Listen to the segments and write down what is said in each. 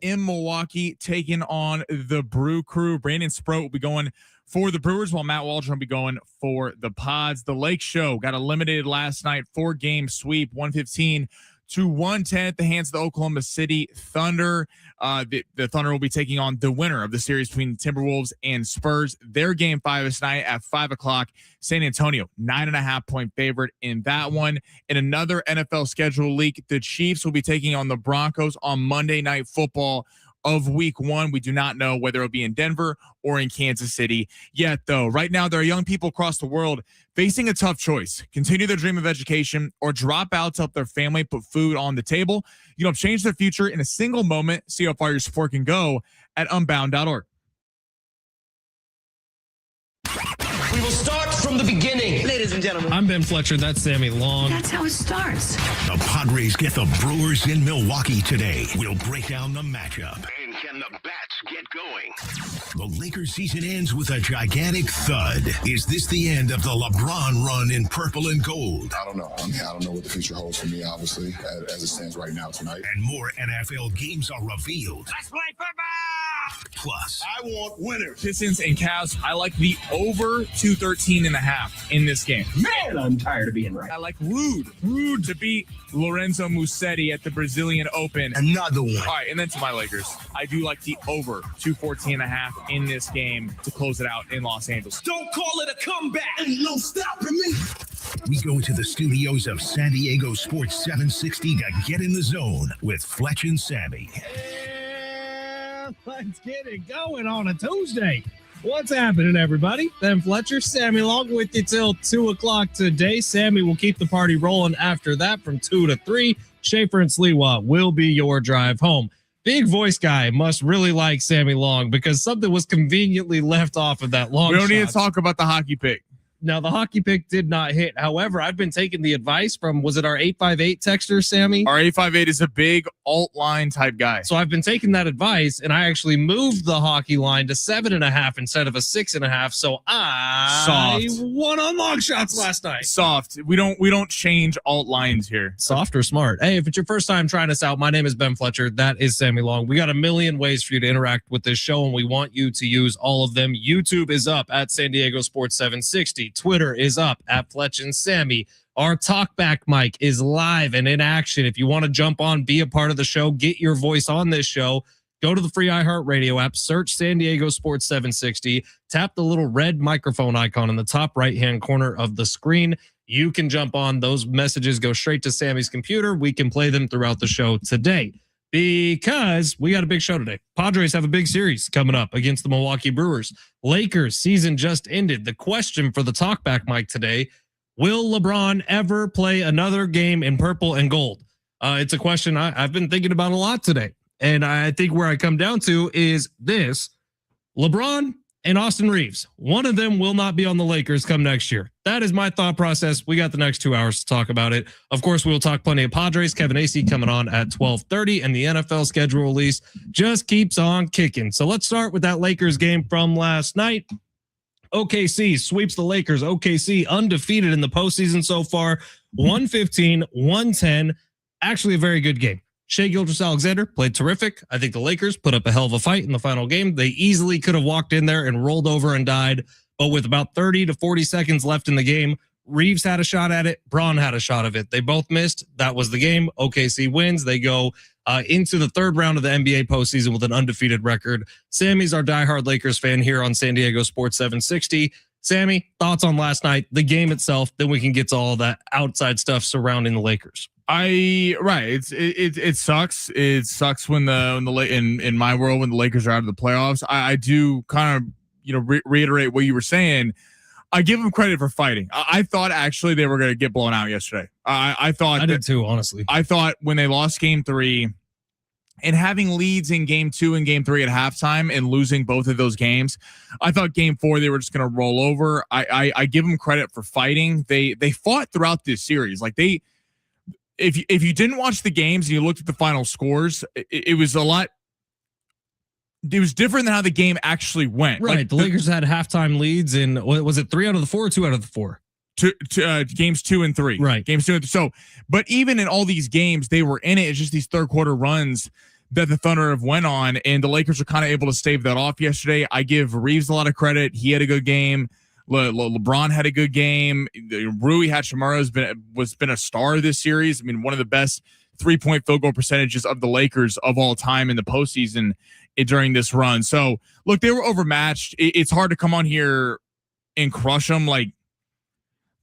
in Milwaukee, taking on the Brew Crew. Brandon Sproat will be going for the Brewers, while Matt Waldron will be going for the Pods. The Lake Show got eliminated last night, 4-game sweep, 115 to 110 at the hands of the Oklahoma City Thunder. The Thunder will be taking on the winner of the series between Timberwolves and Spurs. Their game 5 is tonight at 5 o'clock. San Antonio, 9.5-point favorite in that one. In another NFL schedule leak, the Chiefs will be taking on the Broncos on Monday Night Football of week 1. We do not know whether it'll be in Denver or in Kansas City yet, though. Right now, there are young people across the world facing a tough choice: continue their dream of education or drop out to help their family put food on the table. You know, change their future in a single moment. See how far your support can go at unbound.org. We will start from the beginning. Ladies and gentlemen, I'm Ben Fletcher. That's Sammy Long. That's how it starts. The Padres get the Brewers in Milwaukee today. We'll break down the matchup. And can the bats get going? The Lakers season ends with a gigantic thud. Is this the end of the LeBron run in purple and gold? I don't know. I don't know what the future holds for me, obviously, as it stands right now tonight. And more NFL games are revealed. Let's play football! Plus, I want winners. Pistons and Cavs, I like the over 213.5 in this game. Man, I'm tired of being right. I like Rude to beat Lorenzo Musetti at the Brazilian Open. another one. All right, and then to my Lakers, I do like the over 214.5 in this game to close it out in Los Angeles. Don't call it a comeback. Ain't no stopping me. We go to the studios of San Diego Sports 760 to get in the zone with Fletch and Sammy. Let's get it going on a Tuesday. What's happening, everybody? Ben Fletcher, Sammy Long with you till 2 o'clock today. Sammy will keep the party rolling after that from 2 to 3. Schaefer and Sliwa will be your drive home. Big voice guy must really like Sammy Long because something was conveniently left off of that long We don't shot. need to talk about the hockey pick. Now, the hockey pick did not hit. However, I've been taking the advice from, was it our 858 texter, Sammy? Our 858 is a big alt line type guy. So I've been taking that advice, and I actually moved the hockey line to 7.5 instead of a 6.5. So I won on long shots last night. Soft. We don't change alt lines here. Soft or smart? Hey, if it's your first time trying us out, my name is Ben Fletcher. That is Sammy Long. We got a million ways for you to interact with this show, and we want you to use all of them. YouTube is up at San Diego Sports 760. Twitter is up at Fletch and Sammy. Our talkback mic is live and in action. If you want to jump on, be a part of the show, get your voice on this show, go to the free iHeartRadio app, search San Diego Sports 760, tap the little red microphone icon in the top right-hand corner of the screen. You can jump on. Those messages go straight to Sammy's computer. We can play them throughout the show today because we got a big show today. Padres have a big series coming up against the Milwaukee Brewers. Lakers season just ended. The question for the talkback mic today: will LeBron ever play another game in purple and gold? It's a question I've been thinking about a lot today. And I think where I come down to is this: LeBron and Austin Reeves, one of them will not be on the Lakers come next year. That is my thought process. We got the next 2 hours to talk about it. Of course, we will talk plenty of Padres. Kevin Acee coming on at 12:30, and the NFL schedule release just keeps on kicking. So let's start with that Lakers game from last night. OKC sweeps the Lakers. OKC undefeated in the postseason so far, 115-110. Actually a very good game. Shai Gilgeous-Alexander played terrific. I think the Lakers put up a hell of a fight in the final game. They easily could have walked in there and rolled over and died. But with about 30 to 40 seconds left in the game, Reeves had a shot at it. Braun had a shot of it. They both missed. That was the game. OKC wins. They go into the third round of the NBA postseason with an undefeated record. Sammy's our diehard Lakers fan here on San Diego Sports 760. Sammy, thoughts on last night, the game itself, then we can get to all that outside stuff surrounding the Lakers. It sucks. It sucks when in my world when the Lakers are out of the playoffs. I do kind of reiterate what you were saying. I give them credit for fighting. I thought actually they were going to get blown out yesterday. I did too, honestly. I thought when they lost game 3 and having leads in game 2 and game 3 at halftime and losing both of those games, I thought game 4 they were just going to roll over. I give them credit for fighting. They fought throughout this series. Like if you didn't watch the games and you looked at the final scores, it was a lot. It was different than how the game actually went. Right. Like the Lakers had halftime leads in, was it 3 out of the 4 or 2 out of the 4? Games 2 and 3. Right. Games 2 and 3. So, but even in all these games, they were in it. It's just these third quarter runs that the Thunder have went on, and the Lakers are kind of able to stave that off yesterday. I give Reeves a lot of credit. He had a good game. LeBron had a good game. Rui Hachimura has been a star this series. I mean, one of the best 3-point field goal percentages of the Lakers of all time in the postseason during this run. So, look, they were overmatched. It's hard to come on here and crush them. Like,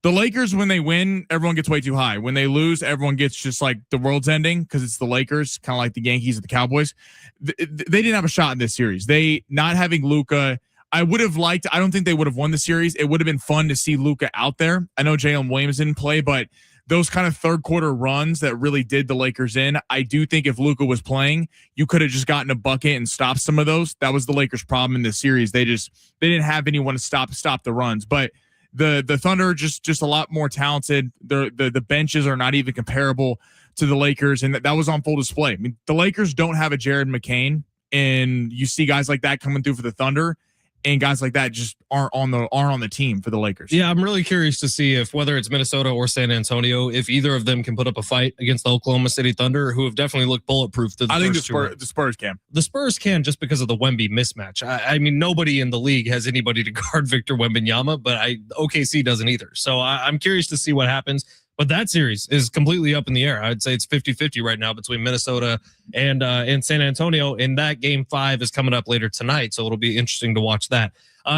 the Lakers, when they win, everyone gets way too high. When they lose, everyone gets just like the world's ending because it's the Lakers, kind of like the Yankees or the Cowboys. They didn't have a shot in this series. They not having Luka, I would have liked, I don't think they would have won the series. It would have been fun to see Luka out there. I know Jalen Williams didn't play, but those kind of third quarter runs that really did the Lakers in, I do think if Luka was playing, you could have just gotten a bucket and stopped some of those. That was the Lakers' problem in this series. They didn't have anyone to stop the runs, but the Thunder just a lot more talented. The benches are not even comparable to the Lakers, and that was on full display. I mean, the Lakers don't have a Jared McCain, and you see guys like that coming through for the Thunder, and guys like that just aren't on the team for the Lakers. Yeah, I'm really curious to see if whether it's Minnesota or San Antonio, if either of them can put up a fight against the Oklahoma City Thunder, who have definitely looked bulletproof. I think the Spurs can. The Spurs can, just because of the Wemby mismatch. I mean, nobody in the league has anybody to guard Victor Wembanyama, but OKC doesn't either. So I'm curious to see what happens. But that series is completely up in the air. I'd say it's 50-50 right now between Minnesota and San Antonio. And that game 5 is coming up later tonight. So it'll be interesting to watch that.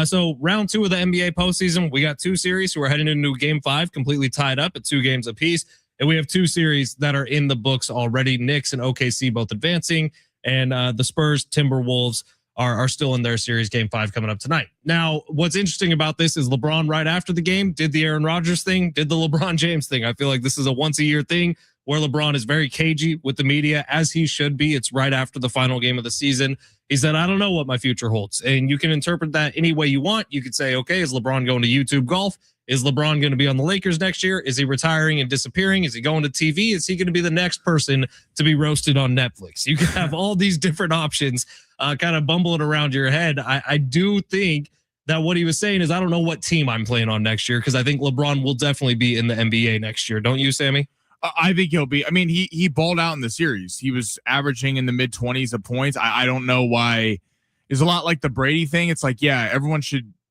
So round 2 of the NBA postseason, we got 2 series who are heading into game 5, completely tied up at 2 games apiece. And we have 2 series that are in the books already. Knicks and OKC both advancing. And the Spurs, Timberwolves are still in their series, game 5 coming up tonight. Now, what's interesting about this is LeBron right after the game did the Aaron Rodgers thing, did the LeBron James thing. I feel like this is a once a year thing where LeBron is very cagey with the media, as he should be. It's right after the final game of the season. He said, I don't know what my future holds. And you can interpret that any way you want. You could say, okay, is LeBron going to YouTube golf? Is LeBron going to be on the Lakers next year? Is he retiring and disappearing? Is he going to TV? Is he going to be the next person to be roasted on Netflix? You can have all these different options kind of bumbling around your head. I do think that what he was saying is, I don't know what team I'm playing on next year, because I think LeBron will definitely be in the NBA next year. Don't you, Sammy? I think he'll be. I mean, he balled out in the series. He was averaging in the mid-20s of points. I don't know why. It's a lot like the Brady thing. It's like, yeah, everyone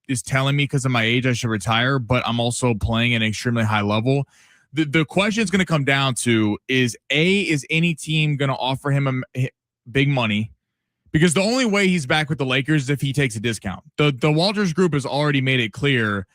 is telling me because of my age I should retire, but I'm also playing at an extremely high level. The question is going to come down to is any team going to offer him big money? Because the only way he's back with the Lakers is if he takes a discount. The Walters Group has already made it clear.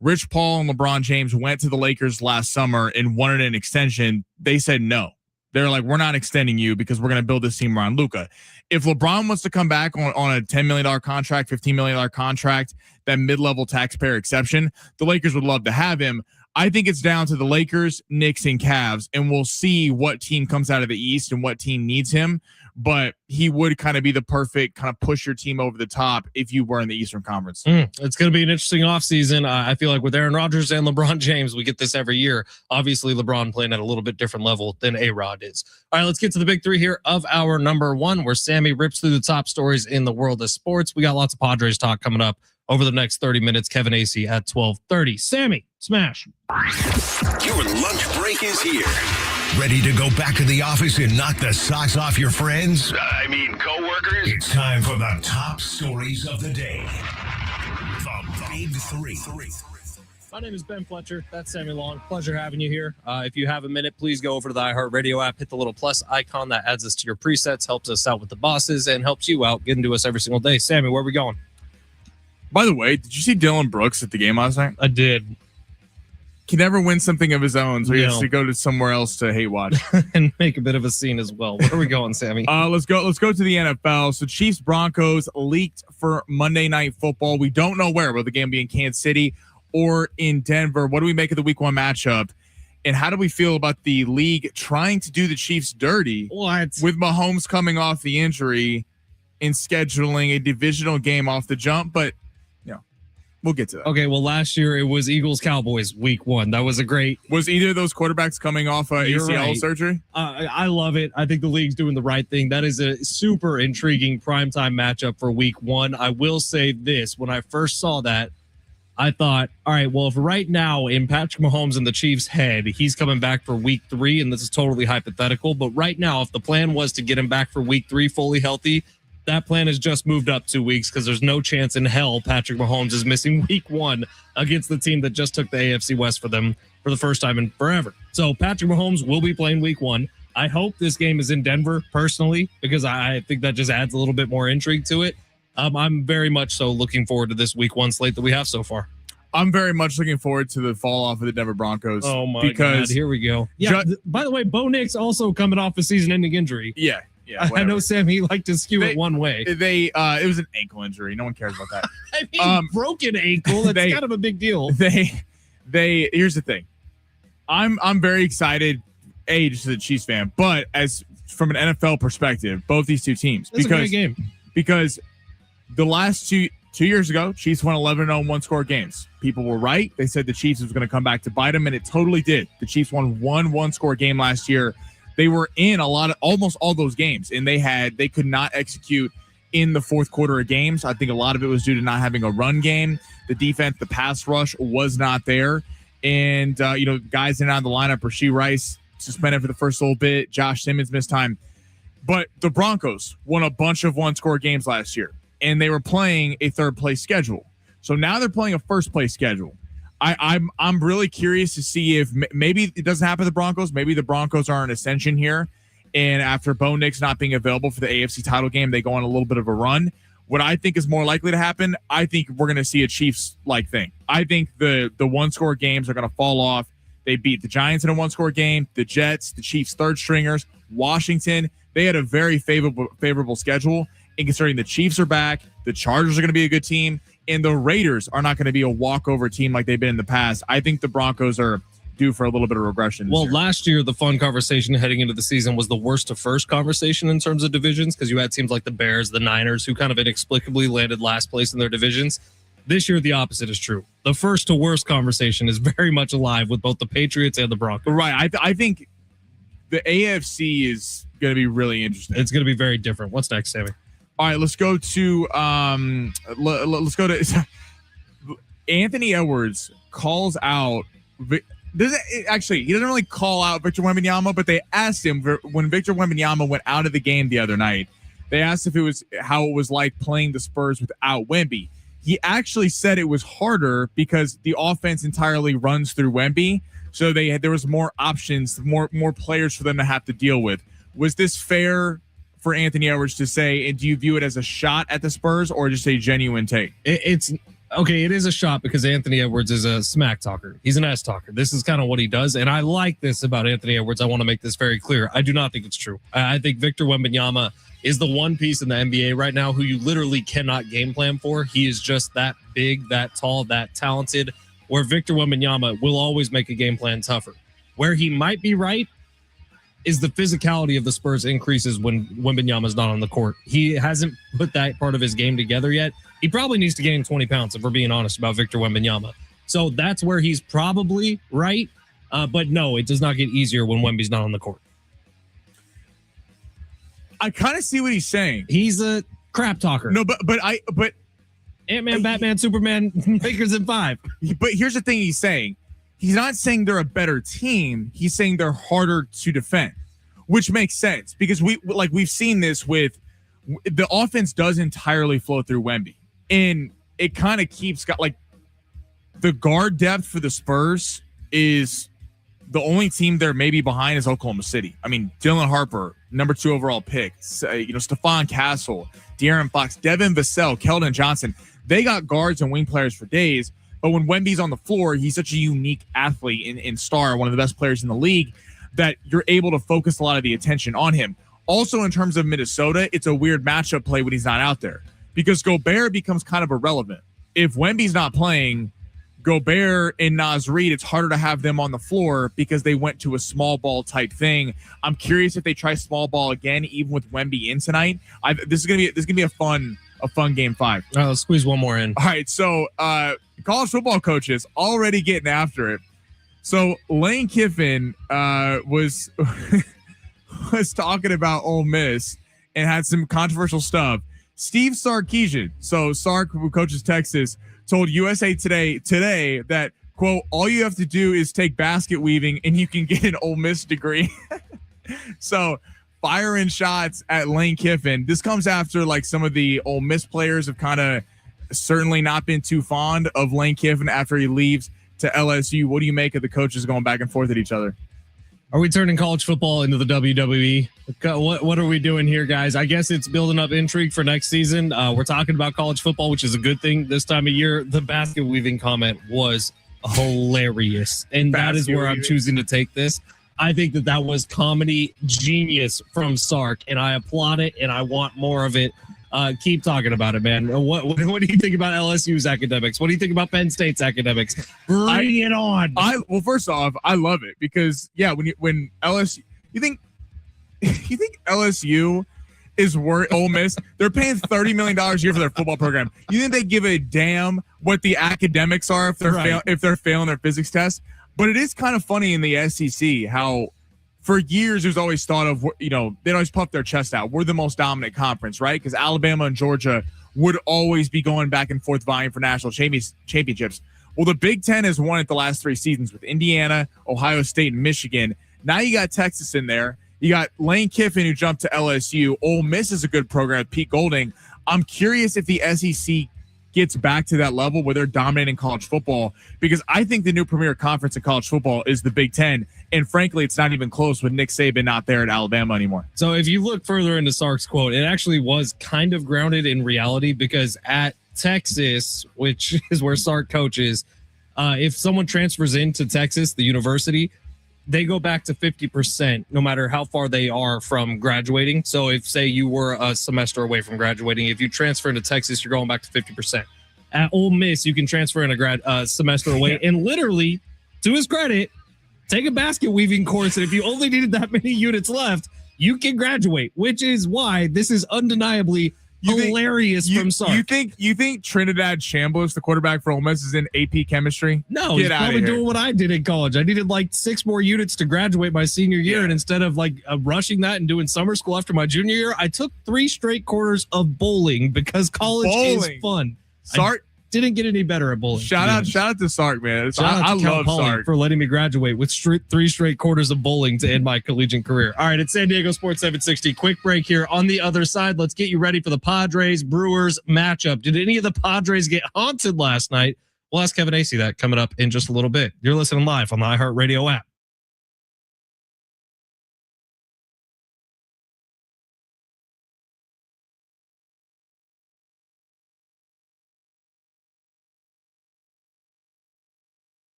Rich Paul and LeBron James went to the Lakers last summer and wanted an extension. They said no. They're like, we're not extending you because we're going to build this team around Luka. If LeBron wants to come back on a $10 million contract, $15 million contract, that mid-level taxpayer exception, the Lakers would love to have him. I think it's down to the Lakers, Knicks, and Cavs, and we'll see what team comes out of the East and what team needs him. But he would kind of be the perfect kind of push your team over the top if you were in the Eastern Conference. It's going to be an interesting offseason. I feel like with Aaron Rodgers and LeBron James, we get this every year. Obviously, LeBron playing at a little bit different level than A-Rod is. All right, let's get to the big 3 here of our number 1, where Sammy rips through the top stories in the world of sports. We got lots of Padres talk coming up over the next 30 minutes. Kevin Acee at 12:30. Sammy, smash. Your lunch break is here. Ready to go back to the office and knock the socks off your friends? I mean, coworkers? It's time for the top stories of the day. The Big 3. My name is Ben Fletcher. That's Sammy Long. Pleasure having you here. If you have a minute, please go over to the iHeartRadio app, hit the little plus icon that adds us to your presets, helps us out with the bosses, and helps you out getting to us every single day. Sammy, where are we going? By the way, did you see Dylan Brooks at the game last night? I did. Can never win something of his own, so he has to go to somewhere else to hate watch and make a bit of a scene as well. Where are we going, Sammy? Let's go to the NFL. So Chiefs Broncos leaked for Monday Night Football. We don't know where. Will the game be in Kansas City or in Denver? What do we make of the Week 1 matchup? And how do we feel about the league trying to do the Chiefs dirty? What? With Mahomes coming off the injury and scheduling a divisional game off the jump, but we'll get to that. Okay, well, last year it was Eagles-Cowboys Week 1. That was a great... Was either of those quarterbacks coming off ACL surgery? I love it. I think the league's doing the right thing. That is a super intriguing primetime matchup for Week 1. I will say this. When I first saw that, I thought, all right, well, if right now in Patrick Mahomes and the Chiefs' head, he's coming back for week 3, and this is totally hypothetical, but right now, if the plan was to get him back for week 3 fully healthy, that plan has just moved up 2 weeks because there's no chance in hell Patrick Mahomes is missing week 1 against the team that just took the AFC West for them for the first time in forever. So Patrick Mahomes will be playing week 1. I hope this game is in Denver, personally, because I think that just adds a little bit more intrigue to it. I'm very much so looking forward to this week 1 slate that we have so far. I'm very much looking forward to the fall off of the Denver Broncos. Oh my God! Here we go. Yeah. By the way, Bo Nix also coming off a season-ending injury. Yeah. I know Sam. He liked to skew it one way. It was an ankle injury. No one cares about that. I mean, broken ankle. That's kind of a big deal. Here's the thing. I'm very excited. Just as a Chiefs fan, but as from an NFL perspective, both these two teams. It's a great game. Because the last two years ago, Chiefs won 11-0 one-score games. People were right. They said the Chiefs was going to come back to bite them, and it totally did. The Chiefs won one-score game last year. They were in almost all those games, and they could not execute in the fourth quarter of games. I think a lot of it was due to not having a run game. The defense, the pass rush was not there. And, guys in and out of the lineup, Rashee Rice suspended for the first little bit. Josh Simmons missed time. But the Broncos won a bunch of one-score games last year, and they were playing a third-place schedule. So now they're playing a first-place schedule. I'm really curious to see if maybe it doesn't happen to the Broncos. Maybe the Broncos are in ascension here, and after Bo Nix not being available for the AFC title game, they go on a little bit of a run. What I think is more likely to happen, I think we're going to see a Chiefs-like thing. I think the one-score games are going to fall off. They beat the Giants in a one-score game, the Jets, the Chiefs' third stringers, Washington. They had a very favorable schedule. And considering the Chiefs are back, the Chargers are going to be a good team, and the Raiders are not going to be a walkover team like they've been in the past. I think the Broncos are due for a little bit of regression. Well, last year, the fun conversation heading into the season was the worst to first conversation in terms of divisions, because you had teams like the Bears, the Niners, who kind of inexplicably landed last place in their divisions. This year, the opposite is true. The first to worst conversation is very much alive with both the Patriots and the Broncos. Right. I think the AFC is going to be really interesting. It's going to be very different. What's next, Sammy? All right, let's go to Anthony Edwards calls out. He doesn't really call out Victor Wembanyama, but they asked him when Victor Wembanyama went out of the game the other night. They asked if it was how it was like playing the Spurs without Wemby. He actually said it was harder because the offense entirely runs through Wemby, so there was more options, more players for them to have to deal with. Was this fair for Anthony Edwards to say, and do you view it as a shot at the Spurs or just a genuine take? It's okay. It is a shot because Anthony Edwards is a smack talker. He's an ass talker. This is kind of what he does. And I like this about Anthony Edwards. I want to make this very clear. I do not think it's true. I think Victor Wembanyama is the one piece in the NBA right now who you literally cannot game plan for. He is just that big, that tall, that talented, where Victor Wembanyama will always make a game plan tougher. Where he might be right is the physicality of the Spurs increases when Wembanyama's not on the court. He hasn't put that part of his game together yet. He probably needs to gain 20 pounds if we're being honest about Victor Wembanyama. So that's where he's probably right. But no, it does not get easier when Wemby's not on the court. I kind of see what he's saying. He's a crap talker. No, but Ant-Man, Batman, Superman, Lakers in 5. But here's the thing he's saying. He's not saying they're a better team. He's saying they're harder to defend, which makes sense because we've seen this with the offense does entirely flow through Wemby, and it kind of keeps the guard depth for the Spurs is the only team they're maybe behind is Oklahoma City. I mean, Dylan Harper, number 2 overall pick, Stephon Castle, De'Aaron Fox, Devin Vassell, Keldon Johnson. They got guards and wing players for days. But when Wemby's on the floor, he's such a unique athlete and star, one of the best players in the league, that you're able to focus a lot of the attention on him. Also, in terms of Minnesota, it's a weird matchup play when he's not out there because Gobert becomes kind of irrelevant. If Wemby's not playing, Gobert and Naz Reid, it's harder to have them on the floor because they went to a small ball type thing. I'm curious if they try small ball again, even with Wemby in tonight. This is gonna be a fun game 5. All right, let's squeeze one more in. All right, so college football coaches already getting after it. So Lane Kiffin was talking about Ole Miss and had some controversial stuff. Steve Sarkisian, so Sark, who coaches Texas, told USA today that, quote, all you have to do is take basket weaving and you can get an Ole Miss degree. So firing shots at Lane Kiffin. This comes after like some of the Ole Miss players have kind of certainly not been too fond of Lane Kiffin after he leaves to LSU. What do you make of the coaches going back and forth at each other? Are we turning college football into the WWE? What are we doing here, guys? I guess it's building up intrigue for next season. We're talking about college football, which is a good thing this time of year. The basket weaving comment was hilarious, and that is where I'm choosing to take this. I think that was comedy genius from Sark, and I applaud it, and I want more of it. Keep talking about it, man. What do you think about LSU's academics? What do you think about Penn State's academics? Bring it on. Well, first off, I love it because when LSU, you think LSU is worth Ole Miss? They're paying $30 million a year for their football program. You think they give a damn what the academics are if they're failing their physics test? But it is kind of funny in the SEC how for years, it was always thought of, they'd always puff their chest out. We're the most dominant conference, right? Because Alabama and Georgia would always be going back and forth vying for national championships. Well, the Big Ten has won it the last 3 seasons with Indiana, Ohio State, and Michigan. Now you got Texas in there. You got Lane Kiffin, who jumped to LSU. Ole Miss is a good program with Pete Golding. I'm curious if the SEC gets back to that level where they're dominating college football, because I think the new premier conference in college football is the Big Ten. And frankly, it's not even close with Nick Saban not there at Alabama anymore. So if you look further into Sark's quote, it actually was kind of grounded in reality, because at Texas, which is where Sark coaches, if someone transfers into Texas, the university, they go back to 50% no matter how far they are from graduating. So if, say, you were a semester away from graduating, if you transfer into Texas, you're going back to 50%. At Ole Miss, you can transfer in a semester away and literally, to his credit, take a basket weaving course. And if you only needed that many units left, you can graduate, which is why this is undeniably hilarious from Sark. You think Trinidad Chambliss, the quarterback for Ole Miss, is in AP chemistry? No, he's probably doing what I did in college. I needed like 6 more units to graduate my senior year, and instead of like rushing that and doing summer school after my junior year, I took 3 straight quarters of bowling because college is fun. Sark didn't get any better at bowling. Shout out to Sark, man. I love Sark for letting me graduate with 3 straight quarters of bowling to end my collegiate career. All right, it's San Diego Sports 760. Quick break here. On the other side, let's get you ready for the Padres Brewers matchup. Did any of the Padres get haunted last night? We'll ask Kevin Acee that coming up in just a little bit. You're listening live on the iHeartRadio app.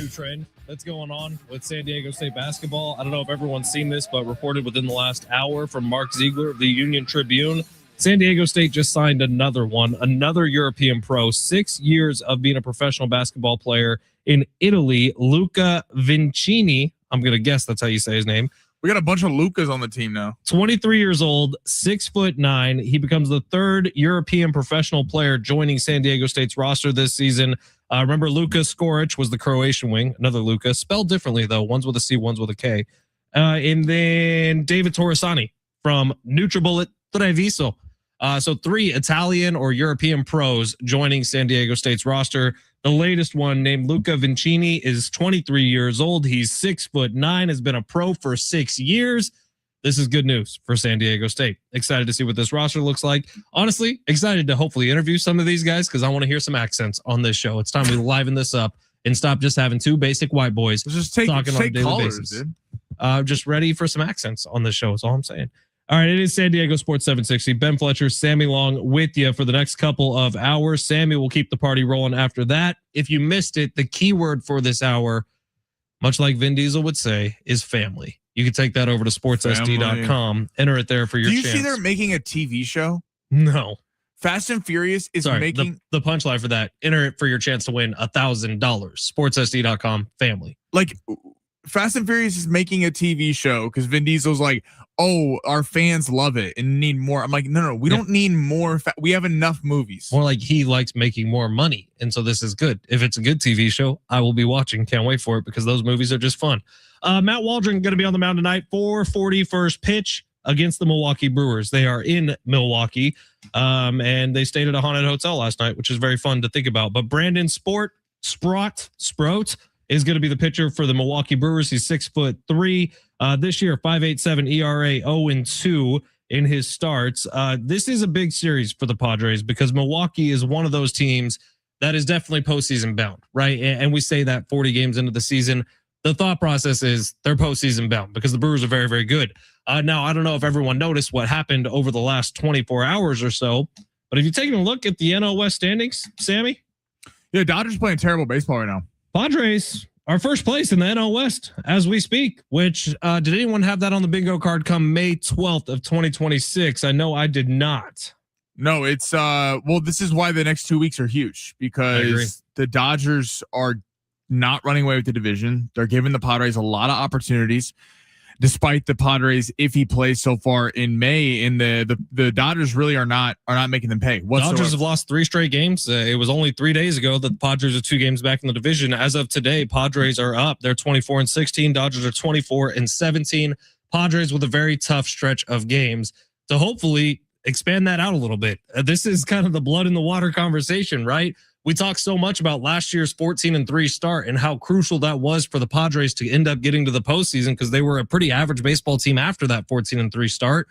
new trend that's going on with San Diego State basketball. I don't know if everyone's seen this, but reported within the last hour from Mark Ziegler of the Union Tribune, San Diego State just signed another European pro, 6 years of being a professional basketball player in Italy, Luca Vincini. I'm going to guess that's how you say his name. We got a bunch of Lucas on the team now. 23 years old, 6'9". He becomes the third European professional player joining San Diego State's roster this season. Remember, Luka Skoric was the Croatian wing. Another Luka, spelled differently, though. One's with a C, one's with a K. And then David Torresani from Nutribullet Treviso. So 3 Italian or European pros joining San Diego State's roster. The latest one, named Luca Vincini, is 23 years old. He's 6'9", has been a pro for 6 years. This is good news for San Diego State. Excited to see what this roster looks like. Honestly, excited to hopefully interview some of these guys because I want to hear some accents on this show. It's time we liven this up and stop just having 2 basic white boys talking on a daily basis. Dude. Just ready for some accents on this show is all I'm saying. All right, it is San Diego Sports 760. Ben Fletcher, Sammy Long with you for the next couple of hours. Sammy will keep the party rolling after that. If you missed it, the keyword for this hour, much like Vin Diesel would say, is family. You can take that over to sportssd.com, enter it there for your chance. Do you see they're making a TV show? No. Fast and Furious is making... The punchline for that, enter it for your chance to win $1,000. sportssd.com, family. Like... Fast and Furious is making a TV show because Vin Diesel's like, oh, our fans love it and need more. I'm like, no, we don't need more. We have enough movies. More like he likes making more money. And so this is good. If it's a good TV show, I will be watching. Can't wait for it because those movies are just fun. Matt Waldron going to be on the mound tonight. 4:40 first pitch against the Milwaukee Brewers. They are in Milwaukee and they stayed at a haunted hotel last night, which is very fun to think about. But Brandon Sproat is going to be the pitcher for the Milwaukee Brewers. He's 6'3". This year, 5.87 ERA, 0-2 in his starts. This is a big series for the Padres because Milwaukee is one of those teams that is definitely postseason bound, right? And we say that 40 games into the season. The thought process is they're postseason bound because the Brewers are very, very good. Now, I don't know if everyone noticed what happened over the last 24 hours or so, but if you're taking a look at the NL West standings, Sammy? Yeah, Dodgers playing terrible baseball right now. Padres are first place in the NL West as we speak, which did anyone have that on the bingo card come May 12th of 2026? I know I did not. No, it's this is why the next 2 weeks are huge because the Dodgers are not running away with the division. They're giving the Padres a lot of opportunities. Despite the Padres iffy play so far in May, and the Dodgers really are not making them pay whatsoever. Dodgers have lost 3 straight games. It was only 3 days ago that the Padres are 2 games back in the division. As of today, Padres are up. They're 24-16. Dodgers are 24-17. Padres with a very tough stretch of games to hopefully expand that out a little bit. This is kind of the blood in the water conversation, right? We talked so much about last year's 14-3 start and how crucial that was for the Padres to end up getting to the postseason because they were a pretty average baseball team after that 14-3 start.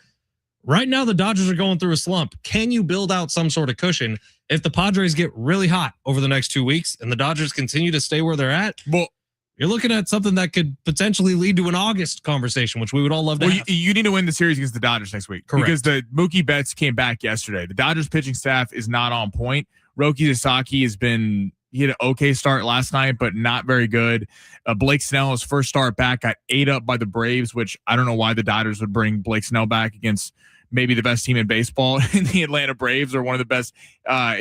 Right now, the Dodgers are going through a slump. Can you build out some sort of cushion if the Padres get really hot over the next 2 weeks and the Dodgers continue to stay where they're at? Well, you're looking at something that could potentially lead to an August conversation, which we would all love to have. You need to win the series against the Dodgers next week. Correct. Because the Mookie Betts came back yesterday. The Dodgers pitching staff is not on point. Roki Sasaki he had an okay start last night, but not very good. Blake Snell, his first start back, got ate up by the Braves, which I don't know why the Dodgers would bring Blake Snell back against maybe the best team in baseball. In the Atlanta Braves are one of the best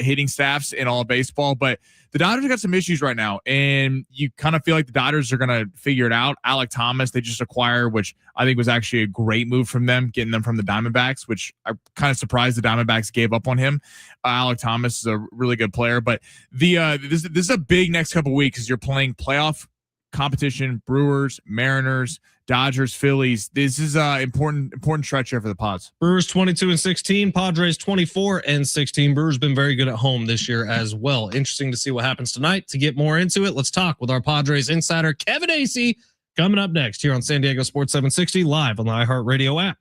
hitting staffs in all of baseball. But the Dodgers got some issues right now, and you kind of feel like the Dodgers are going to figure it out. Alec Thomas, they just acquired, which I think was actually a great move from them, getting them from the Diamondbacks, which I'm kind of surprised the Diamondbacks gave up on him. Alec Thomas is a really good player, but this is a big next couple of weeks because you're playing playoff competition, Brewers, Mariners, Dodgers, Phillies. This is important stretch here for the Pods. Brewers 22-16, Padres 24-16. Brewers been very good at home this year as well. Interesting to see what happens tonight. To get more into it, let's talk with our Padres insider, Kevin Acee, coming up next here on San Diego Sports 760 live on the iHeartRadio app.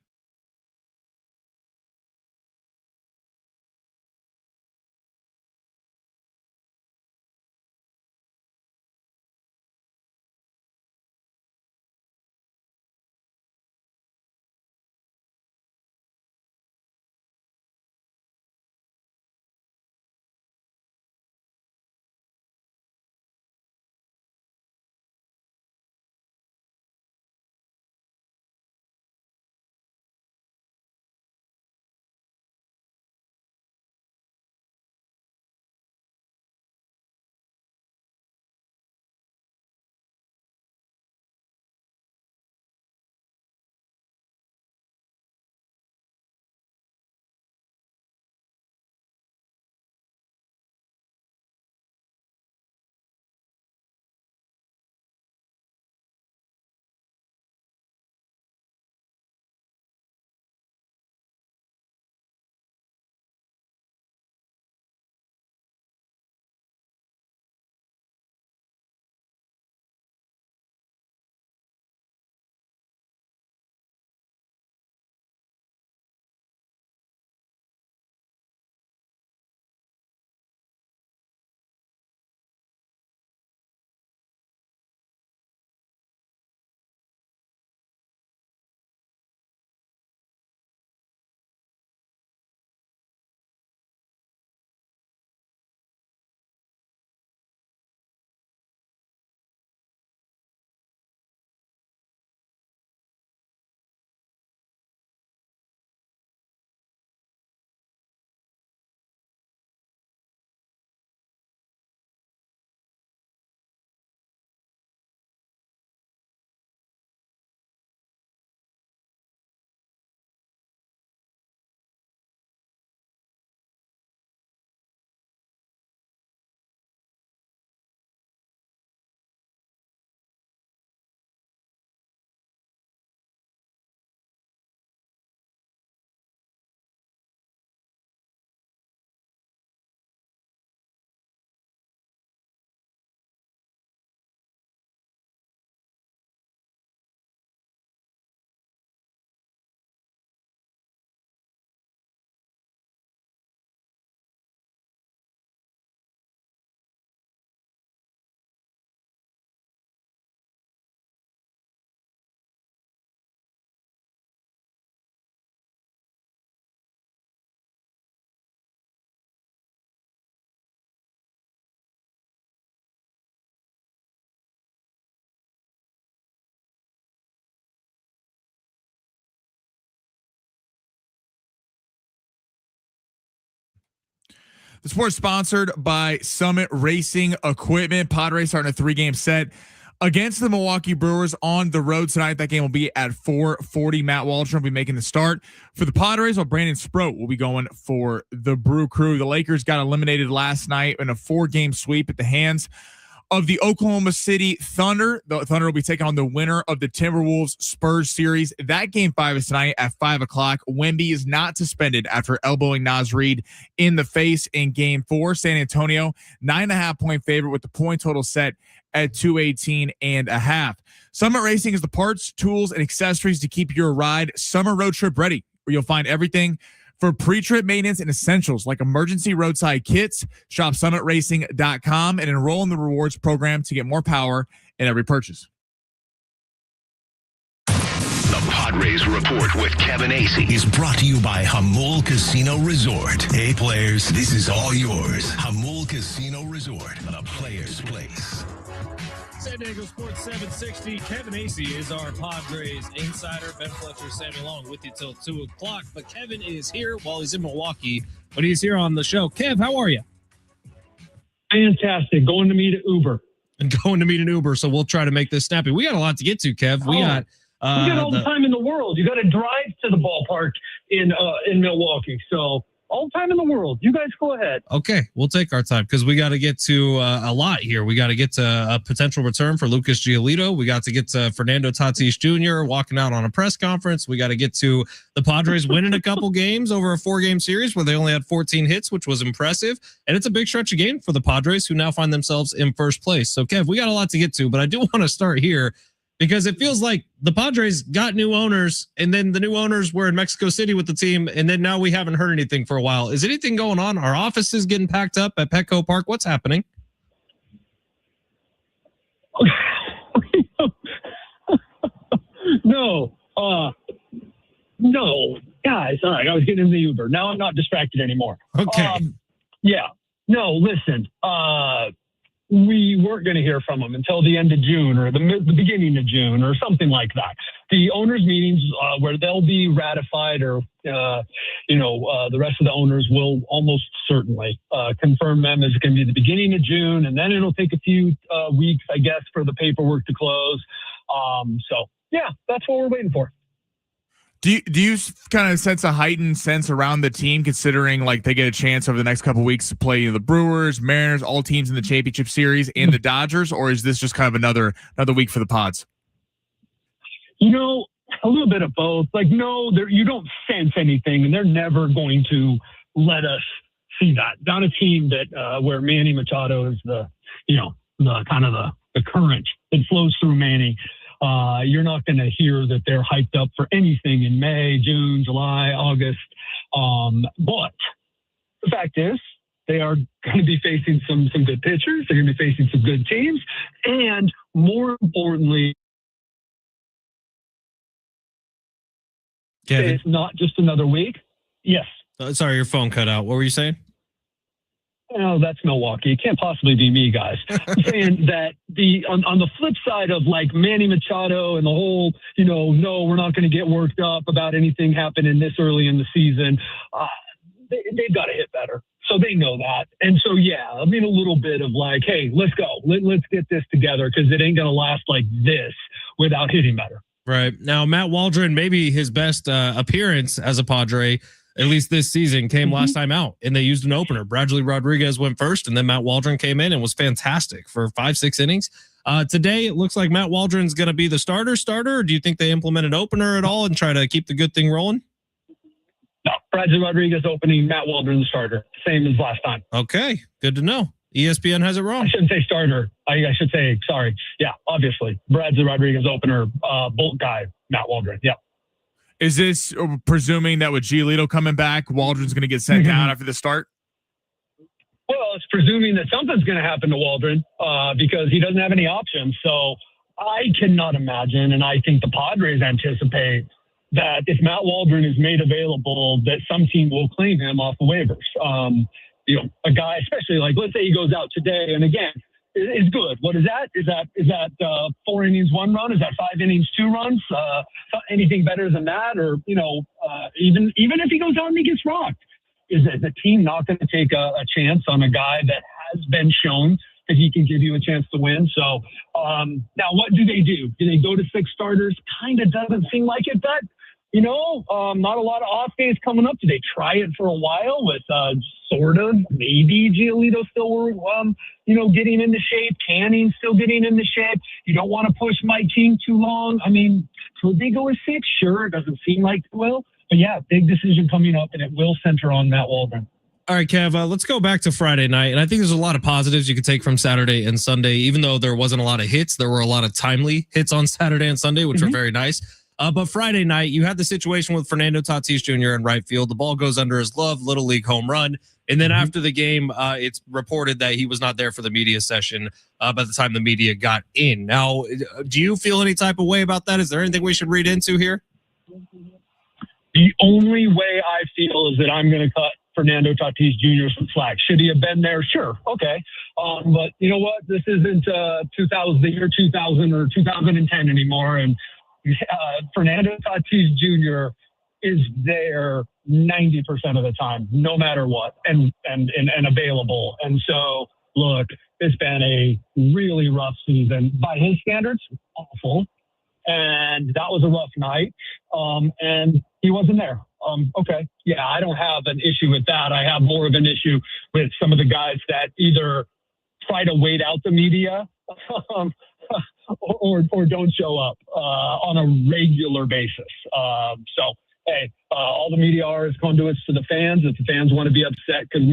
The sport's sponsored by Summit Racing Equipment. Padres starting a 3-game set against the Milwaukee Brewers on the road tonight. That game will be at 4:40. Matt Waldron will be making the start for the Padres, while Brandon Sproat will be going for the Brew Crew. The Lakers got eliminated last night in a 4-game sweep at the hands of the Oklahoma City Thunder. The Thunder will be taking on the winner of the Timberwolves Spurs series. That game 5 is tonight at 5 o'clock. Wemby is not suspended after elbowing Naz Reid in the face in game 4. San Antonio, 9.5-point favorite with the point total set at 218.5. Summit Racing is the parts, tools, and accessories to keep your ride summer road trip ready, where you'll find everything for pre-trip maintenance and essentials like emergency roadside kits. Shop summitracing.com and enroll in the rewards program to get more power in every purchase. The Padres Report with Kevin Acee is brought to you by Hamul Casino Resort. Hey players, this is all yours. Hamul Casino Resort, a player's place. San Diego Sports 760. Kevin Acee is our Padres insider. Ben Fletcher, Sammy Long with you till 2 o'clock. But Kevin is here while he's in Milwaukee, but he's here on the show. Kev, how are you? Fantastic. Going to meet an Uber. And going to meet an Uber, so we'll try to make this snappy. We got a lot to get to, Kev. We got all the time in the world. You got to drive to the ballpark in Milwaukee. So all the time in the world. You guys go ahead. Okay, we'll take our time because we got to get to a lot here. We got to get to a potential return for Lucas Giolito. We got to get to Fernando Tatis Jr. walking out on a press conference. We got to get to the Padres winning a couple games over a 4-game series where they only had 14 hits, which was impressive. And it's a big stretch of game for the Padres, who now find themselves in first place. So, Kev, we got a lot to get to, but I do want to start here because it feels like the Padres got new owners, and then the new owners were in Mexico City with the team, and then now we haven't heard anything for a while. Is anything going on? Our offices getting packed up at Petco Park? What's happening? No, guys. All right, I was getting in the Uber. Now I'm not distracted anymore. Okay. Yeah. No, listen. We weren't going to hear from them until the end of June or the beginning of June or something like that. The owners' meetings where they'll be ratified or, the rest of the owners will almost certainly confirm them as going to be the beginning of June. And then it'll take a few weeks, I guess, for the paperwork to close. Yeah, that's what we're waiting for. Do you kind of sense a heightened sense around the team, considering like they get a chance over the next couple of weeks to play the Brewers, Mariners, all teams in the championship series, and the Dodgers, or is this just kind of another week for the Pods? A little bit of both. Like, no, you don't sense anything, and they're never going to let us see that. Not a team that where Manny Machado is the kind of the current that flows through Manny. You're not going to hear that they're hyped up for anything in May, June, July, August. But the fact is, they are going to be facing some good pitchers. They're going to be facing some good teams. And more importantly, Kevin, it's not just another week. Yes. Sorry, your phone cut out. What were you saying? Oh, that's Milwaukee. It can't possibly be me, guys. I'm saying that on the flip side of like Manny Machado and the whole, no, we're not going to get worked up about anything happening this early in the season. They've got to hit better. So they know that. And so, yeah, a little bit of like, hey, let's go. Let's get this together because it ain't going to last like this without hitting better. Right. Now, Matt Waldron, maybe his best appearance as a Padre, at least this season, came last time out, and they used an opener. Bradley Rodriguez went first, and then Matt Waldron came in and was fantastic for 5-6 innings. Today, it looks like Matt Waldron's going to be the starter. Or do you think they implement an opener at all and try to keep the good thing rolling? No, Bradley Rodriguez opening, Matt Waldron the starter. Same as last time. Okay, good to know. ESPN has it wrong. I shouldn't say starter. I should say, sorry. Yeah, obviously. Bradley Rodriguez opener, Bolt guy, Matt Waldron. Yeah. Is this presuming that with Giolito coming back, Waldron's going to get sent down after the start? Well, it's presuming that something's going to happen to Waldron because he doesn't have any options. So I cannot imagine, and I think the Padres anticipate that if Matt Waldron is made available, that some team will claim him off the waivers. A guy, especially like, let's say he goes out today, and again, is good. What is that? Is that 4 innings, 1 run? Is that 5 innings, 2 runs? Anything better than that? Or, even if he goes out and he gets rocked, is the team not going to take a chance on a guy that has been shown that he can give you a chance to win? So now what do? Do they go to 6 starters? Kind of doesn't seem like it, but not a lot of off days coming up. Do they try it for a while with sort of maybe Giolito still getting into shape, Canning still getting into shape? You don't want to push Mike King too long. I mean, could they go with 6? Sure, it doesn't seem like they will. But yeah, big decision coming up, and it will center on Matt Waldron. All right, Kev, let's go back to Friday night. And I think there's a lot of positives you could take from Saturday and Sunday. Even though there wasn't a lot of hits, there were a lot of timely hits on Saturday and Sunday, which were very nice. But Friday night, you had the situation with Fernando Tatis Jr. in right field. The ball goes under his glove, Little League home run. And then after the game, it's reported that he was not there for the media session by the time the media got in. Now, do you feel any type of way about that? Is there anything we should read into here? The only way I feel is that I'm going to cut Fernando Tatis Jr. some slack. Should he have been there? Sure. Okay. But you know what? This isn't the year 2000 or 2010 anymore. And Fernando Tatis Jr. is there 90% of the time, no matter what, and available. And so, look, it's been a really rough season by his standards, awful. And that was a rough night. And he wasn't there. Okay. Yeah, I don't have an issue with that. I have more of an issue with some of the guys that either try to wait out the media or don't show up on a regular basis. So, hey, all the media are is conduits to the fans. If the fans want to be upset because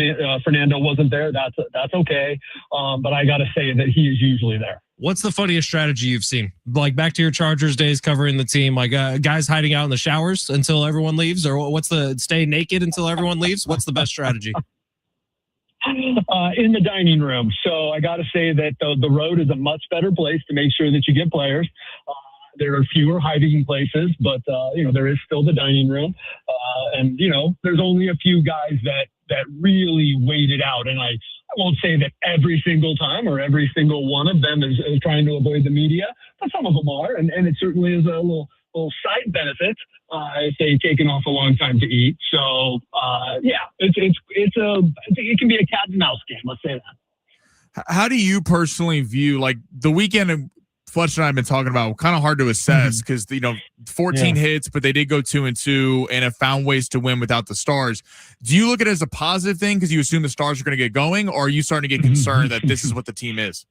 Fernando wasn't there, that's okay. But I got to say that he is usually there. What's the funniest strategy you've seen? Like back to your Chargers days covering the team, like guys hiding out in the showers until everyone leaves, or what's the stay naked until everyone leaves? What's the best strategy? In the dining room. So I got to say that the road is a much better place to make sure that you get players. There are fewer hiding places, but there is still the dining room. And there's only a few guys that really wait it out. And I won't say that every single time or every single one of them is trying to avoid the media, but some of them are. And it certainly is a little side benefit if they've taken off a long time to eat. So, it can be a cat and mouse game. Let's say that. How do you personally view like the weekend? Fletcher and I have been talking about kind of hard to assess because 14 hits, but they did go 2-2 and have found ways to win without the stars. Do you look at it as a positive thing because you assume the stars are going to get going, or are you starting to get concerned that this is what the team is?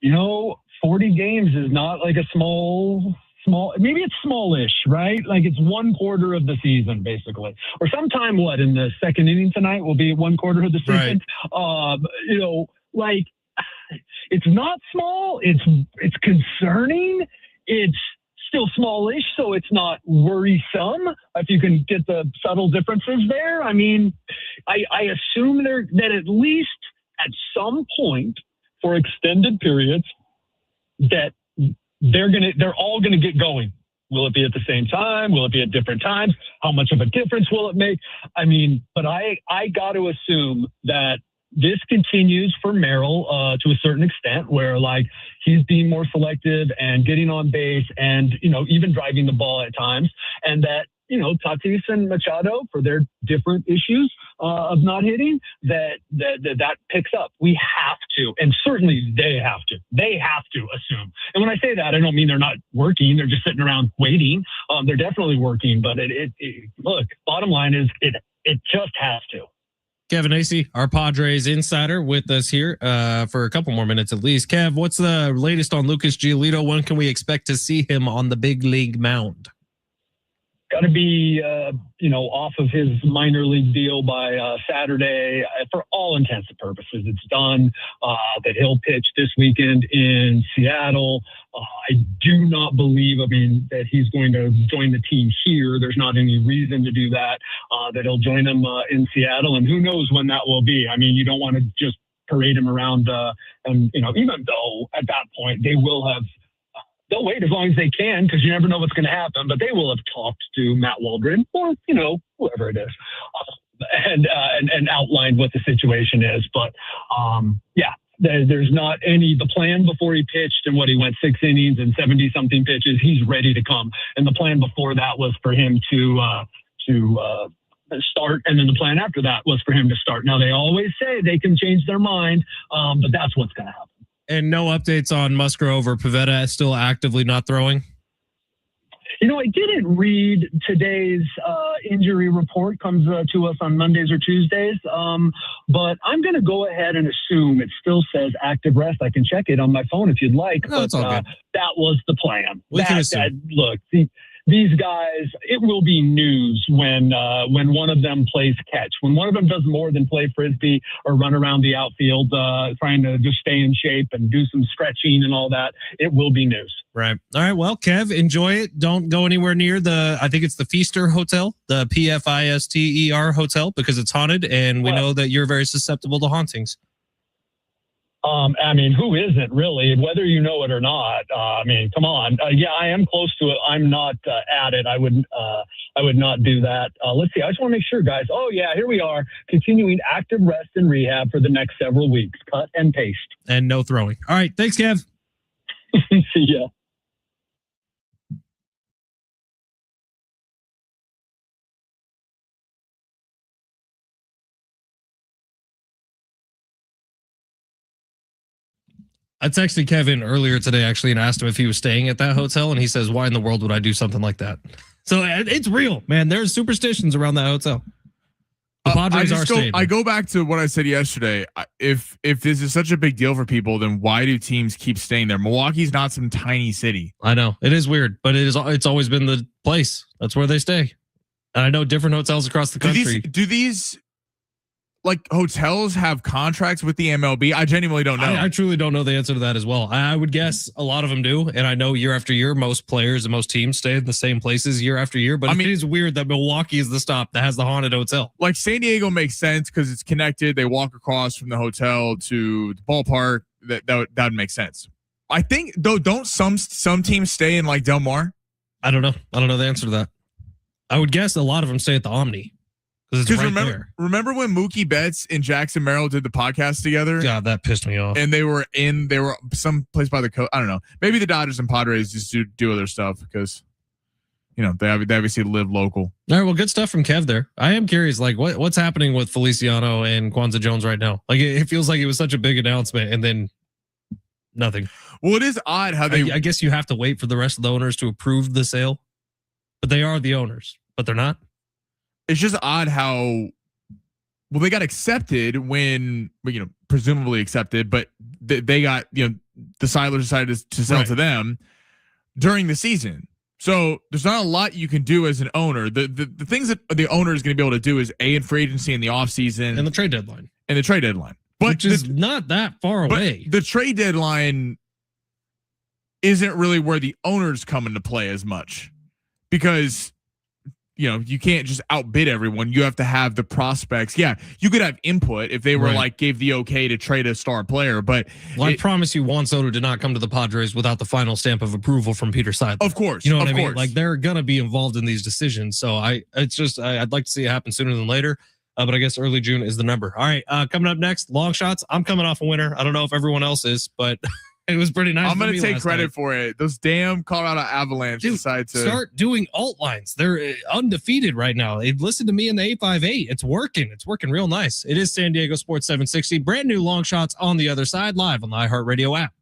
40 games is not like a small, maybe it's smallish, right? Like it's 1/4 of the season, basically. Or sometime in the second inning tonight will be 1/4 of the season. Right. It's not small. It's concerning. It's still smallish, so it's not worrisome if you can get the subtle differences there. I mean, I assume that at least at some point for extended periods that they're all gonna get going. Will it be at the same time? Will it be at different times? How much of a difference will it make? I mean, but I got to assume that this continues for Merrill to a certain extent where like he's being more selective and getting on base and, even driving the ball at times. And that, Tatis and Machado for their different issues of not hitting that picks up. We have to, and certainly they have to assume. And when I say that, I don't mean they're not working. They're just sitting around waiting. They're definitely working, but look, bottom line is it just has to. Kevin Acee, our Padres insider, with us here for a couple more minutes at least. Kev, what's the latest on Lucas Giolito? When can we expect to see him on the big league mound? Got to be, off of his minor league deal by Saturday. For all intents and purposes, it's done. That he'll pitch this weekend in Seattle. I do not believe, that he's going to join the team here. There's not any reason to do that. That he'll join them in Seattle, and who knows when that will be. I mean, you don't want to just parade him around, and even though at that point they'll wait as long as they can because you never know what's going to happen. But they will have talked to Matt Waldron or whoever it is, and outlined what the situation is. But there's not the plan before he pitched and he went 6 innings and 70 something pitches. He's ready to come, and the plan before that was for him to start, and then the plan after that was for him to start. Now, they always say they can change their mind, but that's what's going to happen. And no updates on Musgrove or Pivetta still actively not throwing? I didn't read today's injury report, comes to us on Mondays or Tuesdays, but I'm going to go ahead and assume it still says active rest. I can check it on my phone if you'd like. No, it's all good. That was the plan. We can assume. Look, these guys, it will be news when one of them plays catch. When one of them does more than play Frisbee or run around the outfield trying to just stay in shape and do some stretching and all that, it will be news. Right. All right. Well, Kev, enjoy it. Don't go anywhere near I think it's the Feaster Hotel, the Pfister Hotel, because it's haunted, and we know that you're very susceptible to hauntings. Who isn't really, whether you know it or not? Come on. Yeah, I am close to it. I'm not at it. I would not do that. Let's see. I just want to make sure, guys. Oh yeah, here we are, continuing active rest and rehab for the next several weeks. Cut and paste. And no throwing. All right. Thanks, Kev. See ya. I texted Kevin earlier today, actually, and asked him if he was staying at that hotel. And he says, why in the world would I do something like that? So it's real, man. There's superstitions around that hotel. The Padres are staying. I go back to what I said yesterday. If this is such a big deal for people, then why do teams keep staying there? Milwaukee's not some tiny city. I know. It is weird, but it's always been the place. That's where they stay. And I know different hotels across the country. Do these like hotels have contracts with the MLB? I genuinely don't know. I truly don't know the answer to that as well. I would guess a lot of them do. And I know year after year, most players and most teams stay in the same places year after year. But it is weird that Milwaukee is the stop that has the haunted hotel. Like San Diego makes sense because it's connected. They walk across from the hotel to the ballpark. That would make sense. I think though, don't some teams stay in like Del Mar? I don't know. I don't know the answer to that. I would guess a lot of them stay at the Omni. Because remember when Mookie Betts and Jackson Merrill did the podcast together? God, that pissed me off. And they were some place by the coast. I don't know. Maybe the Dodgers and Padres just do other stuff because, they obviously live local. All right, well, good stuff from Kev there. I am curious, like what's happening with Feliciano and Kwanzaa Jones right now? Like it feels like it was such a big announcement and then nothing. Well, it is odd how I guess you have to wait for the rest of the owners to approve the sale, but they are the owners, but they're not. It's just odd how they got accepted when, presumably accepted, but they got, the Silers decided to sell to them during the season. So there's not a lot you can do as an owner. The things that the owner is going to be able to do is in free agency in the offseason and the trade deadline. But which is not that far away. The trade deadline isn't really where the owners come into play as much because you can't just outbid everyone. You have to have the prospects. Yeah, you could have input if they were gave the okay to trade a star player. But I promise you, Juan Soto did not come to the Padres without the final stamp of approval from Peter Seidler. Of course, you know what I mean. Like they're gonna be involved in these decisions. So I'd like to see it happen sooner than later. But I guess early June is the number. All right, coming up next, long shots. I'm coming off a winner. I don't know if everyone else is, but. It was pretty nice. I'm going to take credit for it. Those damn Colorado Avalanche decide to start doing alt lines. They're undefeated right now. They listen to me in the 858. It's working. It's working real nice. It is San Diego Sports 760. Brand new long shots on the other side, live on the iHeartRadio app.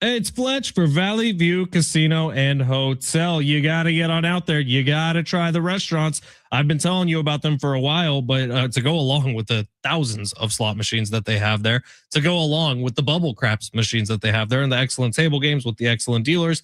It's Fletch for Valley View Casino and Hotel. You got to get on out there. You got to try the restaurants. I've been telling you about them for a while, but to go along with the thousands of slot machines that they have there, to go along with the bubble craps machines that they have there, and the excellent table games with the excellent dealers,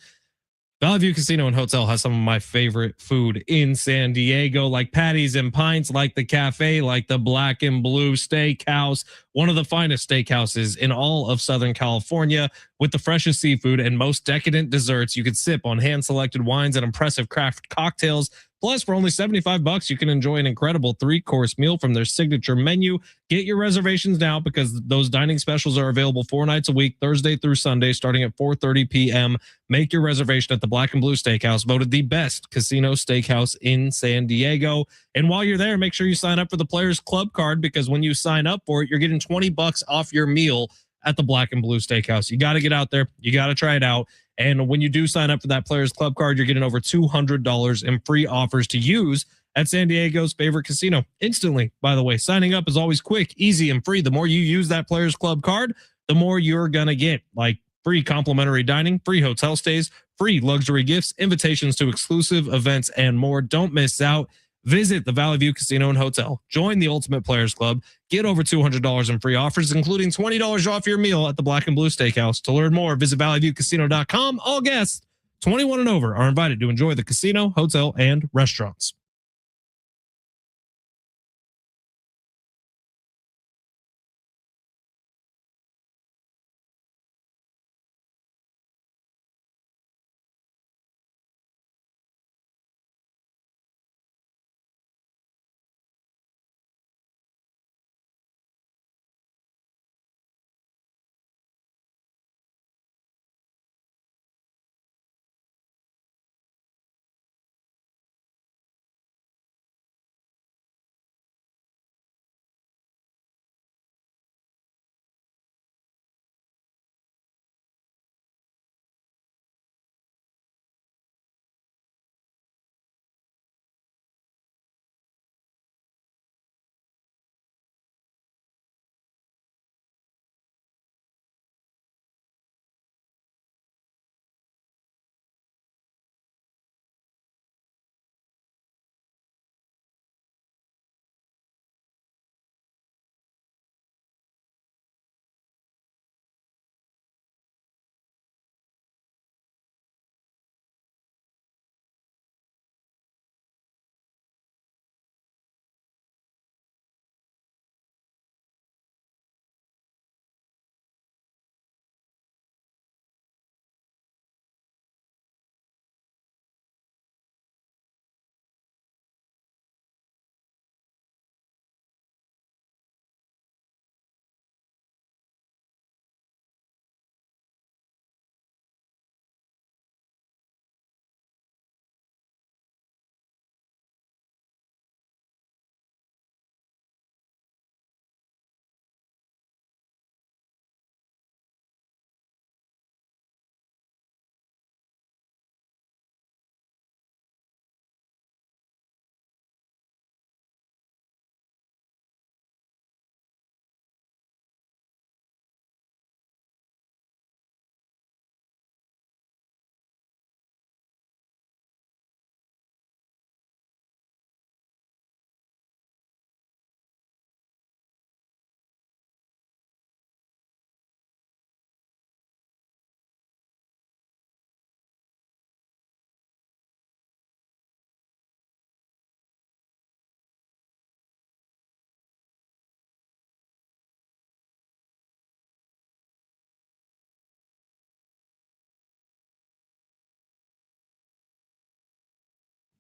Valley View Casino and Hotel has some of my favorite food in San Diego, like patties and pints, like the cafe, like the black and blue steakhouse, one of the finest steakhouses in all of Southern California, with the freshest seafood and most decadent desserts. You could sip on hand-selected wines and impressive craft cocktails. Plus, for only $75, you can enjoy an incredible 3-course meal from their signature menu. Get your reservations now because those dining specials are available 4 nights a week, Thursday through Sunday, starting at 4:30 p.m. Make your reservation at the Black and Blue Steakhouse, voted the best casino steakhouse in San Diego. And while you're there, make sure you sign up for the Players Club card, because when you sign up for it, you're getting $20 off your meal at the Black and Blue Steakhouse. You got to get out there. You got to try it out. And when you do sign up for that Players Club card, you're getting over $200 in free offers to use at San Diego's favorite casino instantly. By the way, signing up is always quick, easy, and free. The more you use that Players Club card, the more you're going to get, like free complimentary dining, free hotel stays, free luxury gifts, invitations to exclusive events, and more. Don't miss out. Visit the Valley View Casino and Hotel. Join the Ultimate Players Club. Get over $200 in free offers, including $20 off your meal at the Black and Blue Steakhouse. To learn more, visit valleyviewcasino.com. All guests 21 and over are invited to enjoy the casino, hotel, and restaurants.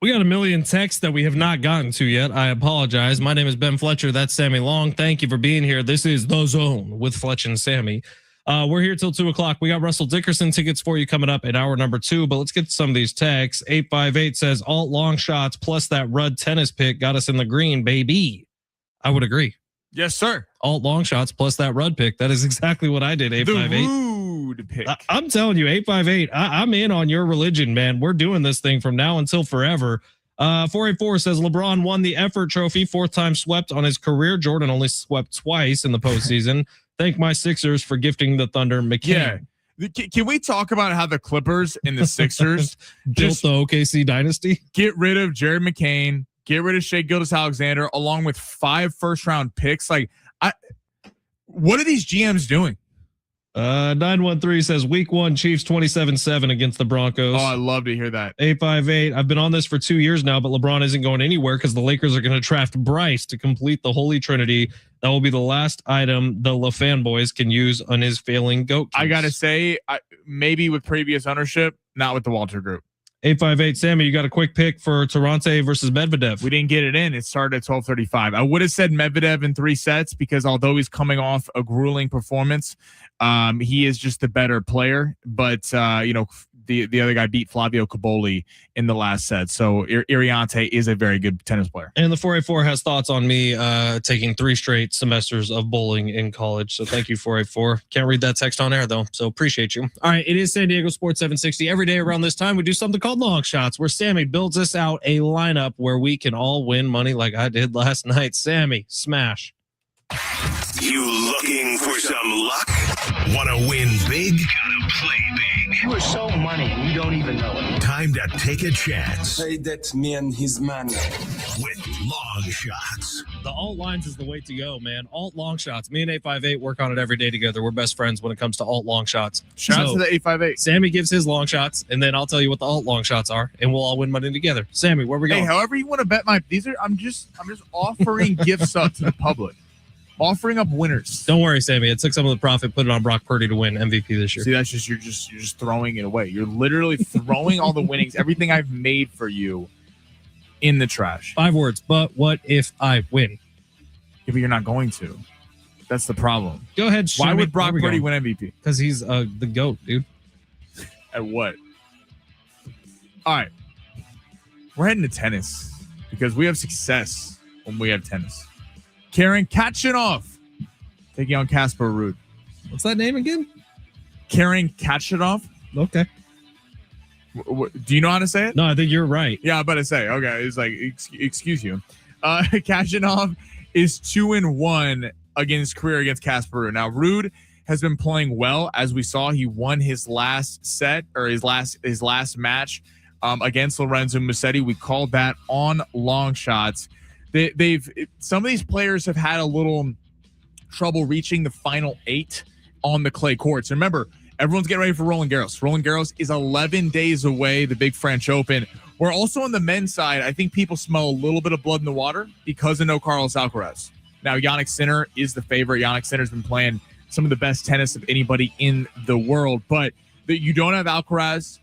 We got a million texts that we have not gotten to yet. I apologize. My name is Ben Fletcher. That's Sammy Long. Thank you for being here. This is The Zone with Fletch and Sammy. We're here till 2 o'clock. We got Russell Dickerson tickets for you coming up in hour number 2, but let's get to some of these texts. 858 says alt long shots plus that Rudd tennis pick got us in the green, baby. I would agree. Yes, sir. Alt long shots plus that Rudd pick. That is exactly what I did. 858. The rude pick. I'm telling you, 858. I'm in on your religion, man. We're doing this thing from now until forever. 484 says LeBron won the effort trophy, 4th time swept on his career. Jordan only swept twice in the postseason. Thank my Sixers for gifting the Thunder McCain. Yeah. Can we talk about how the Clippers and the Sixers built the OKC dynasty? Get rid of Jared McCain, get rid of Shai Gilgeous-Alexander, along with 5 first-round picks. Like, what are these GMs doing? 913 says week 1 Chiefs 27-7 against the Broncos. Oh, I love to hear that. 858. I've been on this for 2 years now, but LeBron isn't going anywhere because the Lakers are going to draft Bryce to complete the Holy Trinity. That will be the last item the fanboys can use on his failing GOAT. I got to say, maybe with previous ownership, not with the Walter Group. 858. Sammy, you got a quick pick for Toronto versus Medvedev. We didn't get it in. It started at 12:35. I would have said Medvedev in 3 sets because although he's coming off a grueling performance, he is just the better player. But, the other guy beat Flavio Caboli in the last set. So Iriarte is a very good tennis player. And the 484 has thoughts on me taking 3 straight semesters of bowling in college. So thank you, 484. Can't read that text on air, though. So appreciate you. All right. It is San Diego Sports 760. Every day around this time, we do something called Long Shots, where Sammy builds us out a lineup where we can all win money like I did last night. Sammy, smash. You looking for some luck? Want to win big? Gotta play big. You are so money and you don't even know it. Time to take a chance Say that me and his man. with Long Shots. The alt lines is the way to go, man. Alt long shots. Me and 858 work on it every day together. We're best friends when it comes to alt long shots. Shout out to the 858. Sammy gives his long shots, and then I'll tell you what the alt long shots are, and we'll all win money together. Sammy, where we going? Hey, however you want to bet I'm just offering gifts up to the public. Offering up winners. Don't worry, Sammy. It took some of the profit, put it on Brock Purdy to win MVP this year. See, that's just you're just throwing it away. You're literally throwing all the winnings, everything I've made for you, in the trash. 5 words. But what if I win? Yeah, but you're not going to. That's the problem. Go ahead. Why would Brock Purdy win MVP? Because he's the GOAT, dude. At what? All right. We're heading to tennis because we have success when we have tennis. Karen Khachanov taking on Casper Ruud. What's that name again? Karen Khachanov. Okay. Do you know how to say it? No, I think you're right. Yeah, I'm about to say. Okay, it's like, excuse you. Khachanov is 2-1 against career against Casper Ruud. Now, Ruud has been playing well, as we saw. He won his last set or his last match against Lorenzo Musetti. We called that on Long Shots. Some of these players have had a little trouble reaching the final 8 on the clay courts. Remember, everyone's getting ready for Roland Garros. Roland Garros is 11 days away, the big French Open. We're also on the men's side. I think people smell a little bit of blood in the water because of no Carlos Alcaraz. Now, Jannik Sinner is the favorite. Jannik Sinner's been playing some of the best tennis of anybody in the world, but you don't have Alcaraz.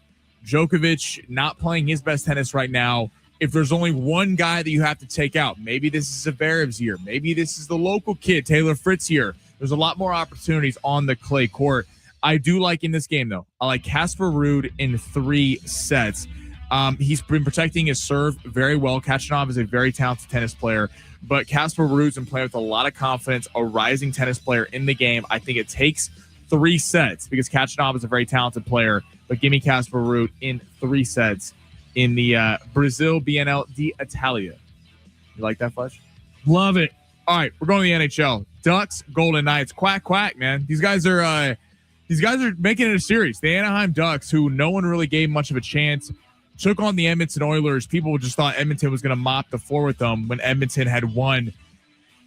Djokovic not playing his best tennis right now. If there's only one guy that you have to take out, maybe this is Zverev's year. Maybe this is the local kid, Taylor Fritz year. There's a lot more opportunities on the clay court. I do like in this game, though. I like Casper Ruud in 3 sets. He's been protecting his serve very well. Khachanov is a very talented tennis player, but Casper Ruud's been playing with a lot of confidence, a rising tennis player in the game. I think it takes 3 sets because Khachanov is a very talented player, but give me Casper Ruud in 3 sets. In the Brazil Bienal d'Italia. You like that, Fletch? Love it. All right, we're going to the NHL. Ducks, Golden Knights. Quack, quack, man. These guys are making it a series. The Anaheim Ducks, who no one really gave much of a chance, took on the Edmonton Oilers. People just thought Edmonton was going to mop the floor with them when Edmonton had won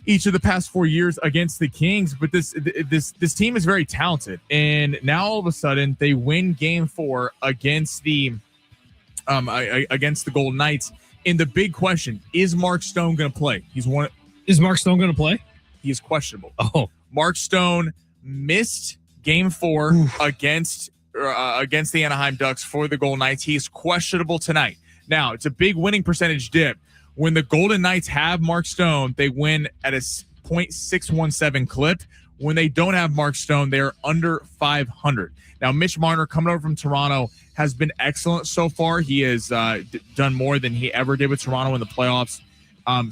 each of the past 4 years against the Kings. But this team is very talented. And now all of a sudden they win game 4 against the Golden Knights. And the big question, is Mark Stone going to play? Is Mark Stone going to play? He is questionable. Oh, Mark Stone missed game 4 against the Anaheim Ducks for the Golden Knights. He's questionable tonight. Now, it's a big winning percentage dip. When the Golden Knights have Mark Stone, they win at a .617 clip. When they don't have Mark Stone, they're under 500. Now, Mitch Marner, coming over from Toronto, has been excellent so far. He has done more than he ever did with Toronto in the playoffs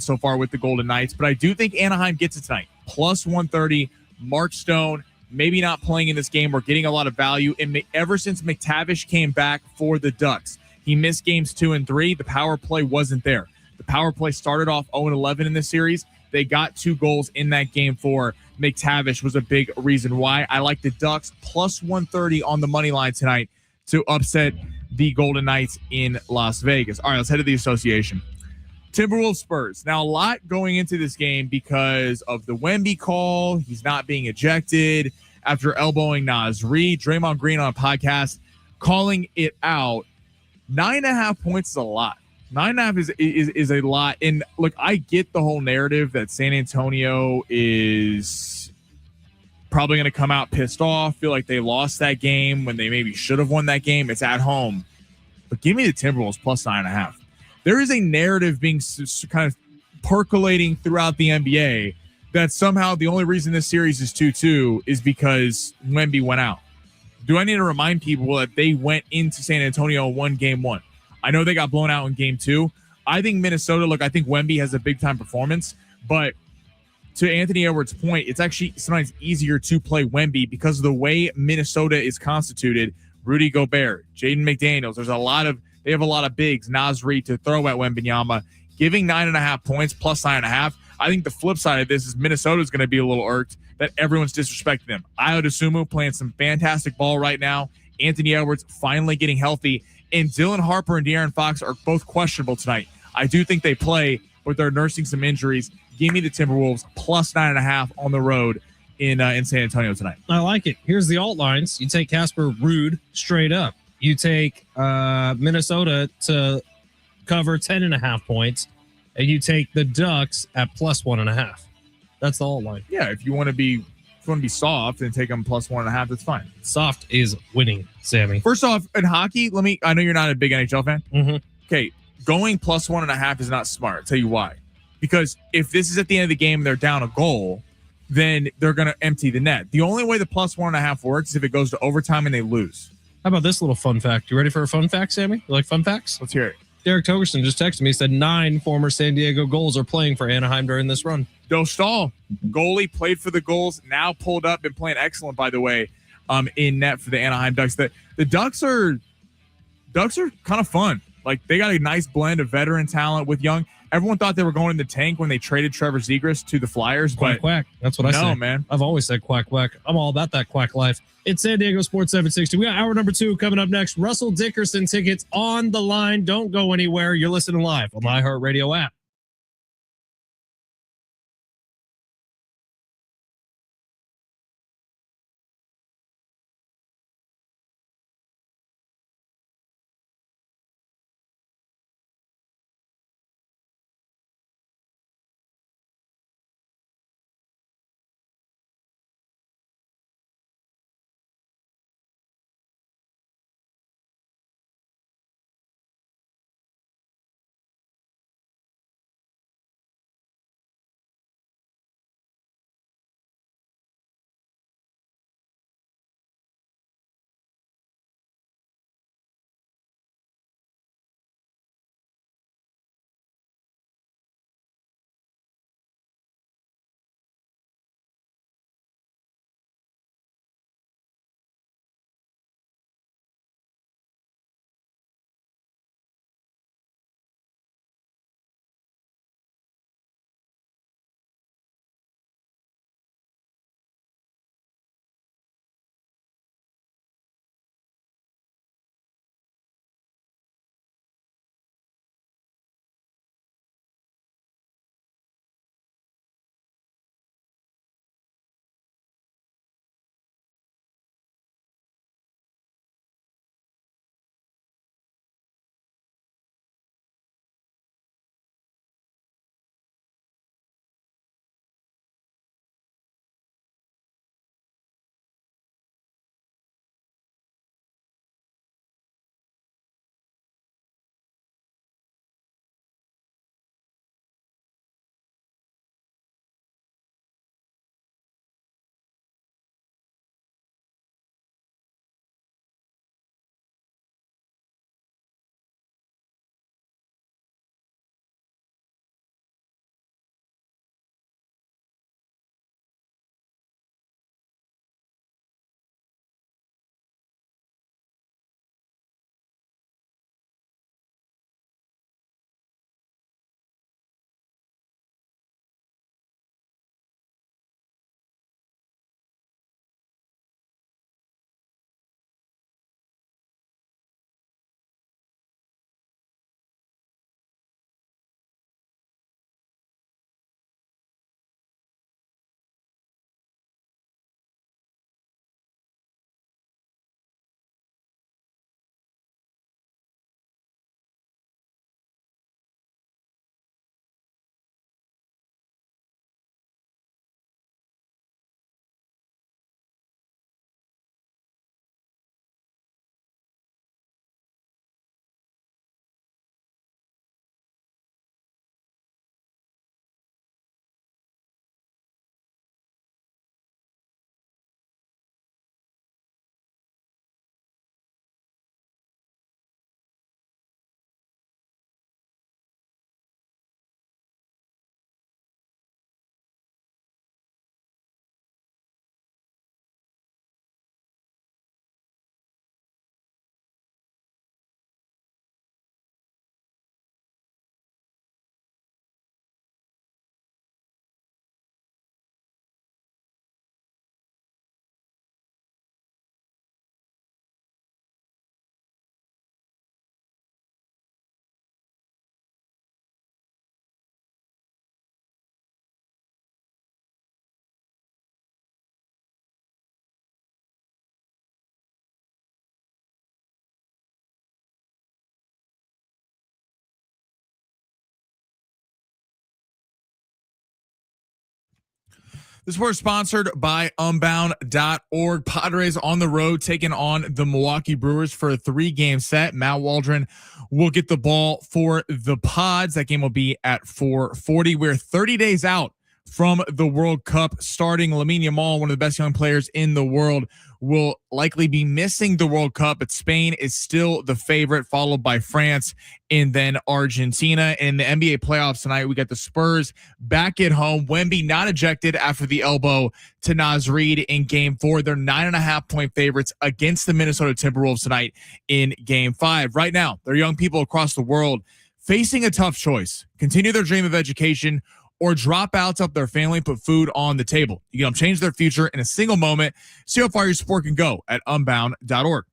so far with the Golden Knights. But I do think Anaheim gets it tonight. Plus 130. Mark Stone, maybe not playing in this game. We're getting a lot of value. And ever since McTavish came back for the Ducks, he missed games 2 and 3. The power play wasn't there. The power play started off 0-11 in this series. They got 2 goals in that game 4. McTavish was a big reason why. I like the Ducks plus 130 on the money line tonight to upset the Golden Knights in Las Vegas. All right, let's head to the association. Timberwolves Spurs. Now, a lot going into this game because of the Wemby call. He's not being ejected. after elbowing Nas Reed. Draymond Green on a podcast calling it out. 9.5 points is a lot. 9.5 is a lot. And look, I get the whole narrative that San Antonio is probably going to come out pissed off, feel like they lost that game when they maybe should have won that game. It's at home. But give me the Timberwolves plus 9.5. There is a narrative being kind of percolating throughout the NBA that somehow the only reason this series is 2-2 is because Wemby went out. Do I need to remind people that they went into San Antonio and won game 1? I know they got blown out in game 2. I think Minnesota, look, I think Wemby has a big-time performance, but to Anthony Edwards' point, it's actually sometimes easier to play Wemby because of the way Minnesota is constituted. Rudy Gobert, Jaden McDaniels, they have a lot of bigs, Nas Reed to throw at Wembanyama. Giving 9.5 points plus 9.5. I think the flip side of this is Minnesota's going to be a little irked that everyone's disrespecting them. Ayo Dosunmu playing some fantastic ball right now. Anthony Edwards finally getting healthy. And Dylan Harper and De'Aaron Fox are both questionable tonight. I do think they play, but they're nursing some injuries. Give me the Timberwolves plus 9.5 on the road in San Antonio tonight. I like it. Here's the alt lines. You take Casper Ruud straight up. You take Minnesota to cover 10.5 points, and you take the Ducks at plus 1.5. That's the alt line. Yeah, if you want to be soft and take them plus 1.5, that's fine. Soft is winning, Sammy. First off, in hockey, I know you're not a big NHL fan. Mm-hmm. Okay, going plus 1.5 is not smart. I'll tell you why. Because if this is at the end of the game and they're down a goal, then they're going to empty the net. The only way the plus 1.5 works is if it goes to overtime and they lose. How about this little fun fact? You ready for a fun fact, Sammy? You like fun facts? Let's hear it. Derek Togerson just texted me. He said 9 former San Diego goals are playing for Anaheim during this run. Dostal, goalie, played for the goals, now pulled up and playing excellent, by the way, in net for the Anaheim Ducks. The Ducks are kind of fun. Like, they got a nice blend of veteran talent with young. Everyone thought they were going in the tank when they traded Trevor Zegras to the Flyers. Quack, quack. That's what I say. No, man. I've always said quack, quack. I'm all about that quack life. It's San Diego Sports 760. We got hour number 2 coming up next. Russell Dickerson tickets on the line. Don't go anywhere. You're listening live on the iHeartRadio app. This was sponsored by Unbound.org. Padres on the road taking on the Milwaukee Brewers for a 3-game set. Matt Waldron will get the ball for the Pods. That game will be at 4:40. We're 30 days out from the World Cup starting. Lamine Yamal, one of the best young players in the world, will likely be missing the World Cup, but Spain is still the favorite, followed by France and then Argentina. In the NBA playoffs tonight, we got the Spurs back at home. Wemby not ejected after the elbow to Naz Reid in Game 4. They're 9.5-point favorites against the Minnesota Timberwolves tonight in Game 5. Right now, there are young people across the world facing a tough choice: continue their dream of education or drop out to help their family put food on the table. You can change their future in a single moment. See how far your support can go at Unbound.org.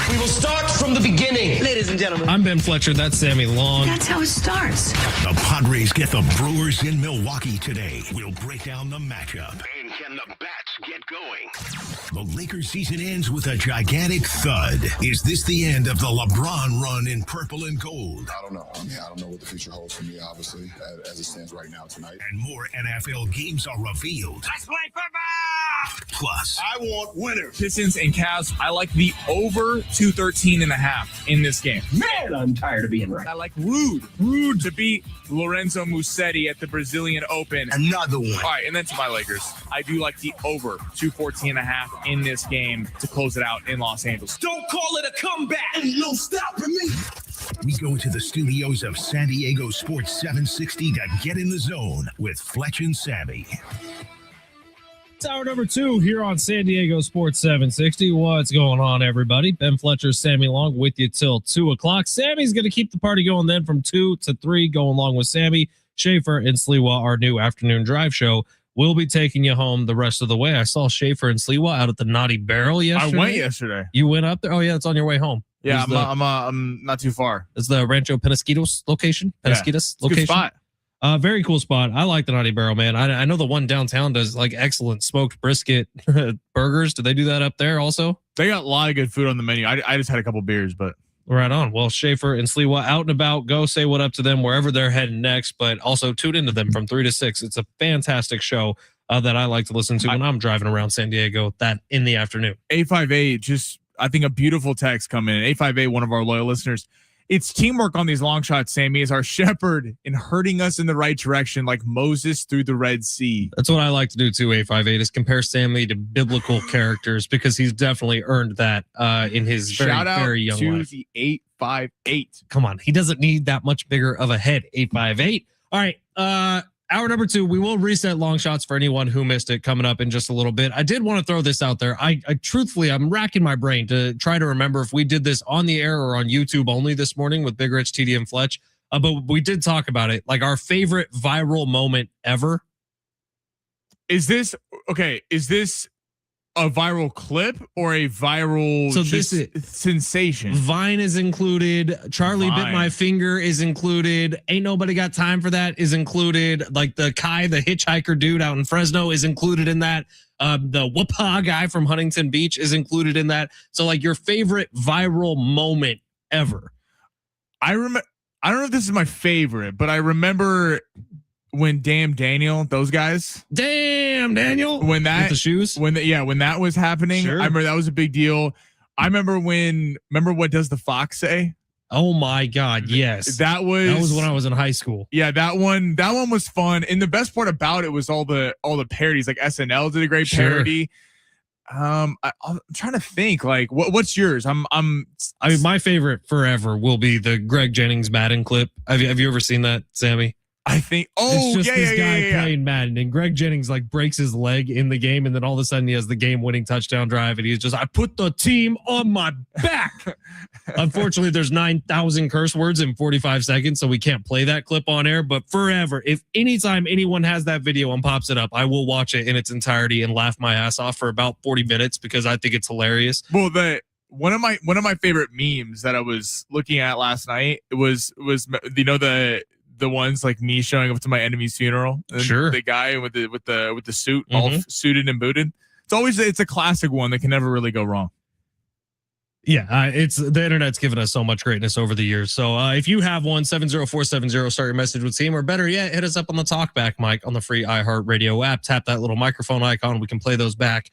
We will start from the beginning. Ladies and gentlemen, I'm Ben Fletcher. That's Sammy Long. that's how it starts. The Padres get the Brewers in Milwaukee today. We'll break down the matchup. And can the bats get going? The Lakers season ends with a gigantic thud. Is this the end of the LeBron run in purple and gold? I don't know. I don't know what the future holds for me, obviously, as it stands right now tonight. And more NFL games are revealed. Let's play football! Plus, I want winners. Pistons and Cavs, I like the over 213.5 in this game. Man, I'm tired of being right. I like Rude to beat Lorenzo Musetti at the Brazilian Open. another one. All right, and then to my Lakers, I do like the over 214.5 in this game to close it out in Los Angeles. Don't call it a comeback. Ain't no stopping me. We go to the studios of San Diego Sports 760 to get in the zone with Fletch and Sammy. It's hour number 2 here on San Diego Sports 760. What's going on, everybody? Ben Fletcher, Sammy Long with you till 2 o'clock. Sammy's going to keep the party going then from 2 to 3, going along with Sammy, Schaefer, and Sliwa, our new afternoon drive show. We'll be taking you home the rest of the way. I saw Schaefer and Sliwa out at the Naughty Barrel yesterday. I went yesterday. You went up there? Oh, yeah, it's on your way home. Yeah, I'm not too far. It's the Rancho Penasquitos location. Penasquitos It's a good spot. Very cool spot. I like the Naughty Barrel, man. I know the one downtown does like excellent smoked brisket burgers. Do they do that up there also? They got a lot of good food on the menu. I just had a couple beers, but Right on. Well, Schaefer and Sliwa out and about. Go say what up to them wherever they're heading next, but also tune into them from 3 to 6. It's a fantastic show that I like to listen to when I'm driving around San Diego that in the afternoon. 858, just I think a beautiful text coming in. 858, one of our loyal listeners. It's teamwork on these long shots, Sammy, is our shepherd in herding us in the right direction like Moses through the Red Sea. That's what I like to do too, 858, is compare Sammy to biblical characters because he's definitely earned that in his very young to life. The 858. Come on, he doesn't need that much bigger of a head, 858. All right, hour number 2, we will reset long shots for anyone who missed it coming up in just a little bit. I did want to throw this out there. I truthfully, I'm racking my brain to try to remember if we did this on the air or on YouTube only this morning with Big Rich, TD, and Fletch. But we did talk about it. Like our favorite viral moment ever. Is this a viral clip or a viral sensation? Vine is included. Charlie Vine. Bit My Finger is included. Ain't Nobody Got Time for That is included. Like the Kai, the hitchhiker dude out in Fresno is included in that. The Whoopah guy from Huntington Beach is included in that. So like your favorite viral moment ever. I don't know if this is my favorite, but I remember when Damn Daniel, those guys. Damn Daniel. When that with the shoes. When that was happening, Sure. I remember that was a big deal. I remember what does the fox say? Oh my God, yes. That was when I was in high school. Yeah, that one was fun. And the best part about it was all the parodies. Like SNL did a great parody. I'm trying to think, like what's yours? I mean, my favorite forever will be the Greg Jennings Madden clip. Have you ever seen that, Sammy? I think. It's just this guy playing Madden, and Greg Jennings like breaks his leg in the game, and then all of a sudden he has the game-winning touchdown drive, and he's just, I put the team on my back. Unfortunately, there's 9,000 curse words in 45 seconds, so we can't play that clip on air. But forever, if anytime anyone has that video and pops it up, I will watch it in its entirety and laugh my ass off for about 40 minutes because I think it's hilarious. Well, one of my favorite memes that I was looking at last night was the ones like me showing up to my enemy's funeral. And sure. The guy with the suit, all suited and booted. It's a classic one that can never really go wrong. Yeah, it's the internet's given us so much greatness over the years. So if you have one, 70470, start your message with team, or better yet, hit us up on the talkback mic on the free iHeartRadio app. Tap that little microphone icon. We can play those back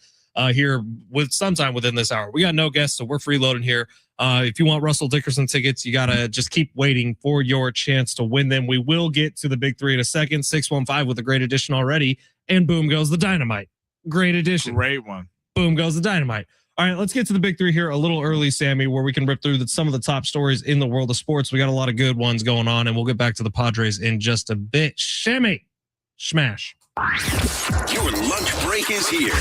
here with sometime within this hour. We got no guests, so we're freeloading here. If you want Russell Dickerson tickets, you got to just keep waiting for your chance to win them. We will get to the big three in a second. 615 with a great addition already. And boom goes the dynamite. Great addition. Great one. Boom goes the dynamite. All right, let's get to the big three here a little early, Sammy, where we can rip through some of the top stories in the world of sports. We got a lot of good ones going on, and we'll get back to the Padres in just a bit. Shimmy. Smash. Your lunch break is here.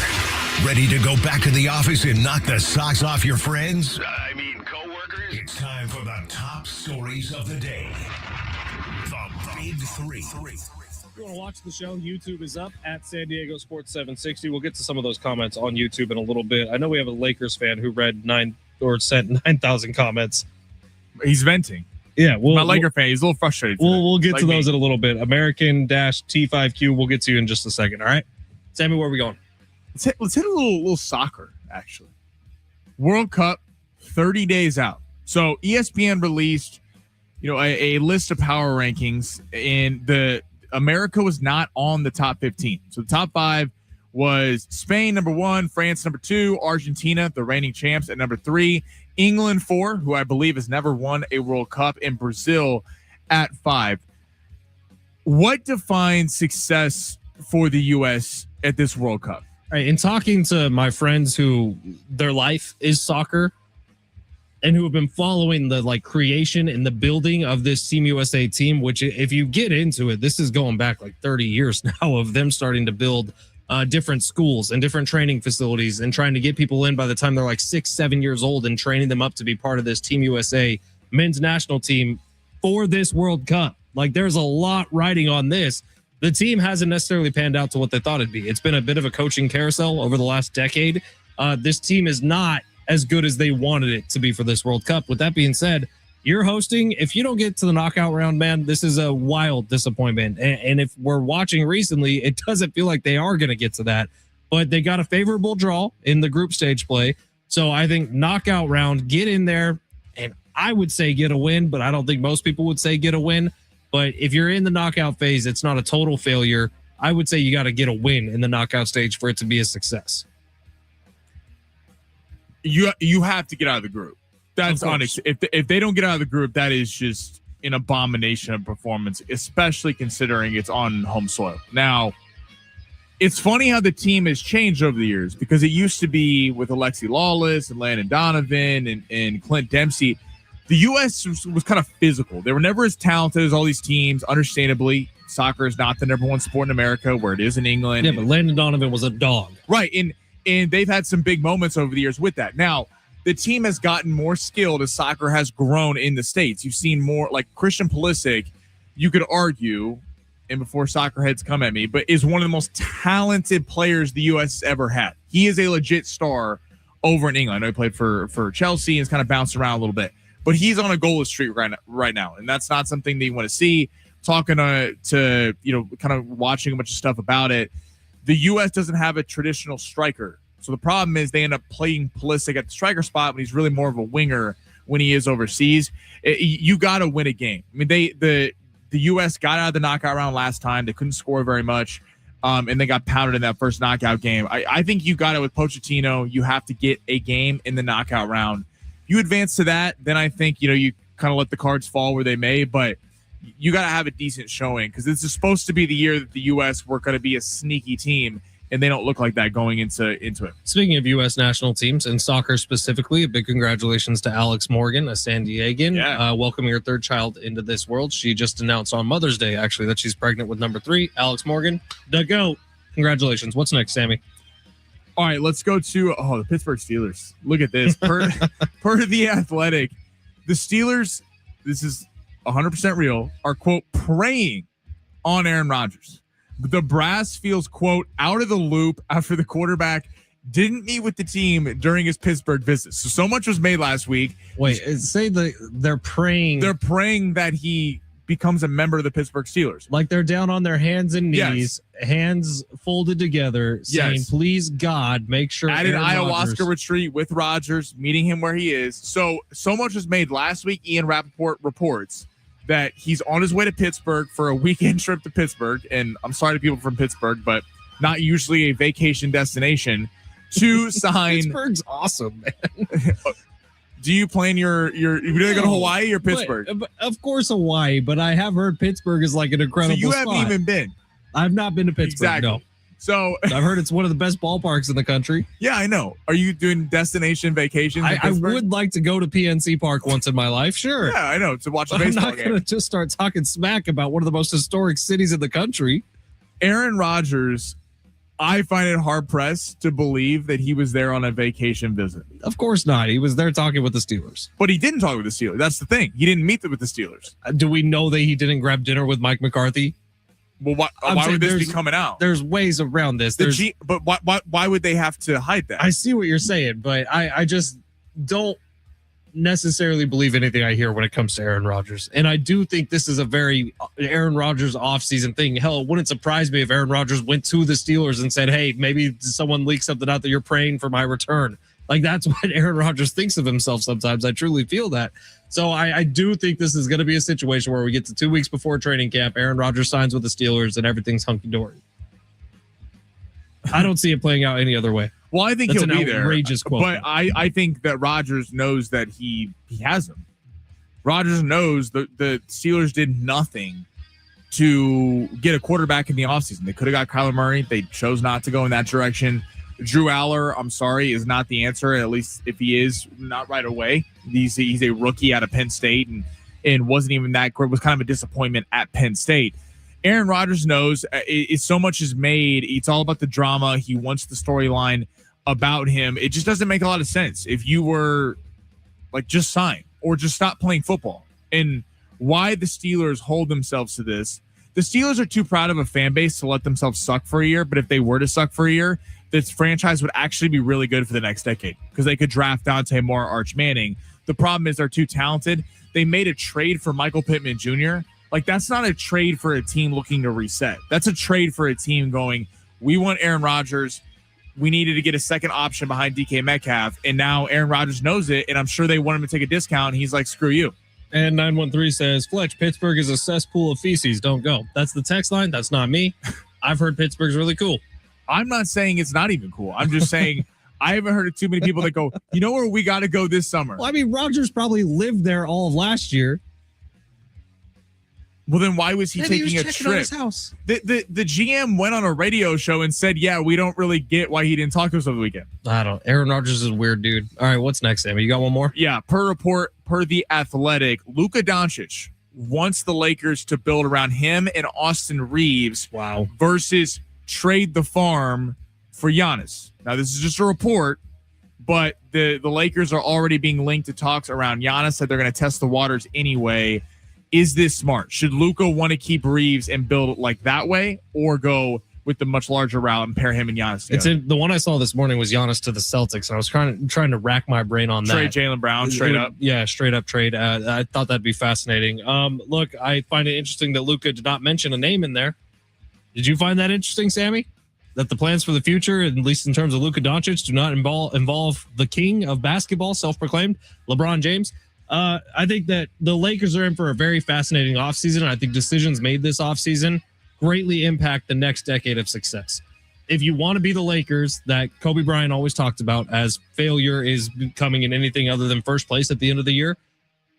Ready to go back to the office and knock the socks off your friends? Coworkers? It's time for the top stories of the day. The Big Three. If you want to watch the show, YouTube is up at San Diego Sports 760. We'll get to some of those comments on YouTube in a little bit. I know we have a Lakers fan who sent 9,000 comments. He's venting. Yeah, my Laker fan. He's a little frustrated. We'll get to those in a little bit. American-T5Q. We'll get to you in just a second. All right, Sammy, where are we going? Let's hit a little soccer. Actually, World Cup 30 days out. So ESPN released, a list of power rankings, and America was not on the top 15. So the top 5 was Spain, number 1, France, number 2, Argentina, the reigning champs, at number 3, England, 4, who I believe has never won a World Cup, and Brazil at 5. What defines success for the U.S. at this World Cup? All right, in talking to my friends who their life is soccer and who have been following the creation and the building of this Team USA team, which if you get into it, this is going back 30 years now of them starting to build different schools and different training facilities and trying to get people in by the time they're 6-7 years old and training them up to be part of this Team USA men's national team for this World Cup. There's a lot riding on this. The team hasn't necessarily panned out to what they thought it'd be. It's been a bit of a coaching carousel over the last decade. This team is not as good as they wanted it to be for this World Cup. With that being said, you're hosting. If you don't get to the knockout round, man, this is a wild disappointment. And if we're watching recently, it doesn't feel like they are going to get to that. But they got a favorable draw in the group stage play. So I think knockout round, get in there, and I would say get a win, but I don't think most people would say get a win. But if you're in the knockout phase, it's not a total failure. I would say you got to get a win in the knockout stage for it to be a success. You have to get out of the group. That's honest. If they don't get out of the group, that is just an abomination of performance, especially considering it's on home soil. Now, it's funny how the team has changed over the years, because it used to be with Alexi Lawless and Landon Donovan and Clint Dempsey. The U.S. was kind of physical. They were never as talented as all these teams. Understandably, soccer is not the number one sport in America, where it is in England. Yeah, but Landon Donovan was a dog. Right, and they've had some big moments over the years with that. Now, the team has gotten more skilled as soccer has grown in the States. You've seen more, like Christian Pulisic, you could argue, and before soccer heads come at me, but is one of the most talented players the U.S. has ever had. He is a legit star over in England. I know he played for Chelsea and has kind of bounced around a little bit. But he's on a goalless streak right now, and that's not something that you want to see. Talking to kind of watching a bunch of stuff about it, the U.S. doesn't have a traditional striker. So the problem is they end up playing Pulisic at the striker spot when he's really more of a winger when he is overseas. You got to win a game. I mean, the U.S. got out of the knockout round last time. They couldn't score very much, and they got pounded in that first knockout game. I think you got it with Pochettino. You have to get a game in the knockout round. You advance to that, then I think you kind of let the cards fall where they may, but you got to have a decent showing, because this is supposed to be the year that the U.S. were going to be a sneaky team, and they don't look like that going into it. Speaking of U.S. national teams and soccer specifically, a big congratulations to Alex Morgan, a San Diegan, welcoming her third child into this world. She just announced on Mother's Day, actually, that she's pregnant with number 3, Alex Morgan. The GOAT. Congratulations. What's next, Sammy? All right, let's go to the Pittsburgh Steelers. Look at this. Per The Athletic, the Steelers, this is 100% real, are, quote, preying on Aaron Rodgers. The brass feels, quote, out of the loop after the quarterback didn't meet with the team during his Pittsburgh visit. So much was made last week. Wait, say they're praying. They're praying that he becomes a member of the Pittsburgh Steelers. Like they're down on their hands and knees, hands folded together, saying, please, God, make sure. At an ayahuasca retreat with Rodgers, meeting him where he is. So much was made last week. Ian Rappaport reports that he's on his way to Pittsburgh for a weekend trip to Pittsburgh. And I'm sorry to people from Pittsburgh, but not usually a vacation destination to sign. Pittsburgh's awesome, man. Do you plan you're going to go to Hawaii or Pittsburgh? But, of course, Hawaii, but I have heard Pittsburgh is like an incredible So you spot. haven't even been. I've not been to Pittsburgh, exactly. no. So I've heard it's one of the best ballparks in the country. Yeah, I know. Are you doing destination vacations? I would like to go to PNC Park once in my life, sure. Yeah, I know, to watch a but baseball I'm not game. going to just start talking smack about one of the most historic cities in the country. Aaron Rodgers, I find it hard-pressed to believe that he was there on a vacation visit. Of course not. He was there talking with the Steelers. But he didn't talk with the Steelers. That's the thing. He didn't meet with the Steelers. Do we know that he didn't grab dinner with Mike McCarthy? Well, why would this be coming out? There's ways around this. But why would they have to hide that? I see what you're saying, but I just don't necessarily believe anything I hear when it comes to Aaron Rodgers. And I do think this is a very Aaron Rodgers offseason thing. Hell, it wouldn't surprise me if Aaron Rodgers went to the Steelers and said, hey, maybe someone leaked something out that you're praying for my return. Like, that's what Aaron Rodgers thinks of himself sometimes. I truly feel that. So I do think this is going to be a situation where we get to 2 weeks before training camp, Aaron Rodgers signs with the Steelers, and everything's hunky-dory. I don't see it playing out any other way. Well, I think That's he'll be there. Outrageous quote. But I think that Rodgers knows that he has him. Rodgers knows the Steelers did nothing to get a quarterback in the offseason. They could have got Kyler Murray. They chose not to go in that direction. Drew Aller, I'm sorry, is not the answer. At least if he is, not right away. He's a rookie out of Penn State and wasn't even that great. Was kind of a disappointment at Penn State. Aaron Rodgers knows so much is made. It's all about the drama. He wants the storyline about him. It just doesn't make a lot of sense if you were like, just sign or just stop playing football. And why the Steelers hold themselves to this. The Steelers are too proud of a fan base to let themselves suck for a year. But if they were to suck for a year, this franchise would actually be really good for the next decade because they could draft Dante Moore, Arch Manning. The problem is they're too talented. They made a trade for Michael Pittman Jr. Like, that's not a trade for a team looking to reset. That's a trade for a team going, we want Aaron Rodgers. We needed to get a second option behind DK Metcalf. And now Aaron Rodgers knows it. And I'm sure they want him to take a discount. And he's like, screw you. And 913 says, Fletch, Pittsburgh is a cesspool of feces. Don't go. That's the text line. That's not me. I've heard Pittsburgh's really cool. I'm not saying it's not even cool. I'm just saying I haven't heard of too many people that go, you know where we got to go this summer? Well, I mean, Rodgers probably lived there all of last year. Well, then why was he Maybe taking he was a checking on trip? his house. The GM went on a radio show and said, yeah, we don't really get why he didn't talk to us over the weekend. I don't. Aaron Rodgers is a weird dude. All right, what's next, Sammy? You got one more? Yeah, per The Athletic, Luka Doncic wants the Lakers to build around him and Austin Reeves. Wow. Versus trade the farm for Giannis. Now, this is just a report, but the Lakers are already being linked to talks around Giannis that they're going to test the waters anyway. Is this smart? Should Luka want to keep Reeves and build it like that way or go with the much larger route and pair him and Giannis together? The one I saw this morning was Giannis to the Celtics. And I was trying to rack my brain on that. Trade Jaylen Brown straight up. Yeah, straight up trade. I thought that'd be fascinating. Look, I find it interesting that Luka did not mention a name in there. Did you find that interesting, Sammy? That the plans for the future, at least in terms of Luka Doncic, do not involve the king of basketball, self-proclaimed LeBron James. I think that the Lakers are in for a very fascinating offseason. I think decisions made this offseason greatly impact the next decade of success. If you want to be the Lakers that Kobe Bryant always talked about as failure is coming in anything other than first place at the end of the year,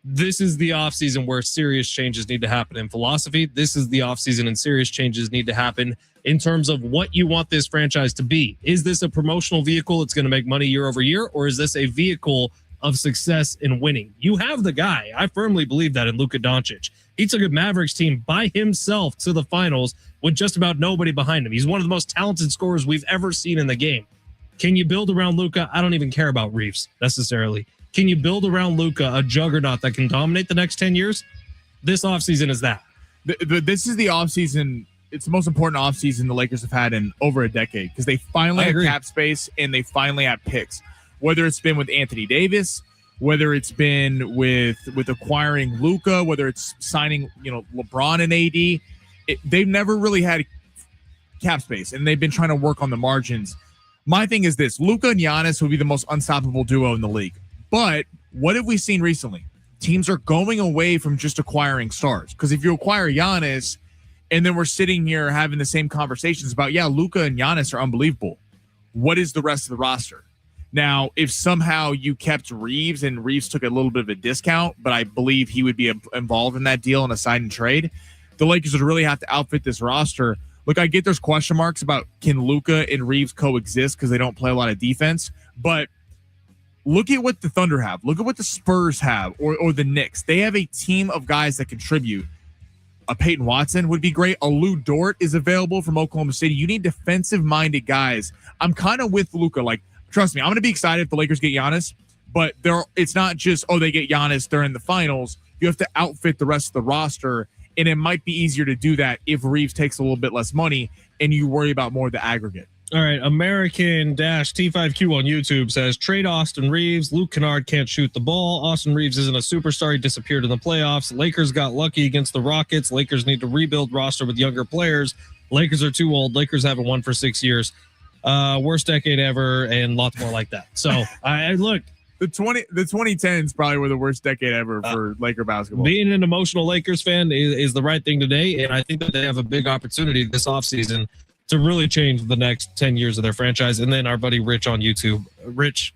this is the offseason where serious changes need to happen in philosophy. This is the offseason and serious changes need to happen in terms of what you want this franchise to be. Is this a promotional vehicle that's going to make money year over year, or is this a vehicle of success in winning? You have the guy. I firmly believe that in Luka Doncic. He took a Mavericks team by himself to the finals with just about nobody behind him. He's one of the most talented scorers we've ever seen in the game. Can you build around Luka? I don't even care about Reeves necessarily. Can you build around Luka a juggernaut that can dominate the next 10 years? This offseason is that. This is the offseason. It's the most important offseason the Lakers have had in over a decade because they finally have cap space and they finally have picks. Whether it's been with Anthony Davis, whether it's been with acquiring Luka, whether it's signing, LeBron and AD, they've never really had cap space, and they've been trying to work on the margins. My thing is this: Luka and Giannis would be the most unstoppable duo in the league. But what have we seen recently? Teams are going away from just acquiring stars. Because if you acquire Giannis, and then we're sitting here having the same conversations about, yeah, Luka and Giannis are unbelievable. What is the rest of the roster? Now, if somehow you kept Reeves and Reeves took a little bit of a discount, but I believe he would be involved in that deal in a sign and trade, the Lakers would really have to outfit this roster. Look, I get there's question marks about can Luka and Reeves coexist because they don't play a lot of defense, but look at what the Thunder have. Look at what the Spurs have, or the Knicks. They have a team of guys that contribute. A Peyton Watson would be great. A Lou Dort is available from Oklahoma City. You need defensive-minded guys. I'm kind of with Luka. Like, trust me, I'm going to be excited if the Lakers get Giannis, but it's not just, they get Giannis, they're in the finals. You have to outfit the rest of the roster, and it might be easier to do that if Reeves takes a little bit less money and you worry about more of the aggregate. All right, American-T5Q on YouTube says, trade Austin Reeves. Luke Kennard can't shoot the ball. Austin Reeves isn't a superstar. He disappeared in the playoffs. Lakers got lucky against the Rockets. Lakers need to rebuild roster with younger players. Lakers are too old. Lakers haven't won for 6 years. Worst decade ever, and lots more like that. So, I look. The 2010s probably were the worst decade ever for Laker basketball. Being an emotional Lakers fan is the right thing today, and I think that they have a big opportunity this offseason to really change the next 10 years of their franchise. And then our buddy Rich on YouTube. Rich,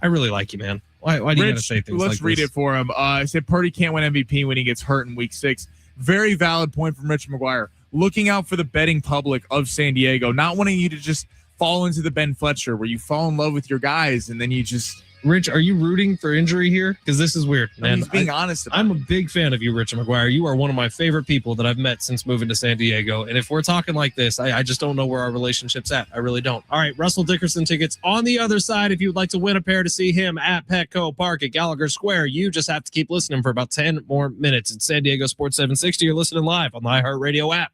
I really like you, man. Why do you got to say things like this? Let's read it for him. I said Purdy can't win MVP when he gets hurt in week 6. Very valid point from Rich McGuire. Looking out for the betting public of San Diego, not wanting you to just fall into the Ben Fletcher where you fall in love with your guys and then you just... Rich, are you rooting for injury here? Because this is weird, man. He's being honest about I'm a big fan of you, Rich McGuire. You are one of my favorite people that I've met since moving to San Diego. And if we're talking like this, I just don't know where our relationship's at. I really don't. All right, Russell Dickerson tickets on the other side. If you'd like to win a pair to see him at Petco Park at Gallagher Square, you just have to keep listening for about 10 more minutes. It's San Diego Sports 760. You're listening live on the iHeartRadio app.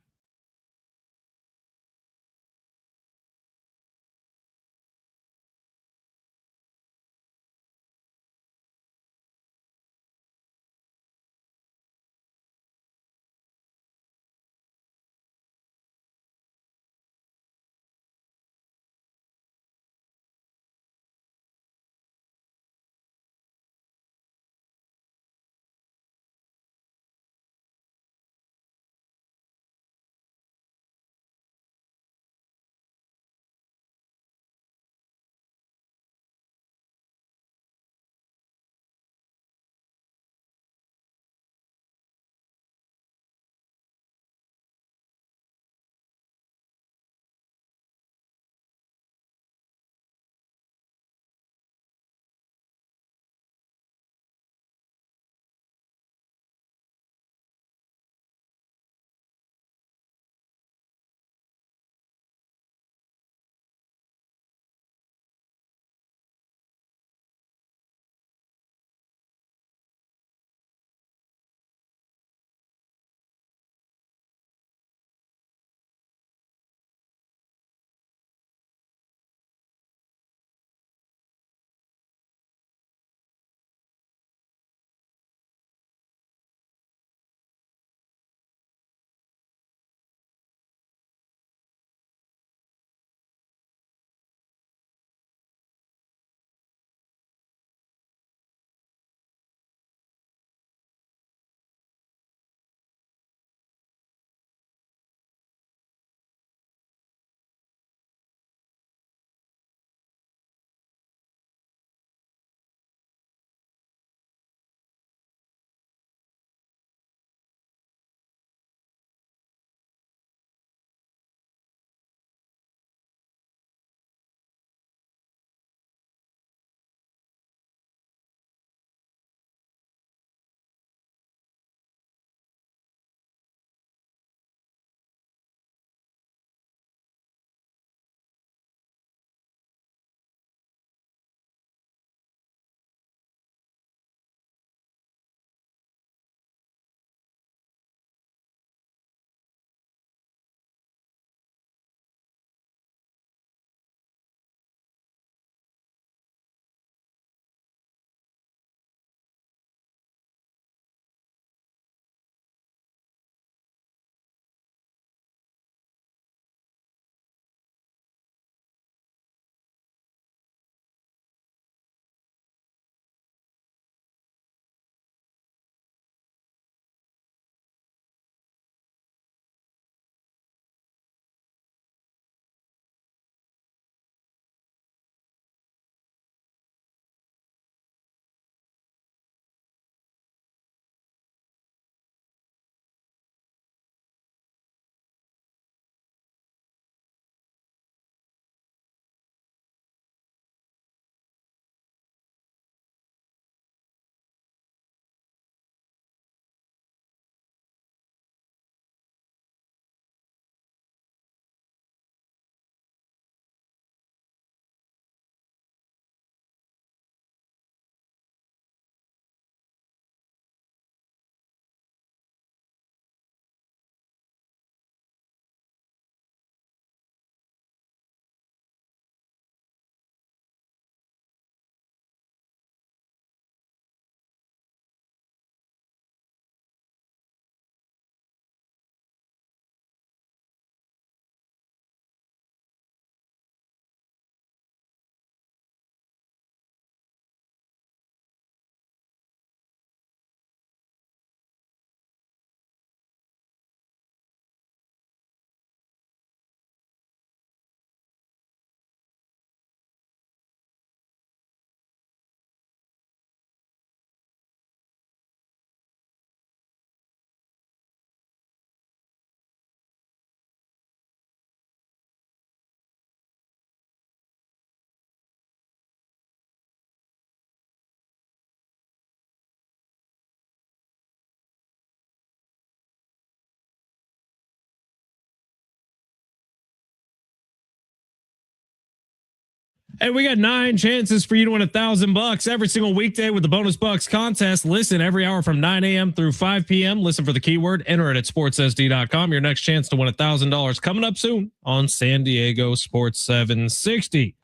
And we got 9 chances for you to win $1,000 every single weekday with the Bonus Bucks contest. Listen every hour from 9 a.m. through 5 p.m. Listen for the keyword, enter it at sportssd.com. Your next chance to win $1,000 coming up soon on San Diego Sports 760.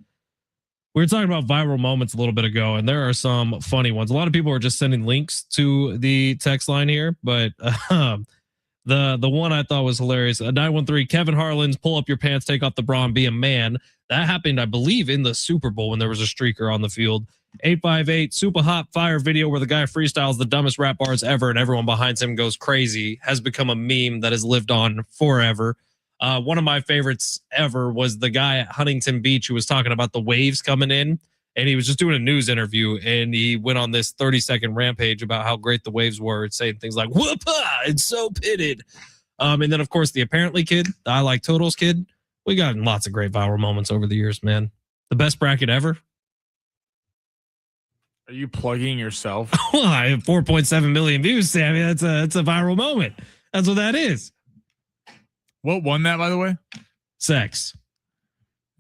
We were talking about viral moments a little bit ago, and there are some funny ones. A lot of people are just sending links to the text line here, but the one I thought was hilarious. 913 Kevin Harlan's pull up your pants, take off the bra, and be a man. That happened, I believe, in the Super Bowl when there was a streaker on the field. 858 super hot fire video where the guy freestyles the dumbest rap bars ever and everyone behind him goes crazy has become a meme that has lived on forever. One of my favorites ever was the guy at Huntington Beach who was talking about the waves coming in, and he was just doing a news interview, and he went on this 30-second rampage about how great the waves were, saying things like, whoop-ah, it's so pitted. And then, of course, the apparently kid, the I Like Totals kid. We got lots of great viral moments over the years, man. The best bracket ever. Are you plugging yourself? Well, I have 4.7 million views, Sammy. That's a viral moment. That's what that is. What won that, by the way? Sex.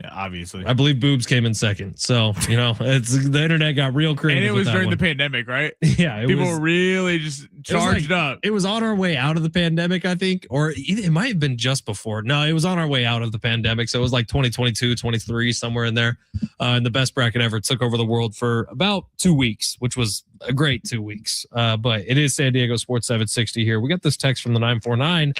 Yeah, obviously. I believe boobs came in second. So, it's the internet got real creative. And it was during the pandemic, right? Yeah. People were really just charged up. It was on our way out of the pandemic, I think, or it might have been just before. No, it was on our way out of the pandemic. So it was like 2022, 23, somewhere in there. And the best bracket ever took over the world for about 2 weeks, which was a great 2 weeks. But it is San Diego Sports 760 here. We got this text from the 949.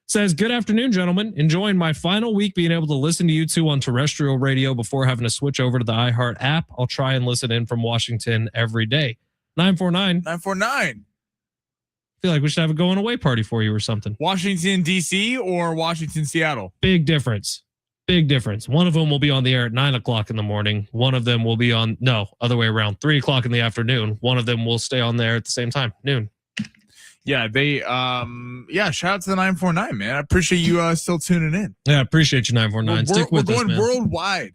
Says, good afternoon, gentlemen. Enjoying my final week being able to listen to you two on terrestrial radio before having to switch over to the iHeart app. I'll try and listen in from Washington every day. 949. 949. Feel like we should have a going away party for you or something. Washington, D.C. or Washington, Seattle? Big difference. Big difference. One of them will be on the air at 9 o'clock in the morning. One of them will be on, other way around, 3 o'clock in the afternoon. One of them will stay on there at the same time, noon. Yeah, shout out to the 949, man. I appreciate you still tuning in. Yeah, I appreciate you, 949. Stick with us, man. We're going worldwide.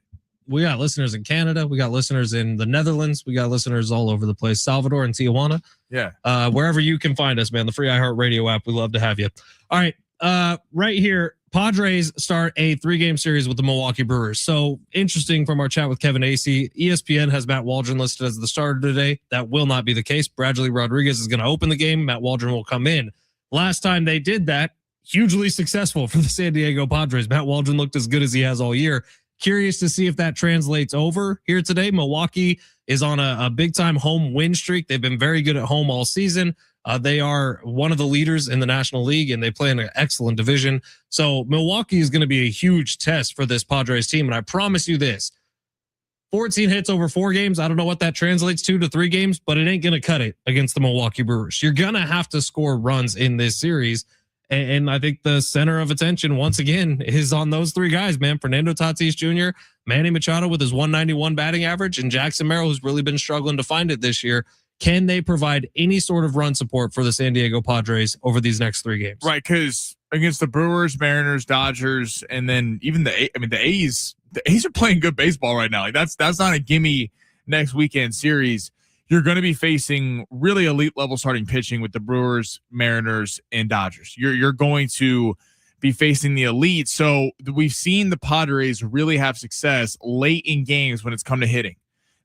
We got listeners in Canada. We got listeners in the Netherlands. We got listeners all over the place. Salvador and Tijuana. Yeah. Wherever you can find us, man. The free iHeart Radio app. We love to have you. All right. Right here, Padres start a 3-game series with the Milwaukee Brewers. So interesting from our chat with Kevin Acee. ESPN has Matt Waldron listed as the starter today. That will not be the case. Bradley Rodriguez is going to open the game. Matt Waldron will come in. Last time they did that, hugely successful for the San Diego Padres. Matt Waldron looked as good as he has all year. Curious to see if that translates over here today. Milwaukee is on a big-time home win streak. They've been very good at home all season. They are one of the leaders in the National League, and they play in an excellent division. So Milwaukee is going to be a huge test for this Padres team. And I promise you this, 14 hits over 4 games. I don't know what that translates to 3 games, but it ain't going to cut it against the Milwaukee Brewers. You're going to have to score runs in this series. And I think the center of attention, once again, is on those 3 guys, man. Fernando Tatis Jr., Manny Machado with his 191 batting average, and Jackson Merrill, who's really been struggling to find it this year. Can they provide any sort of run support for the San Diego Padres over these next 3 games? Right, because against the Brewers, Mariners, Dodgers, and then even the A's are playing good baseball right now. Like that's not a gimme next weekend series. You're going to be facing really elite level starting pitching with the Brewers, Mariners, and Dodgers. You're going to be facing the elite. So we've seen the Padres really have success late in games when it's come to hitting.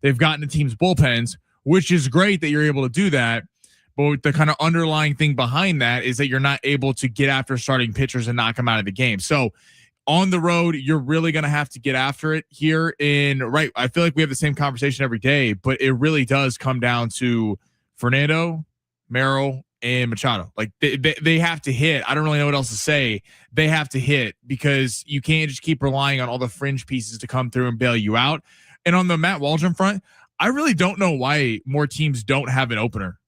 They've gotten the team's bullpens, which is great that you're able to do that. But the kind of underlying thing behind that is that you're not able to get after starting pitchers and knock them out of the game. So on the road, you're really going to have to get after it here I feel like we have the same conversation every day, but it really does come down to Fernando, Merrill, and Machado. Like they have to hit. I don't really know what else to say. They have to hit because you can't just keep relying on all the fringe pieces to come through and bail you out. And on the Matt Waldron front, I really don't know why more teams don't have an opener.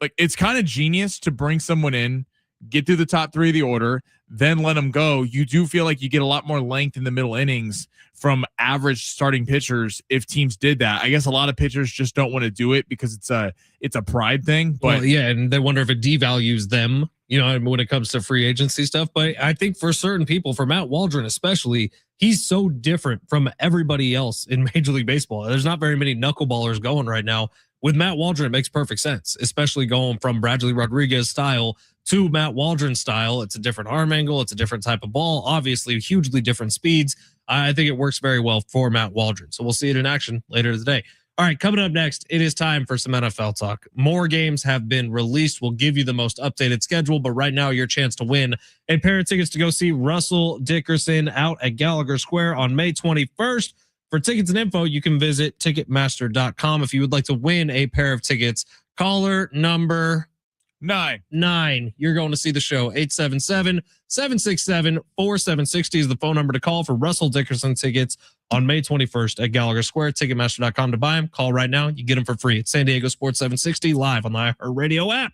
Like it's kind of genius to bring someone in, get through the top 3 of the order, then let them go. You do feel like you get a lot more length in the middle innings from average starting pitchers if teams did that. I guess a lot of pitchers just don't want to do it because it's a pride thing. But and they wonder if it devalues them, when it comes to free agency stuff. But I think for certain people, for Matt Waldron especially, he's so different from everybody else in Major League Baseball. There's not very many knuckleballers going right now with Matt Waldron, it makes perfect sense, especially going from Bradley Rodriguez style to Matt Waldron style. It's a different arm angle. It's a different type of ball. Obviously, hugely different speeds. I think it works very well for Matt Waldron. So we'll see it in action later today. All right, coming up next, it is time for some NFL talk. More games have been released. We'll give you the most updated schedule, but right now, your chance to win a pair of tickets to go see Russell Dickerson out at Gallagher Square on May 21st. For tickets and info, you can visit Ticketmaster.com. If you would like to win a pair of tickets, caller number 9, you're going to see the show. 877-767-4760 is the phone number to call for Russell Dickerson tickets on May 21st at Gallagher Square. Ticketmaster.com to buy them. Call right now. You get them for free. It's San Diego Sports 760 live on the iHeartRadio app.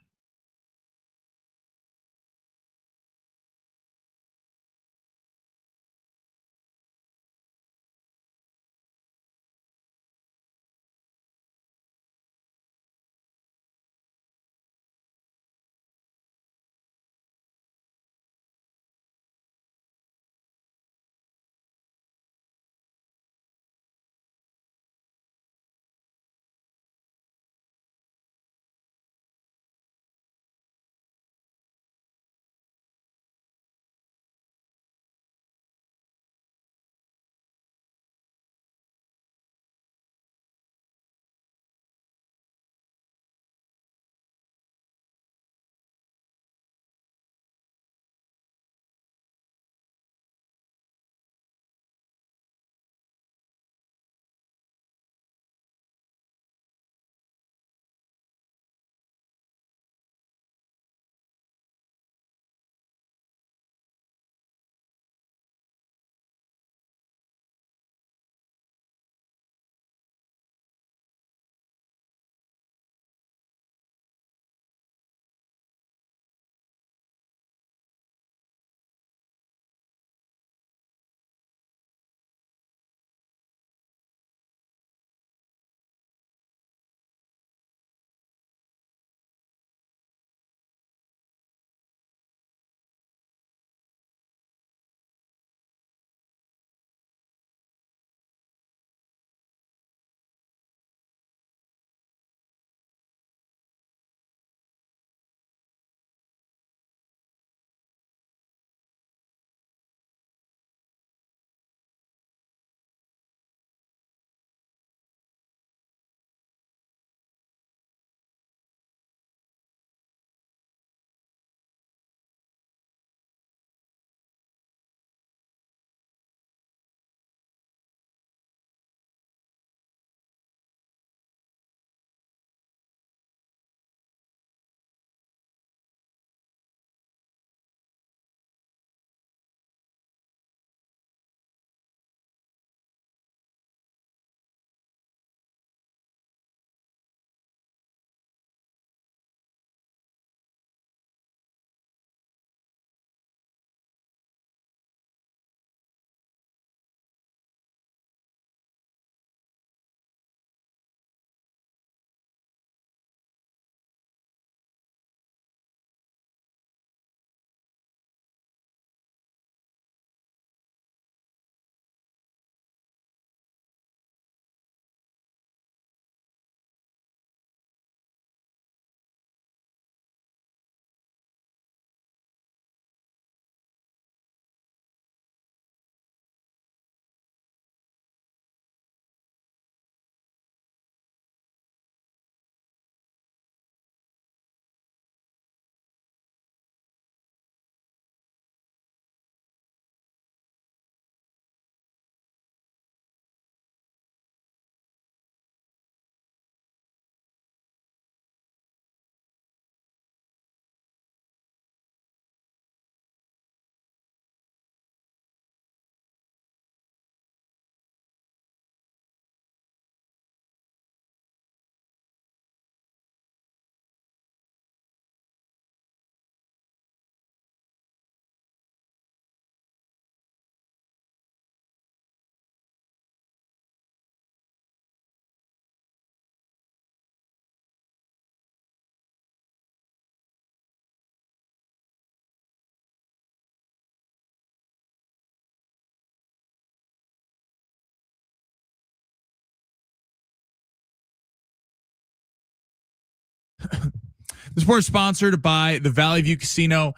The sport is sponsored by the Valley View Casino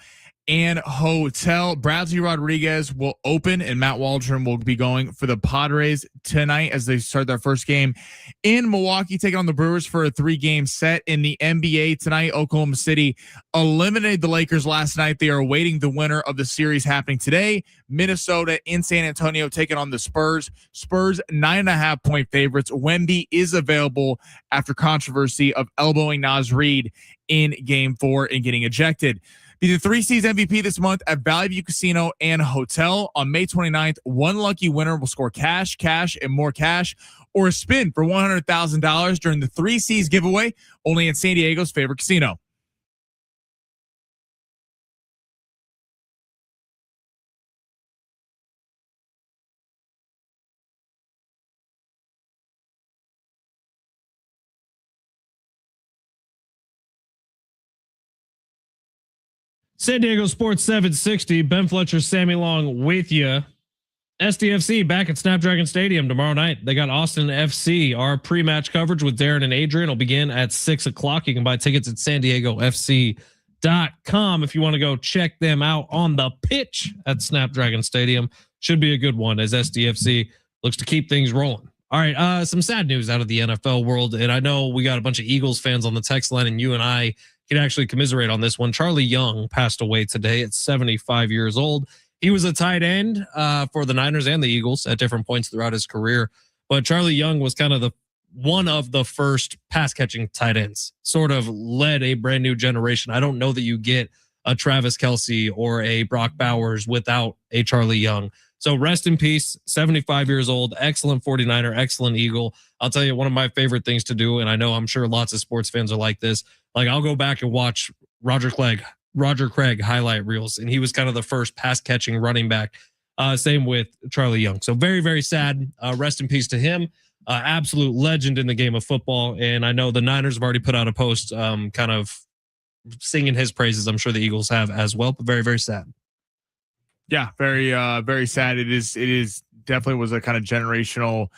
and Hotel. Bradley Rodriguez will open, and Matt Waldron will be going for the Padres tonight as they start their first game in Milwaukee, taking on the Brewers for a 3-game set. In the NBA tonight, Oklahoma City eliminated the Lakers last night. They are awaiting the winner of the series happening today. Minnesota in San Antonio taking on the Spurs. Spurs 9.5-point favorites. Wemby is available after controversy of elbowing Naz Reid in Game 4 and getting ejected. Be the 3 C's MVP this month at Valley View Casino and Hotel. On May 29th, one lucky winner will score cash, and more cash, or a spin for $100,000 during the 3 C's giveaway, only in San Diego's favorite casino. San Diego Sports 760, Ben Fletcher, Sammy Long with you. SDFC back at Snapdragon Stadium tomorrow night. They got Austin FC. Our pre-match coverage with Darren and Adrian will begin at 6 o'clock. You can buy tickets at sandiegofc.com if you want to go check them out on the pitch at Snapdragon Stadium. Should be a good one as SDFC looks to keep things rolling. All right, some sad news out of the NFL world, and I know we got a bunch of Eagles fans on the text line, and you and I can actually commiserate on this one. Charlie Young passed away today at 75 years old. He was a tight end for the Niners and the Eagles at different points throughout his career, but Charlie Young was kind of one of the first pass catching tight ends, sort of led a brand new generation. I don't know that you get a Travis Kelce or a Brock Bowers without a Charlie Young. So rest in peace, 75 years old, excellent 49er, excellent Eagle. I'll tell you one of my favorite things to do, and I know I'm sure lots of sports fans are like this. Like I'll go back and watch Roger Craig highlight reels, and he was kind of the first pass catching running back. Same with Charlie Young. So very, very sad. Rest in peace to him. Absolute legend in the game of football. And I know the Niners have already put out a post kind of singing his praises. I'm sure the Eagles have as well, but very, very sad. Yeah, very, very sad. It is definitely was a kind of generational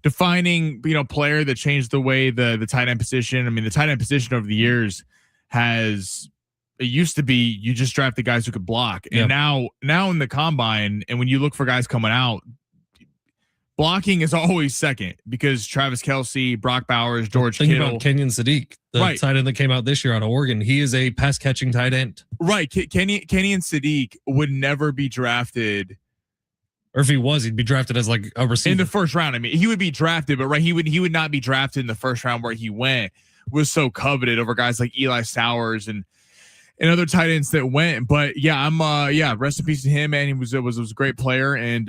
defining, player that changed the way the tight end position. I mean, the tight end position over the years it used to be you just draft the guys who could block. And now in the combine, and when you look for guys coming out, blocking is always second because Travis Kelce, Brock Bowers, George Kittle. Think about Kenyon Sadiq, the tight end that came out this year out of Oregon. He is a pass catching tight end. Right. Kenyon Sadiq would never be drafted. Or if he was, he'd be drafted as like a receiver in the first round. I mean, he would be drafted, but he would not be drafted in the first round where he went. Was so coveted over guys like Eli Sowers and other tight ends that went. But yeah, rest in peace to him, man. He was a great player, and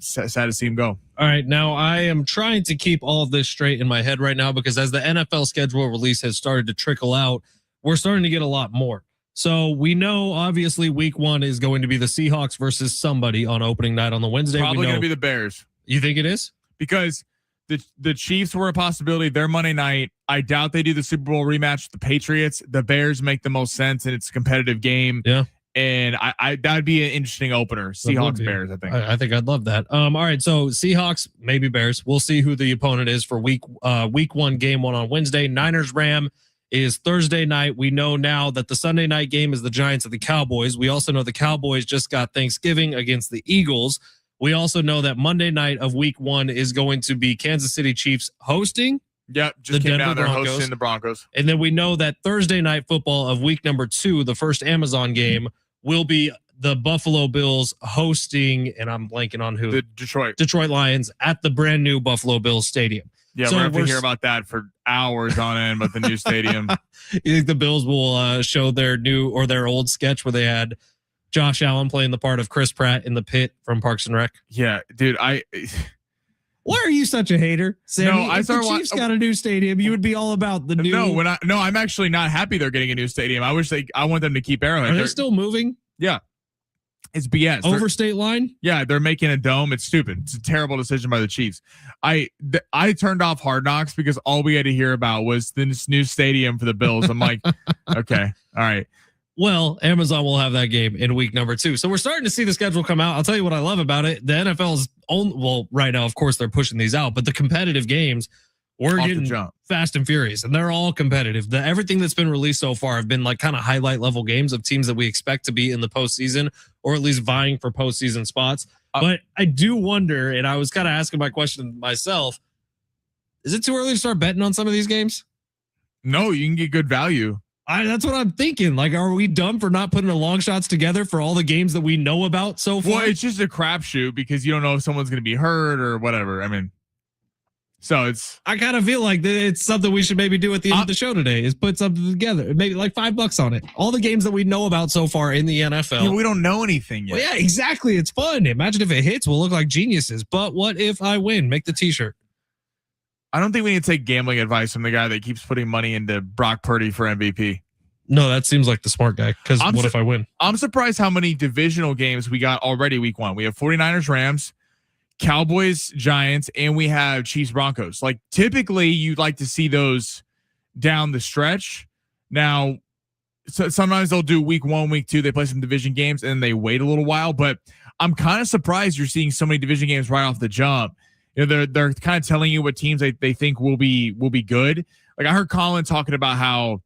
sad to see him go. All right, now I am trying to keep all of this straight in my head right now because as the NFL schedule release has started to trickle out, we're starting to get a lot more. So we know obviously week 1 is going to be the Seahawks versus somebody on opening night on the Wednesday. Probably going to be the Bears. You think it is? Because the Chiefs were a possibility. They're Monday night. I doubt they do the Super Bowl rematch with the Patriots. The Bears make the most sense, and it's a competitive game. Yeah. And I that would be an interesting opener. Seahawks Bears, I think. I think I'd love that. All right, so Seahawks, maybe Bears. We'll see who the opponent is for week 1, game 1 on Wednesday. Niners Ram is Thursday night. We know now that the Sunday night game is the Giants and the Cowboys. We also know the Cowboys just got Thanksgiving against the Eagles. We also know that Monday night of week 1 is going to be Kansas City Chiefs hosting. Yep, just came down there hosting the Broncos. And then we know that Thursday night football of week number 2, the first Amazon game, will be the Buffalo Bills hosting, and I'm blanking on who. The Detroit Lions at the brand new Buffalo Bills Stadium. Yeah, so we're going to hear about that for hours on end, about the new stadium. You think the Bills will show their new or their old sketch where they had Josh Allen playing the part of Chris Pratt in the pit from Parks and Rec? Yeah, dude, Why are you such a hater, Sammy? No, if the Chiefs got a new stadium, you would be all about the new. No, I'm actually not happy they're getting a new stadium. I want them to keep Arrowhead. Are they still moving? Yeah, it's BS. Over state line? Yeah, they're making a dome. It's stupid. It's a terrible decision by the Chiefs. I turned off Hard Knocks because all we had to hear about was this new stadium for the Bills. I'm like, okay, all right. Well, Amazon will have that game in week number 2. So we're starting to see the schedule come out. I'll tell you what I love about it. The NFL's right now, of course, they're pushing these out, but the competitive games, We're off the getting jump. fast and furious, and they're all competitive. Everything that's been released so far have been like kind of highlight level games of teams that we expect to be in the postseason or at least vying for postseason spots. But I do wonder, and I was kind of asking my question myself, is it too early to start betting on some of these games? No, you can get good value. That's what I'm thinking. Like, are we dumb for not putting the long shots together for all the games that we know about so far? Well, it's just a crapshoot because you don't know if someone's going to be hurt or whatever. I mean, so I kind of feel like it's something we should maybe do at the end of the show today is put something together, maybe like $5 on it. All the games that we know about so far in the NFL. Yeah, we don't know anything yet. Well, yeah, exactly. It's fun. Imagine if it hits, we'll look like geniuses. But what if I win? Make the t-shirt. I don't think we need to take gambling advice from the guy that keeps putting money into Brock Purdy for MVP. No, that seems like the smart guy. Because what if I win? I'm surprised how many divisional games we got already week 1. We have 49ers, Rams, Cowboys, Giants, and we have Chiefs, Broncos. Like typically you'd like to see those down the stretch. Now, so sometimes they'll do week 1, week 2, they play some division games and then they wait a little while, but I'm kind of surprised you're seeing so many division games right off the jump. You know, they're kind of telling you what teams they think will be good. Like I heard Colin talking about how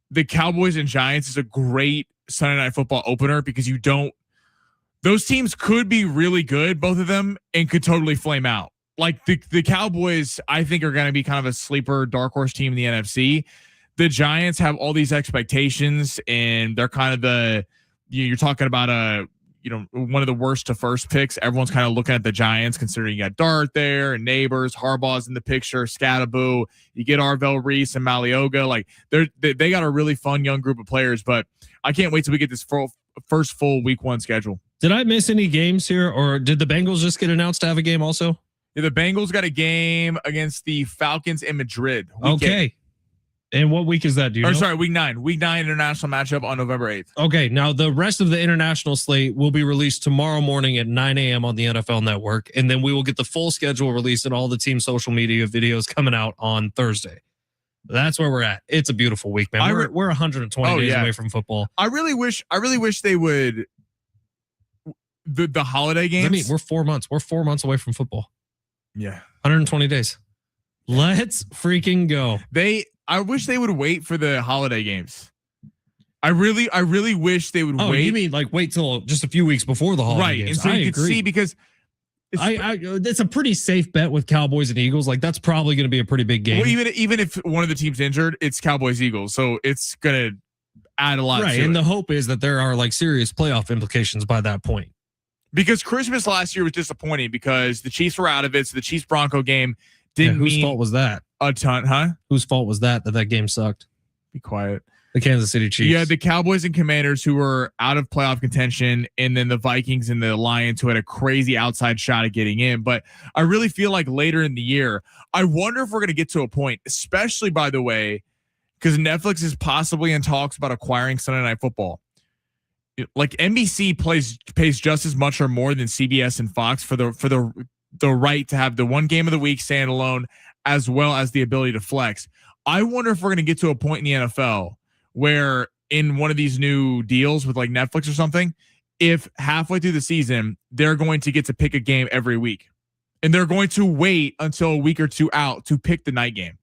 the Cowboys and Giants is a great Sunday Night Football opener because those teams could be really good, both of them, and could totally flame out. Like the Cowboys, I think, are going to be kind of a sleeper dark horse team in the NFC. The Giants have all these expectations, and they're kind of you're talking about one of the worst to first picks. Everyone's kind of looking at the Giants, considering you got Dart there and Neighbors, Harbaugh's in the picture, Scattaboo. You get Arvell Reese and Malioga. Like they got a really fun young group of players, but I can't wait till we get this first full week 1 schedule. Did I miss any games here, or did the Bengals just get announced to have a game also? Yeah, the Bengals got a game against the Falcons in Madrid. Okay. And what week is that? Do you know? Sorry, week 9. Week 9 international matchup on November 8th. Okay. Now, the rest of the international slate will be released tomorrow morning at 9 a.m. on the NFL Network. And then we will get the full schedule released and all the team social media videos coming out on Thursday. That's where we're at. It's a beautiful week, man. We're 120 days away from football. I really wish they would the holiday games. I mean, we're 4 months. We're 4 months away from football. Yeah. 120 days. Let's freaking go. I wish they would wait for the holiday games. I really wish they would wait. Oh, you mean like wait till just a few weeks before the holiday games? And so you could see, because it's a pretty safe bet with Cowboys and Eagles. Like that's probably going to be a pretty big game. Well, even if one of the teams injured, it's Cowboys Eagles, so it's going to add a lot. Right, to and it. the hope is that there are like serious playoff implications by that point. Because Christmas last year was disappointing because the Chiefs were out of it, so the Chiefs Bronco game didn't mean whose fault was that? A ton, huh? Whose fault was that game sucked? Be quiet. The Kansas City Chiefs. Yeah, the Cowboys and Commanders who were out of playoff contention, and then the Vikings and the Lions who had a crazy outside shot at getting in. But I really feel like later in the year, I wonder if we're going to get to a point, especially, by the way, because Netflix is possibly in talks about acquiring Sunday Night Football. Like NBC pays just as much or more than CBS and Fox for the right to have the one game of the week standalone, as well as the ability to flex. I wonder if we're going to get to a point in the NFL where in one of these new deals with like Netflix or something, if halfway through the season, they're going to get to pick a game every week, and they're going to wait until a week or two out to pick the night game.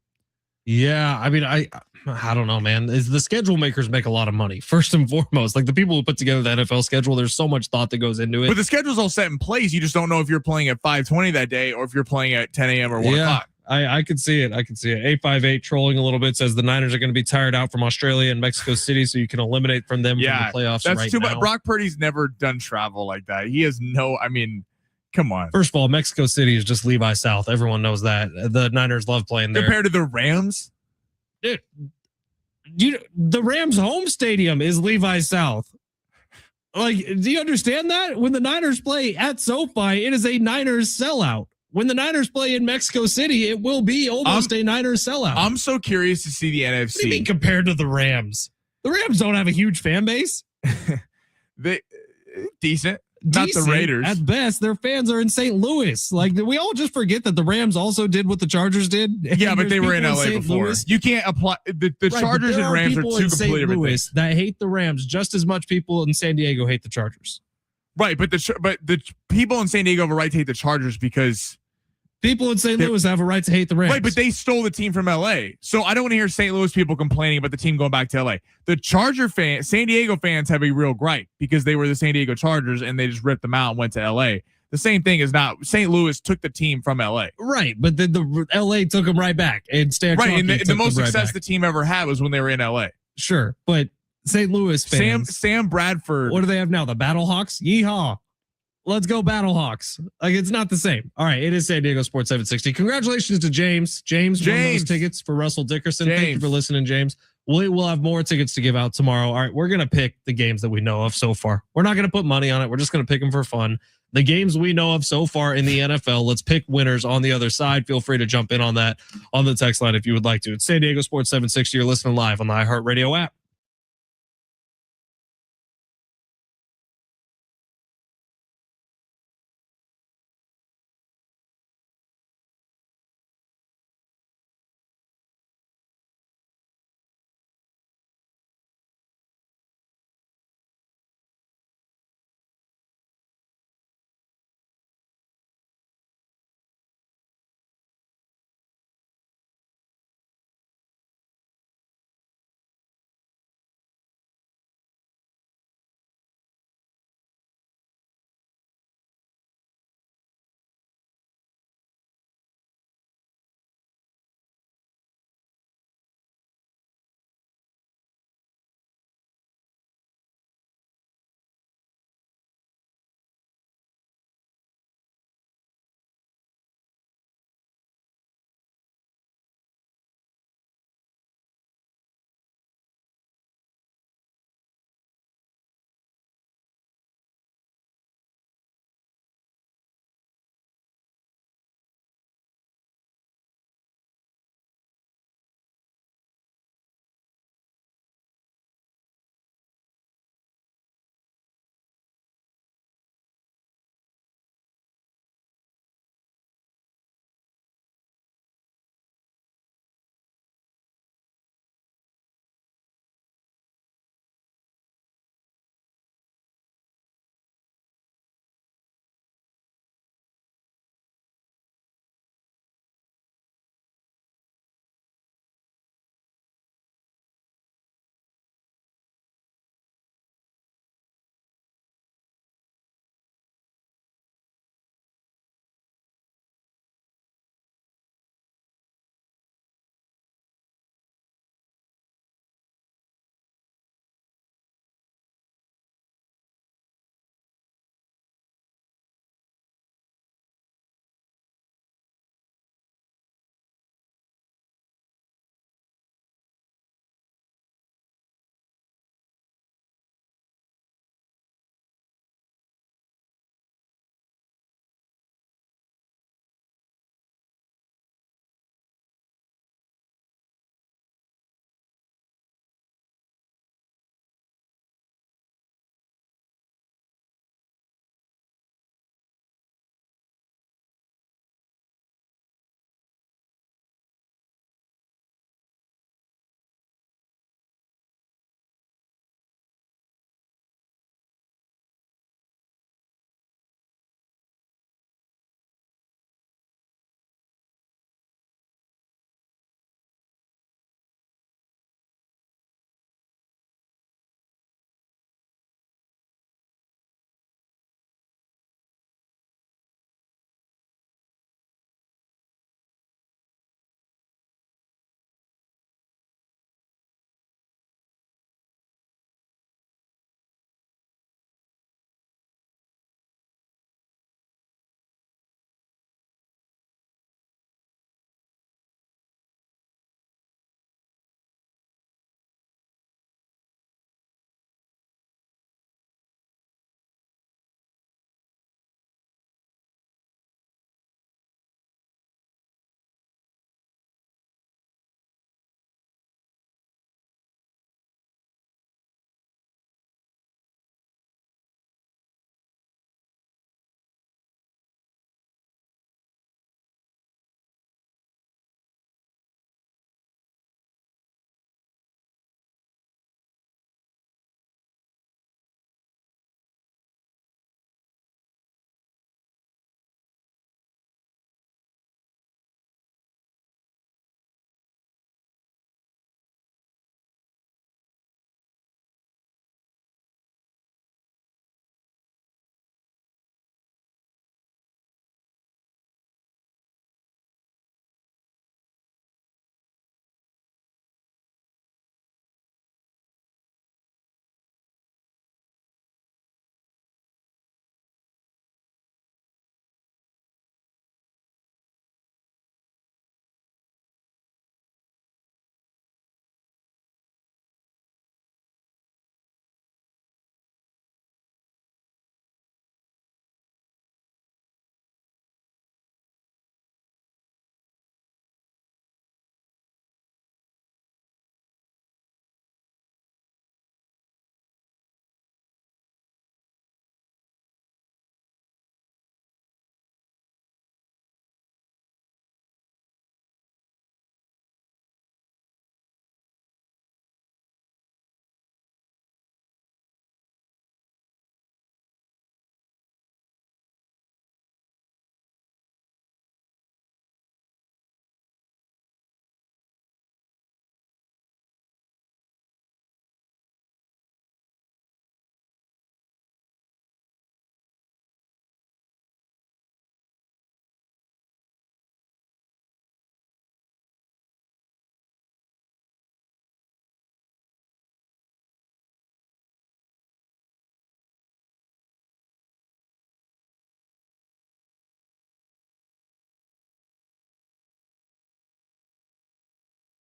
Yeah, I mean, I don't know, man. The schedule makers make a lot of money, first and foremost. Like the people who put together the NFL schedule, there's so much thought that goes into it. But the schedule's all set in place. You just don't know if you're playing at 5:20 that day or if you're playing at 10 a.m. or 1 o'clock. I could see it. 858 trolling a little bit says the Niners are going to be tired out from Australia and Mexico City, so you can eliminate from them from the playoffs. That's right too now. much. Brock Purdy's never done travel like that. He has no. I mean, come on. First of all, Mexico City is just Levi South. Everyone knows that. The Niners love playing there. Compared to the Rams, dude. The Rams' home stadium is Levi South. Like, do you understand that? When the Niners play at SoFi, it is a Niners sellout. When the Niners play in Mexico City, it will be almost a Niners sellout. I'm so curious to see the NFC. What do you mean compared to the Rams? The Rams don't have a huge fan base. They decent. Not the Raiders. At best, their fans are in St. Louis. Like, we all just forget that the Rams also did what the Chargers did. Yeah, but they were in LA before. Louis. You can't apply the Chargers and Rams are two completely different things. That hate the Rams just as much people in San Diego hate the Chargers. Right, but the people in San Diego have a right to hate the Chargers because People in St. Louis have a right to hate the Rams. Right, but they stole the team from LA. So I don't want to hear St. Louis people complaining about the team going back to LA. The Charger fans, San Diego fans have a real gripe because they were the San Diego Chargers and they just ripped them out and went to LA. The same thing is not St. Louis took the team from LA. Right, but then the LA took them right back. And Stan right, and the most right success back. the team ever had was when they were in LA. Sure, but St. Louis fans. Sam Bradford. What do they have now? The Battlehawks? Yeehaw. Let's go Battlehawks. Like, it's not the same. All right, it is San Diego Sports 760. Congratulations to James. James won those tickets for Russell Dickerson. Thank you for listening, James. We'll have more tickets to give out tomorrow. All right, we're going to pick the games that we know of so far. We're not going to put money on it. We're just going to pick them for fun. The games we know of so far in the NFL, let's pick winners on the other side. Feel free to jump in on that on the text line if you would like to. It's San Diego Sports 760. You're listening live on the iHeartRadio app.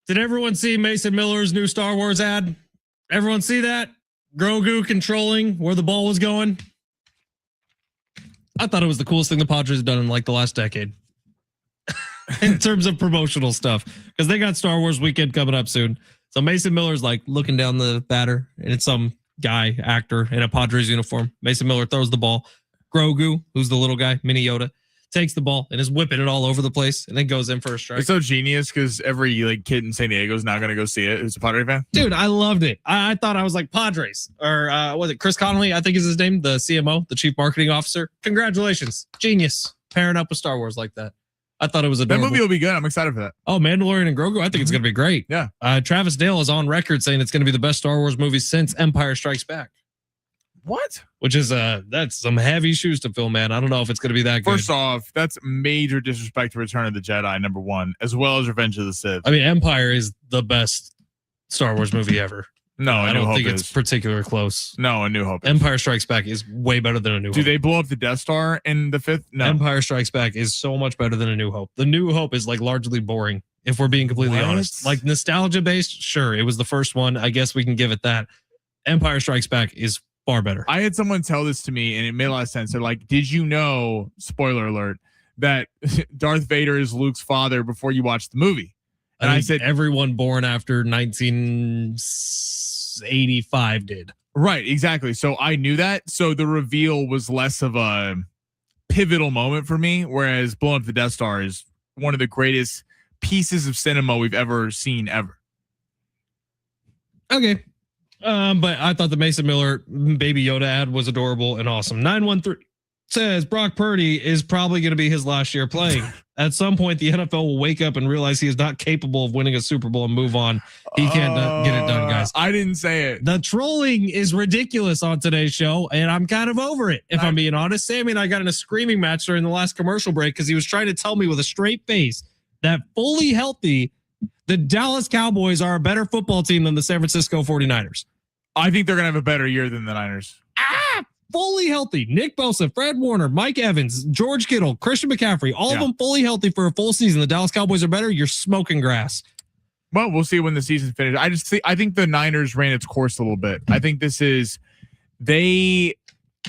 Did everyone see Mason Miller's new Star Wars ad? Everyone see that? Grogu controlling where the ball was going. I thought it was the coolest thing the Padres have done in like the last decade in terms of promotional stuff, because they got Star Wars weekend coming up soon. So Mason Miller's like looking down the batter, and it's some guy, actor in a Padres uniform. Mason Miller throws the ball. Grogu, who's the little guy, Mini Yoda, takes the ball and is whipping it all over the place and then goes in for a strike. It's so genius because every like kid in San Diego is now going to go see it. Who's a Padre fan? Dude, I loved it. I thought I was like Padres, or was it Chris Connolly? I think is his name, the CMO, the chief marketing officer. Congratulations. Genius. Pairing up with Star Wars like that. I thought it was adorable. That movie will be good. I'm excited for that. Oh, Mandalorian and Grogu. I think it's going to be great. Yeah. Travis Dale is on record saying it's going to be the best Star Wars movie since Empire Strikes Back. What? Which is that's some heavy shoes to fill, man. I don't know if it's going to be that good. First off, that's major disrespect to Return of the Jedi, number one, as well as Revenge of the Sith. I mean, Empire is the best Star Wars movie ever. No, I don't think it's particularly close. No, A New Hope. Empire Strikes Back is way better than A New Hope. Do they blow up the Death Star in the fifth? No. Empire Strikes Back is so much better than A New Hope. The New Hope is like largely boring, if we're being completely honest. Like nostalgia based, sure, it was the first one. I guess we can give it that. Empire Strikes Back is far better. I had someone tell this to me, and it made a lot of sense. They're like, "Did you know?" Spoiler alert: that Darth Vader is Luke's father before you watch the movie. And I said, everyone born after 1985 did. Right, exactly. So I knew that. So the reveal was less of a pivotal moment for me, whereas blowing up the Death Star is one of the greatest pieces of cinema we've ever seen ever. Okay. But I thought the Mason Miller Baby Yoda ad was adorable and awesome. 913 says Brock Purdy is probably going to be his last year playing. At some point, the NFL will wake up and realize he is not capable of winning a Super Bowl and move on. He can't get it done, guys. I didn't say it. The trolling is ridiculous on today's show, and I'm kind of over it, if I'm being honest. Sammy and I got in a screaming match during the last commercial break because he was trying to tell me with a straight face that fully healthy, the Dallas Cowboys are a better football team than the San Francisco 49ers. I think they're going to have a better year than the Niners. Fully healthy. Nick Bosa, Fred Warner, Mike Evans, George Kittle, Christian McCaffrey, all of them fully healthy for a full season. The Dallas Cowboys are better. You're smoking grass. Well, we'll see when the season finishes. I think the Niners ran its course a little bit. I think they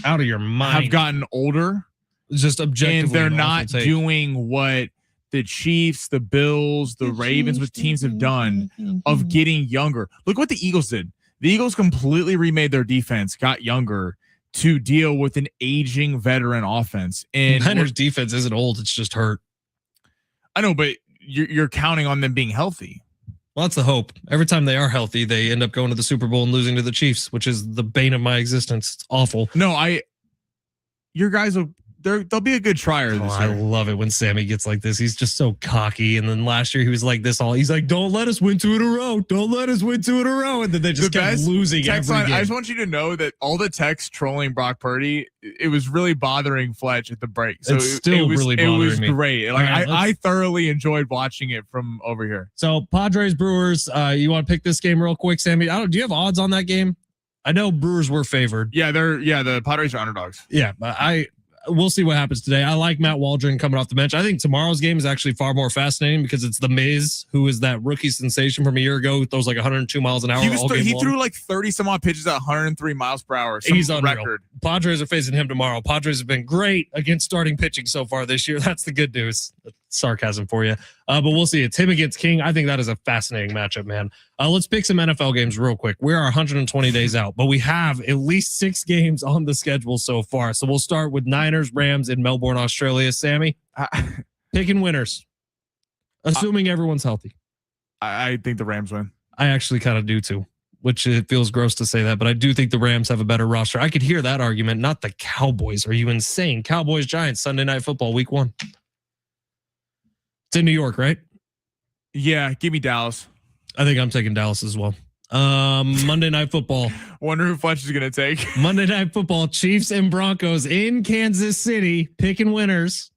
out of your mind have gotten older. Just objectively, and they're not doing what the Chiefs, the Bills, the Ravens with teams have done of getting younger. Look what the Eagles did. The Eagles completely remade their defense, got younger to deal with an aging veteran offense. And Niners defense isn't old. It's just hurt. I know, but you're counting on them being healthy. Well, that's the hope. Every time they are healthy, they end up going to the Super Bowl and losing to the Chiefs, which is the bane of my existence. It's awful. No, your guys they'll be a good trier this year. I love it when Sammy gets like this. He's just so cocky. And then last year he was like this he's like, don't let us win 2 in a row. Don't let us win 2 in a row. And then they just kept losing every game. I just want you to know that all the text trolling Brock Purdy, it was really bothering Fletch at the break. So it's still really bothering me. It was great. Like I thoroughly enjoyed watching it from over here. So Padres Brewers, you want to pick this game real quick, Sammy? Do you have odds on that game? I know Brewers were favored. Yeah, the Padres are underdogs. Yeah, but we'll see what happens today. I like Matt Waldron coming off the bench. I think tomorrow's game is actually far more fascinating because it's the Miz, who is that rookie sensation from a year ago, who throws like 102 miles an hour. He threw like 30 some odd pitches at 103 miles per hour. He's on record. Padres are facing him tomorrow. Padres have been great against starting pitching so far this year. That's the good news. Sarcasm for you. But we'll see. It's him against King. I think that is a fascinating matchup, man. Let's pick some NFL games real quick. We are 120 days out, but we have at least 6 games on the schedule so far. So we'll start with Niners, Rams in Melbourne, Australia. Sammy, picking winners, assuming everyone's healthy. I think the Rams win. I actually kind of do too, which it feels gross to say that, but I do think the Rams have a better roster. I could hear that argument, not the Cowboys. Are you insane? Cowboys, Giants, Sunday Night Football, week 1. It's in New York, right? Yeah, give me Dallas. I think I'm taking Dallas as well. Monday Night Football. Wonder who Fletch is going to take. Monday Night Football, Chiefs and Broncos in Kansas City, picking winners.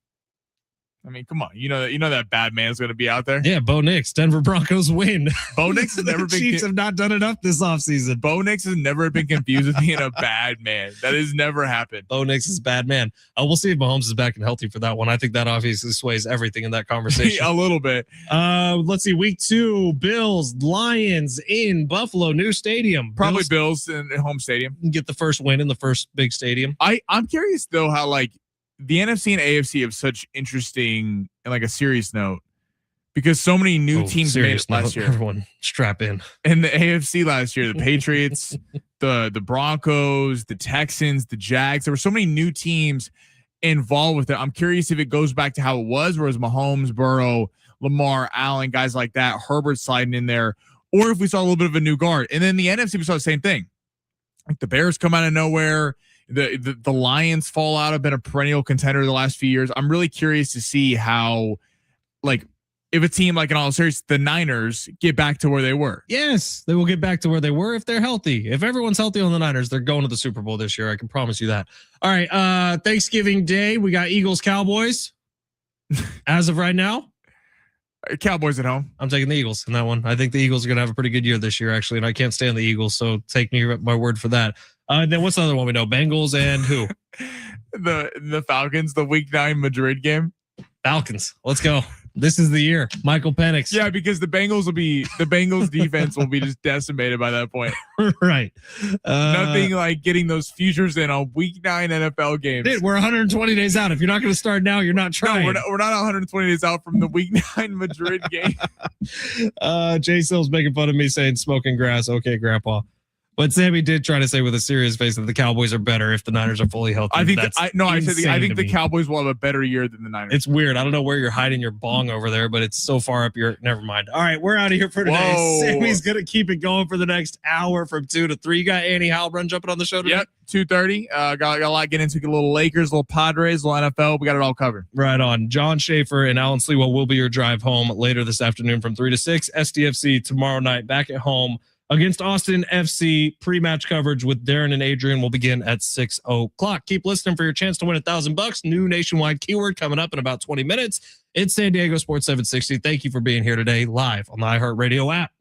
I mean, come on. You know that bad man's going to be out there. Yeah, Bo Nix, Denver Broncos win. Bo Nix has never the been. Chiefs have not done enough this offseason. Bo Nix has never been confused with being a bad man. That has never happened. Bo Nix is a bad man. We'll see if Mahomes is back and healthy for that one. I think that obviously sways everything in that conversation. A little bit. Let's see. Week 2, Bills, Lions in Buffalo, new stadium. Probably Bills in home stadium. Get the first win in the first big stadium. I'm curious though how like the NFC and AFC have such interesting and like a serious note because so many new teams made it last year. Everyone strap in. In the AFC last year, the Patriots, the Broncos, the Texans, the Jags. There were so many new teams involved with it. I'm curious if it goes back to how it was, where it was Mahomes, Burrow, Lamar, Allen, guys like that, Herbert sliding in there, or if we saw a little bit of a new guard. And then the NFC, we saw the same thing. Like the Bears come out of nowhere. The Lions fall out, have been a perennial contender the last few years. I'm really curious to see how, like, if a team like in all series, the Niners get back to where they were. Yes, they will get back to where they were if they're healthy. If everyone's healthy on the Niners, they're going to the Super Bowl this year. I can promise you that. All right, Thanksgiving Day, we got Eagles Cowboys. As of right now, Cowboys at home. I'm taking the Eagles in that one. I think the Eagles are going to have a pretty good year this year, actually, and I can't stand the Eagles, so take me my word for that. And then what's the other one we know? Bengals and who? the Falcons, the Week 9 Madrid game. Falcons. Let's go. This is the year. Michael Penix. Yeah, because the Bengals defense will be just decimated by that point. Right. Nothing like getting those futures in on Week 9 NFL games. Dude, we're 120 days out. If you're not going to start now, you're not trying. No, we're not 120 days out from the Week 9 Madrid game. Jay Sill's making fun of me saying smoking grass. Okay, Grandpa. But Sammy did try to say with a serious face that the Cowboys are better if the Niners are fully healthy. I think I think the Cowboys will have a better year than the Niners. It's weird. I don't know where you're hiding your bong over there, but it's so far up your. Never mind. All right, we're out of here for today. Whoa. Sammy's gonna keep it going for the next hour from 2 to 3. You got Annie Halbrun jumping on the show today? Yep, 2:30. Got a lot getting into. A little Lakers, a little Padres, a little NFL. We got it all covered. Right on. John Schaefer and Alan Sliwa will be your drive home later this afternoon from 3 to 6. SDFC tomorrow night back at home against Austin FC. Pre-match coverage with Darren and Adrian will begin at 6 o'clock. Keep listening for your chance to win $1,000. New nationwide keyword coming up in about 20 minutes. It's San Diego Sports 760. Thank you for being here today live on the iHeartRadio app.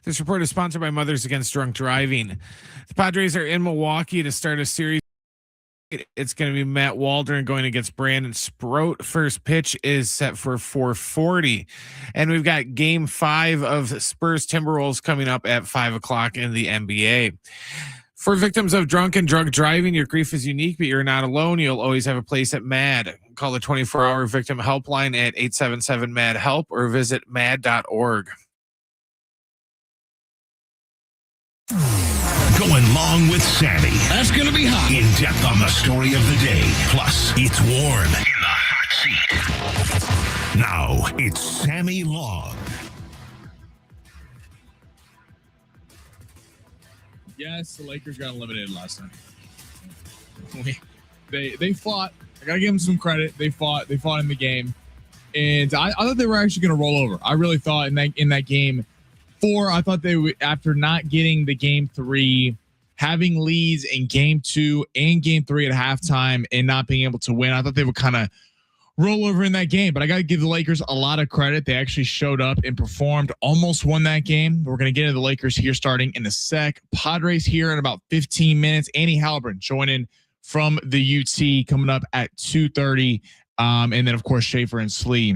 This report is sponsored by Mothers Against Drunk Driving. The Padres are in Milwaukee to start a series. It's going to be Matt Waldron going against Brandon Sproat. First pitch is set for 4:40. And we've got game 5 of Spurs Timberwolves coming up at 5 o'clock in the NBA. For victims of drunk and drug driving, your grief is unique, but you're not alone. You'll always have a place at MAD. Call the 24-hour victim helpline at 877-MAD-HELP or visit mad.org. Going long with Sammy. That's going to be hot. In depth on the story of the day. Plus, it's warm in the hot seat. Now, it's Sammy Long. Yes, the Lakers got eliminated last night. They fought. I gotta give them some credit. They fought in the game, and I thought they were actually gonna roll over. I really thought in that game 4, I thought they would, after not getting the game 3, having leads in game 2 and game 3 at halftime, and not being able to win, I thought they would kind of roll over in that game. But I got to give the Lakers a lot of credit. They actually showed up and performed, almost won that game. We're going to get into the Lakers here starting in a sec. Padres here in about 15 minutes. Annie Halloran joining from the UT coming up at 2:30. And then, of course, Schaefer and Slee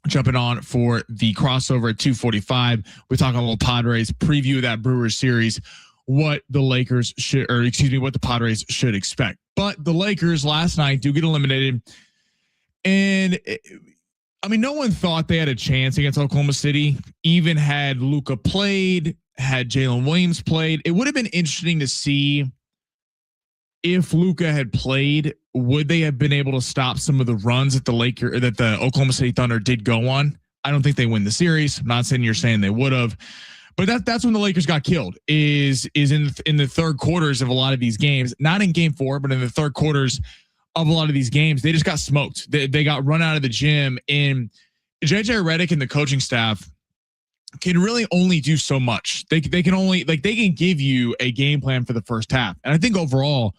jumping on for the crossover at 2:45. We're talking a little Padres preview of that Brewers series, what the Lakers should, or excuse me, what the Padres should expect. But the Lakers last night do get eliminated. And I mean, no one thought they had a chance against Oklahoma City. Even had Luka played, had Jalen Williams played, it would have been interesting to see if Luka had played, would they have been able to stop some of the runs that the Oklahoma City Thunder did go on? I don't think they win the series. I'm not saying you're saying they would have, but that's when the Lakers got killed. Is in the third quarters of a lot of these games, not in game 4, but in the third quarters of a lot of these games, they just got smoked. They got run out of the gym. And JJ Redick and the coaching staff can really only do so much. They can only, like, they can give you a game plan for the first half. And I think overall,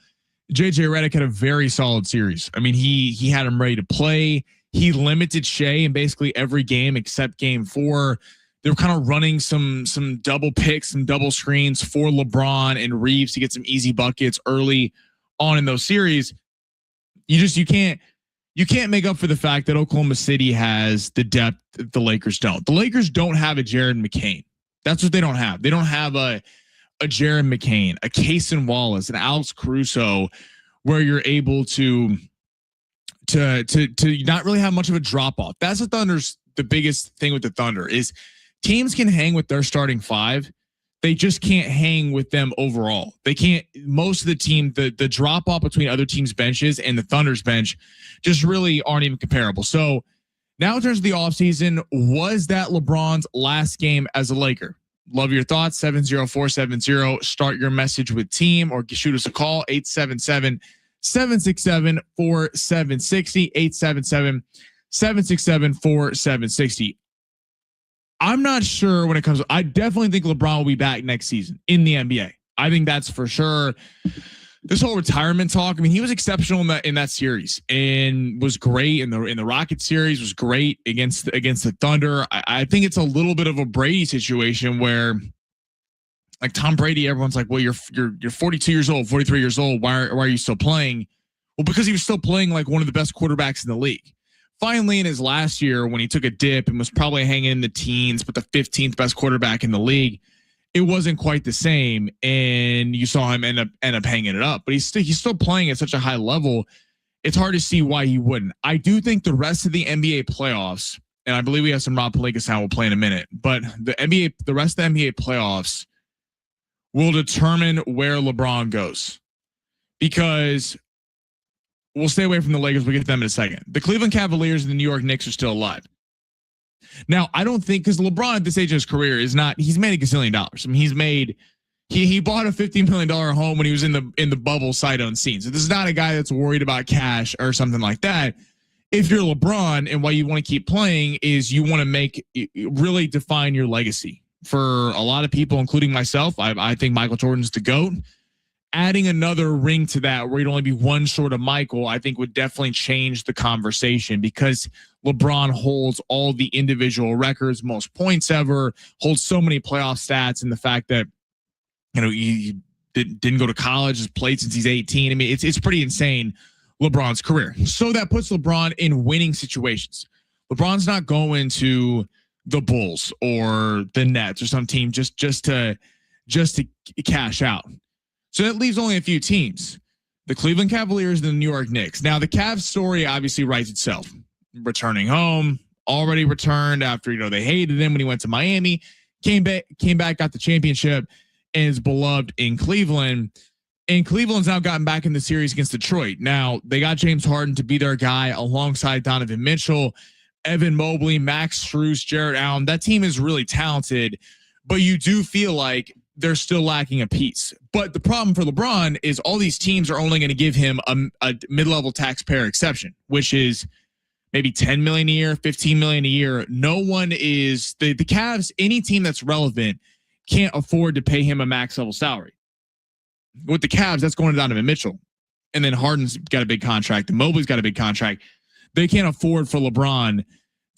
JJ Redick had a very solid series. I mean, he had him ready to play. He limited Shea in basically every game except game 4. They were kind of running some double picks, some double screens for LeBron and Reeves to get some easy buckets early on in those series. You can't make up for the fact that Oklahoma City has the depth that the Lakers don't. The Lakers don't have a Jared McCain. That's what they don't have. They don't have a Jared McCain, a Cason Wallace, an Alex Caruso, where you're able to not really have much of a drop off. That's the biggest thing with the Thunder is teams can hang with their starting 5. They just can't hang with them overall. They can't. Most of the team, the drop off between other teams' benches and the Thunder's bench just really aren't even comparable. So now in terms of the offseason, was that LeBron's last game as a Laker? Love your thoughts. 70470. Start your message with team or shoot us a call. 877-767-4760. 877-767-4760. I'm not sure when it comes. I definitely think LeBron will be back next season in the NBA. I think that's for sure. This whole retirement talk. I mean, he was exceptional in that series and was great in the Rocket series. Was great against the Thunder. I think it's a little bit of a Brady situation where, like Tom Brady, everyone's like, well, you're 42 years old, 43 years old. Why are you still playing? Well, because he was still playing like one of the best quarterbacks in the league. Finally, in his last year, when he took a dip and was probably hanging in the teens, but the 15th best quarterback in the league, it wasn't quite the same. And you saw him end up hanging it up. But he's still playing at such a high level. It's hard to see why he wouldn't. I do think the rest of the NBA playoffs, and I believe we have some Rob Pelinka sound we'll play in a minute, but the rest of the NBA playoffs will determine where LeBron goes. Because we'll stay away from the Lakers. We'll get to them in a second. The Cleveland Cavaliers and the New York Knicks are still alive. Now, I don't think, because LeBron at this stage of his career he's made a gazillion dollars. I mean, he bought a $15 million home when he was in the bubble sight unseen. So this is not a guy that's worried about cash or something like that. If you're LeBron, and why you want to keep playing is you want to really define your legacy. For a lot of people, including myself, I think Michael Jordan's the GOAT. adding another ring to that where you'd only be one short of Michael, I think would definitely change the conversation because LeBron holds all the individual records, most points ever, holds so many playoff stats, and the fact that, you know, he didn't go to college, has played since he's 18. I mean, it's pretty insane, LeBron's career. So that puts LeBron in winning situations. LeBron's not going to the Bulls or the Nets or some team just to cash out. So that leaves only a few teams: the Cleveland Cavaliers and the New York Knicks. Now the Cavs story obviously writes itself. Returning home, already returned after, you know, they hated him when he went to Miami, came back, got the championship, and is beloved in Cleveland. And Cleveland's now gotten back in the series against Detroit. Now they got James Harden to be their guy alongside Donovan Mitchell, Evan Mobley, Max Strus, Jarrett Allen. That team is really talented, but you do feel like they're still lacking a piece. But the problem for LeBron is all these teams are only going to give him a mid-level taxpayer exception, which is maybe 10 million a year, 15 million a year. No one is the Cavs. Any team that's relevant can't afford to pay him a max level salary. With the Cavs, that's going to Donovan Mitchell, and then Harden's got a big contract, and Mobley's got a big contract. They can't afford for LeBron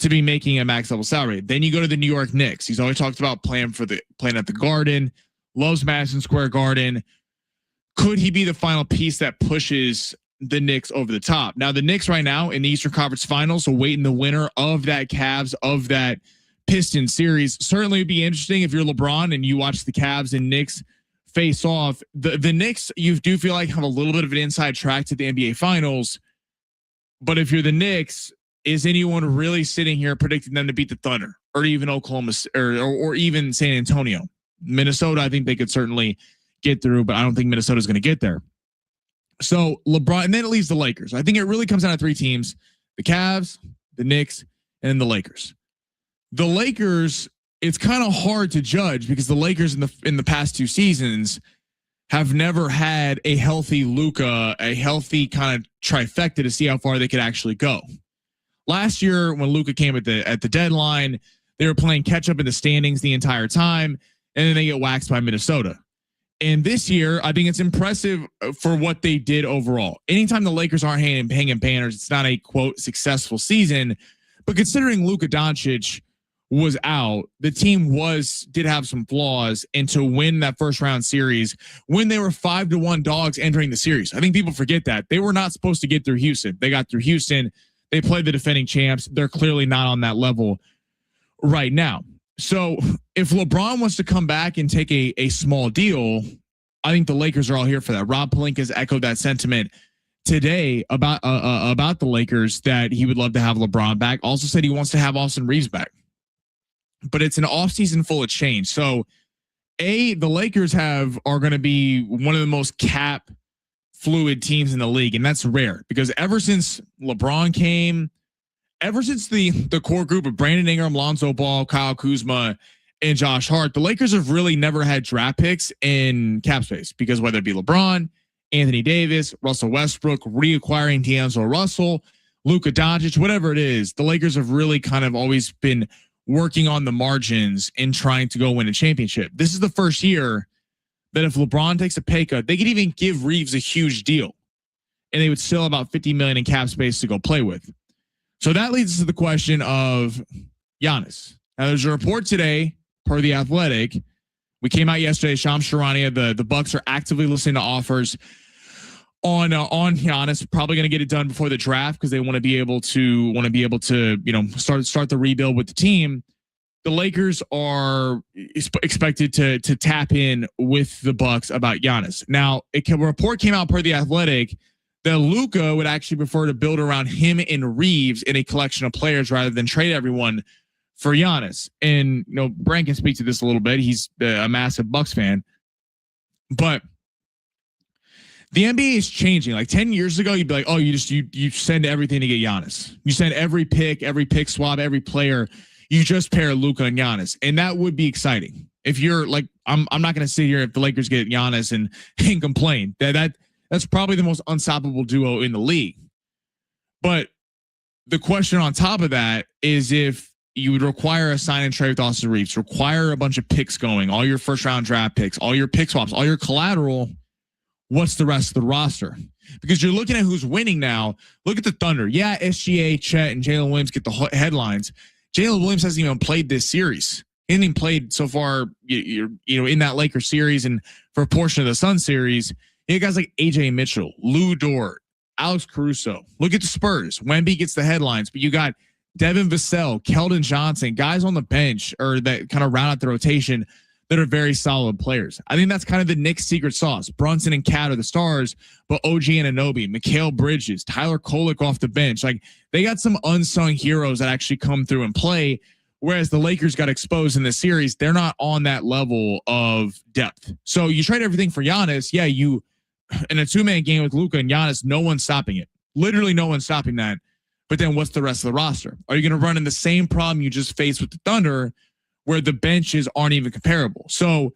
to be making a max level salary. Then you go to the New York Knicks. He's always talked about playing at the Garden. Loves Madison Square Garden. Could he be the final piece that pushes the Knicks over the top? Now the Knicks right now in the Eastern Conference Finals, so waiting the winner of that Cavs, of that Pistons series. Certainly would be interesting if you're LeBron and you watch the Cavs and Knicks face off. The Knicks, you do feel like have a little bit of an inside track to the NBA Finals. But if you're the Knicks, is anyone really sitting here predicting them to beat the Thunder or even Oklahoma or even San Antonio? Minnesota, I think they could certainly get through, but I don't think Minnesota's going to get there. So LeBron, and then it leaves the Lakers. I think it really comes down to three teams: the Cavs, the Knicks, and the Lakers. The Lakers, it's kind of hard to judge because the Lakers in the past two seasons have never had a healthy Luka, a healthy kind of trifecta to see how far they could actually go. Last year, when Luka came at the deadline, they were playing catch up in the standings the entire time, and then they get waxed by Minnesota. And this year, I think it's impressive for what they did overall. Anytime the Lakers aren't hanging banners, it's not a, quote, successful season. But considering Luka Doncic was out, the team did have some flaws, and to win that first round series when they were 5-1 dogs entering the series. I think people forget that. They were not supposed to get through Houston. They got through Houston. They played the defending champs. They're clearly not on that level right now. So if LeBron wants to come back and take a small deal, I think the Lakers are all here for that. Rob Pelinka has echoed that sentiment today about the Lakers, that he would love to have LeBron back. Also said he wants to have Austin Reeves back. But it's an offseason full of change. So the Lakers are going to be one of the most cap fluid teams in the league, and that's rare because ever since LeBron came, ever since the core group of Brandon Ingram, Lonzo Ball, Kyle Kuzma, and Josh Hart, the Lakers have really never had draft picks in cap space because whether it be LeBron, Anthony Davis, Russell Westbrook, reacquiring D'Angelo Russell, Luka Doncic, whatever it is, the Lakers have really kind of always been working on the margins and trying to go win a championship. This is the first year that if LeBron takes a pay cut, they could even give Reeves a huge deal, and they would still have about $50 million in cap space to go play with. So that leads us to the question of Giannis. Now, there's a report today, per The Athletic. We came out yesterday. Shams Charania, the Bucks are actively listening to offers on Giannis. Probably going to get it done before the draft because they want to be able to start the rebuild with the team. The Lakers are expected to tap in with the Bucks about Giannis. Now, a report came out per The Athletic that Luka would actually prefer to build around him and Reeves in a collection of players rather than trade everyone for Giannis. And, Brent can speak to this a little bit. He's a massive Bucks fan. But the NBA is changing. Like 10 years ago, you'd be like, oh, you send everything to get Giannis. You send every pick swap, every player. You just pair Luka and Giannis. And that would be exciting. If you're like, I'm not going to sit here if the Lakers get Giannis and complain. That's probably the most unstoppable duo in the league. But the question on top of that is if you would require a sign and trade with Austin Reeves, require a bunch of picks going, all your first round draft picks, all your pick swaps, all your collateral, what's the rest of the roster? Because you're looking at who's winning now. Look at the Thunder. Yeah, SGA, Chet, and Jalen Williams get the headlines. Jalen Williams hasn't even played this series. He hasn't even played so far, in that Lakers series and for a portion of the Sun series. You have guys like AJ Mitchell, Lou Dort, Alex Caruso. Look at the Spurs. Wemby gets the headlines, but you got Devin Vassell, Keldon Johnson, guys on the bench or that kind of round out the rotation that are very solid players. I think that's kind of the Knicks' secret sauce. Brunson and Cat are the stars, but OG Anunoby, Mikal Bridges, Tyler Kolek off the bench. Like, they got some unsung heroes that actually come through and play, whereas the Lakers got exposed in this series. They're not on that level of depth. So you trade everything for Giannis. Yeah, you in a two-man game with Luka and Giannis, no one's stopping it. Literally no one's stopping that. But then what's the rest of the roster? Are you going to run in the same problem you just faced with the Thunder, where the benches aren't even comparable? So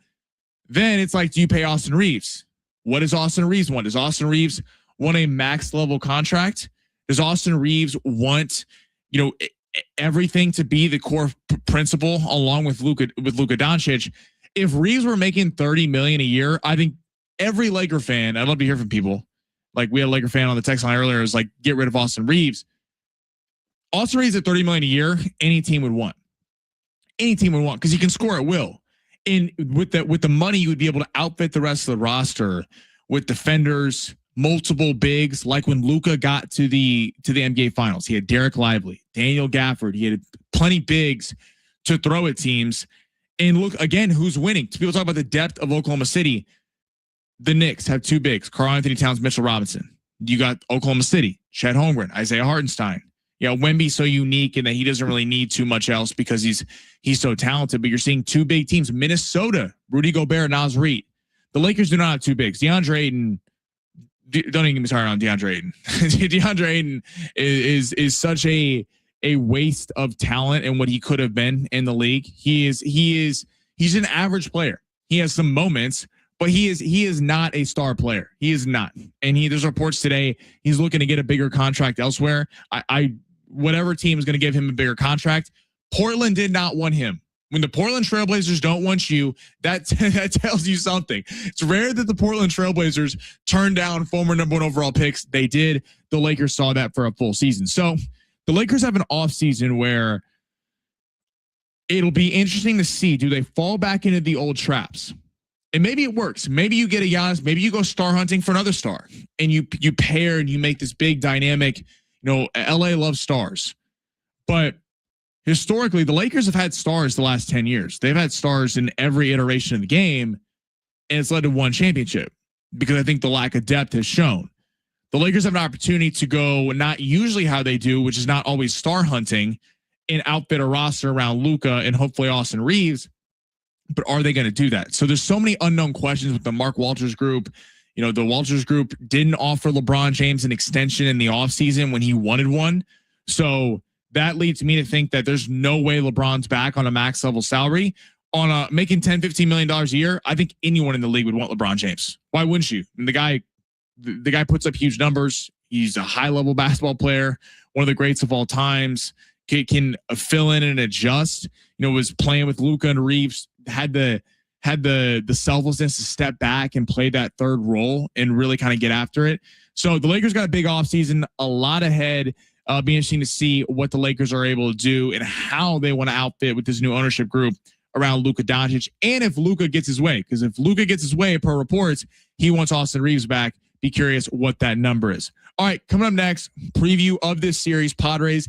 then it's like, do you pay Austin Reeves? What does Austin Reeves want? Does Austin Reeves want a max level contract? Does Austin Reeves want, everything to be the core principle along with Luka Doncic? If Reeves were making $30 million a year, I think every Laker fan, I'd love to hear from people. Like, we had a Laker fan on the text line earlier, was like, get rid of Austin Reeves. Austin Reeves at $30 million a year, any team would want. Any team would want, because he can score at will. And with the money, you would be able to outfit the rest of the roster with defenders, multiple bigs. Like when Luka got to the NBA Finals, he had Derek Lively, Daniel Gafford. He had plenty bigs to throw at teams. And look again, who's winning? People talk about the depth of Oklahoma City. The Knicks have two bigs: Karl-Anthony Towns, Mitchell Robinson. You got Oklahoma City, Chet Holmgren, Isaiah Hartenstein. Yeah, Wemby's so unique in that he doesn't really need too much else because he's so talented. But you're seeing two big teams: Minnesota, Rudy Gobert, Naz Reid. The Lakers do not have two bigs. DeAndre Ayton. Don't even get me started on DeAndre Ayton. DeAndre Ayton is such a waste of talent and what he could have been in the league. He's an average player. He has some moments, but he is not a star player. He is not. And there's reports today he's looking to get a bigger contract elsewhere. Whatever team is going to give him a bigger contract, Portland did not want him. When the Portland Trailblazers don't want you, that tells you something. It's rare that the Portland Trailblazers turn down former number 1 overall picks. They did. The Lakers saw that for a full season. So the Lakers have an off season where it'll be interesting to see, do they fall back into the old traps? And maybe it works. Maybe you get a Giannis. Maybe you go star hunting for another star, and you pair and you make this big dynamic. LA loves stars, but historically, the Lakers have had stars the last 10 years. They've had stars in every iteration of the game, and it's led to one championship because I think the lack of depth has shown. The Lakers have an opportunity to go not usually how they do, which is not always star hunting, and outfit a roster around Luka and hopefully Austin Reeves. But are they going to do that? So there's so many unknown questions with the Mark Walters group. The Walters group didn't offer LeBron James an extension in the offseason when he wanted one. So that leads me to think that there's no way LeBron's back on a max level salary. On making $10-15 million a year, I think anyone in the league would want LeBron James. Why wouldn't you? And the guy puts up huge numbers. He's a high level basketball player, one of the greats of all times. Can fill in and adjust. Was playing with Luka and Reeves, had the selflessness to step back and play that third role and really kind of get after it. So the Lakers got a big offseason, a lot ahead. Be interesting to see what the Lakers are able to do and how they want to outfit with this new ownership group around Luka Doncic, and if Luka gets his way. Because if Luka gets his way, per reports, he wants Austin Reeves back. Be curious what that number is. All right, coming up next, preview of this series, Padres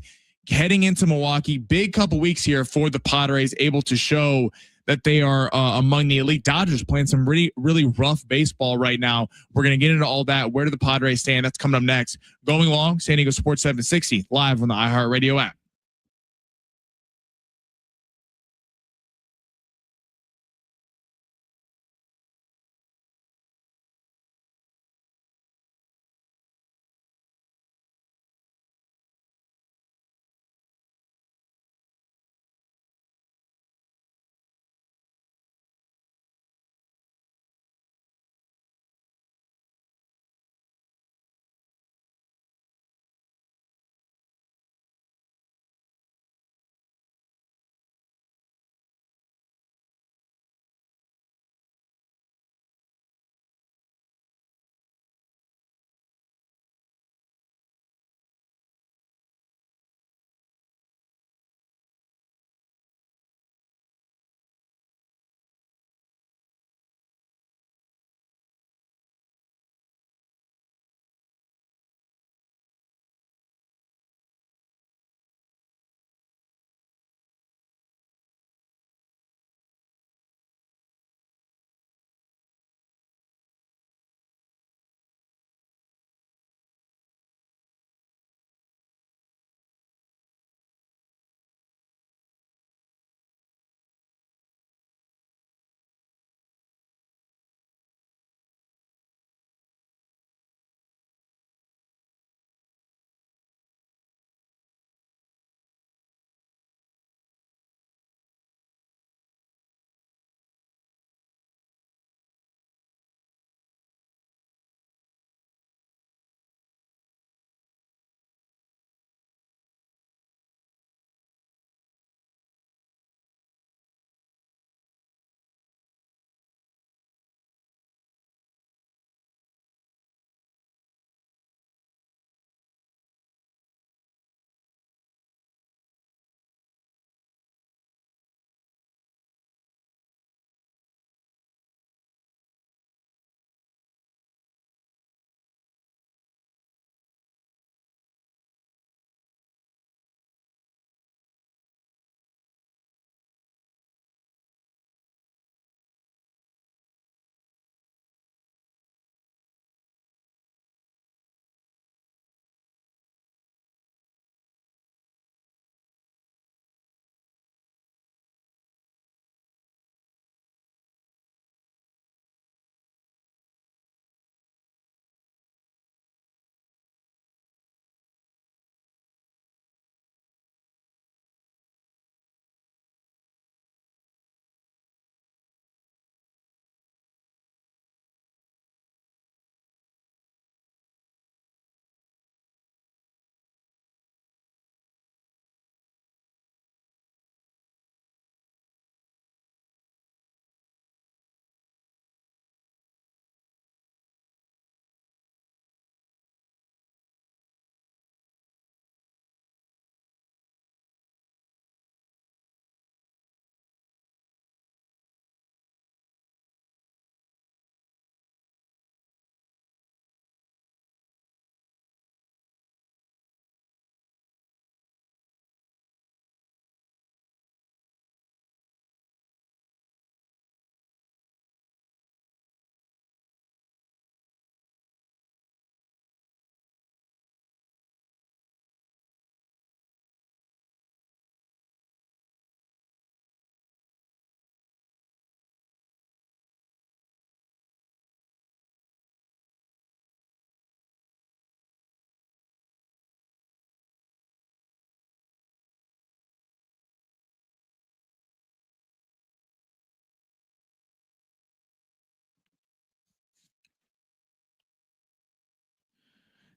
heading into Milwaukee. Big couple weeks here for the Padres, able to show that they are among the elite. Dodgers playing some really, really rough baseball right now. We're going to get into all that. Where do the Padres stand? That's coming up next. Going along, San Diego Sports 760, live on the iHeartRadio app.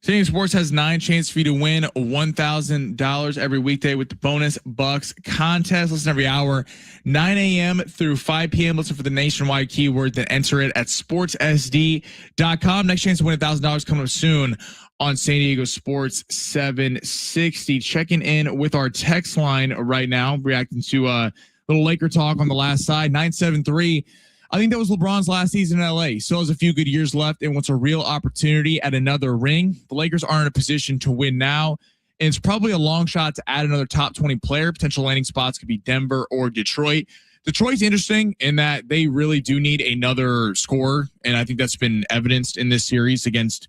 Stadium Sports has 9 chances for you to win $1,000 every weekday with the Bonus Bucks contest. Listen every hour, 9 a.m. through 5 p.m. Listen for the nationwide keyword, then enter it at sportssd.com. Next chance to win $1,000 coming up soon on San Diego Sports 760. Checking in with our text line right now, reacting to a little Laker talk on the last side. 973. I think that was LeBron's last season in LA. Still has a few good years left and wants a real opportunity at another ring. The Lakers aren't in a position to win now, and it's probably a long shot to add another top 20 player. Potential landing spots could be Denver or Detroit. Detroit's interesting in that they really do need another scorer, and I think that's been evidenced in this series against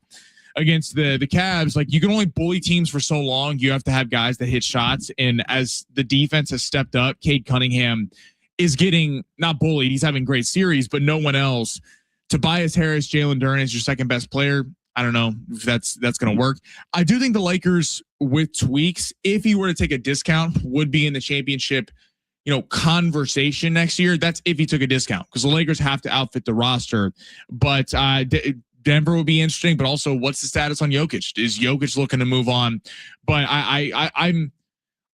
the Cavs. Like, you can only bully teams for so long. You have to have guys that hit shots, and as the defense has stepped up, Cade Cunningham is getting not bullied. He's having great series, but no one else. Tobias Harris, Jalen Duren is your second best player. I don't know if that's going to work. I do think the Lakers, with tweaks, if he were to take a discount, would be in the championship, conversation next year. That's if he took a discount, because the Lakers have to outfit the roster. But Denver would be interesting. But also, what's the status on Jokic? Is Jokic looking to move on? But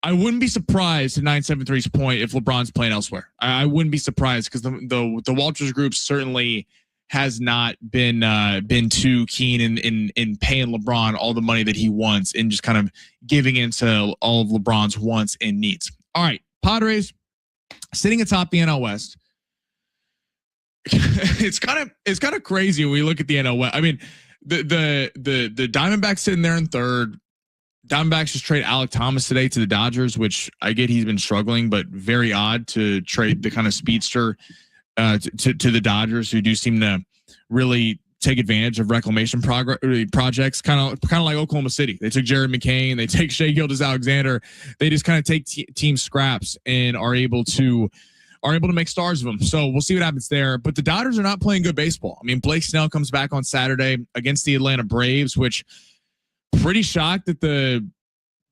I wouldn't be surprised, to 973's point, if LeBron's playing elsewhere. I wouldn't be surprised, because the Walters group certainly has not been too keen in paying LeBron all the money that he wants and just kind of giving into all of LeBron's wants and needs. All right, Padres sitting atop the NL West. It's kind of crazy when we look at the NL West. I mean, the Diamondbacks sitting there in third. Diamondbacks just trade Alek Thomas today to the Dodgers, which I get he's been struggling, but very odd to trade the kind of speedster to the Dodgers, who do seem to really take advantage of reclamation projects, kind of like Oklahoma City. They took Jared McCain, they take Shea Gilgeous-Alexander. They just kind of take team scraps and are able to make stars of them. So we'll see what happens there. But the Dodgers are not playing good baseball. I mean, Blake Snell comes back on Saturday against the Atlanta Braves, which pretty shocked that the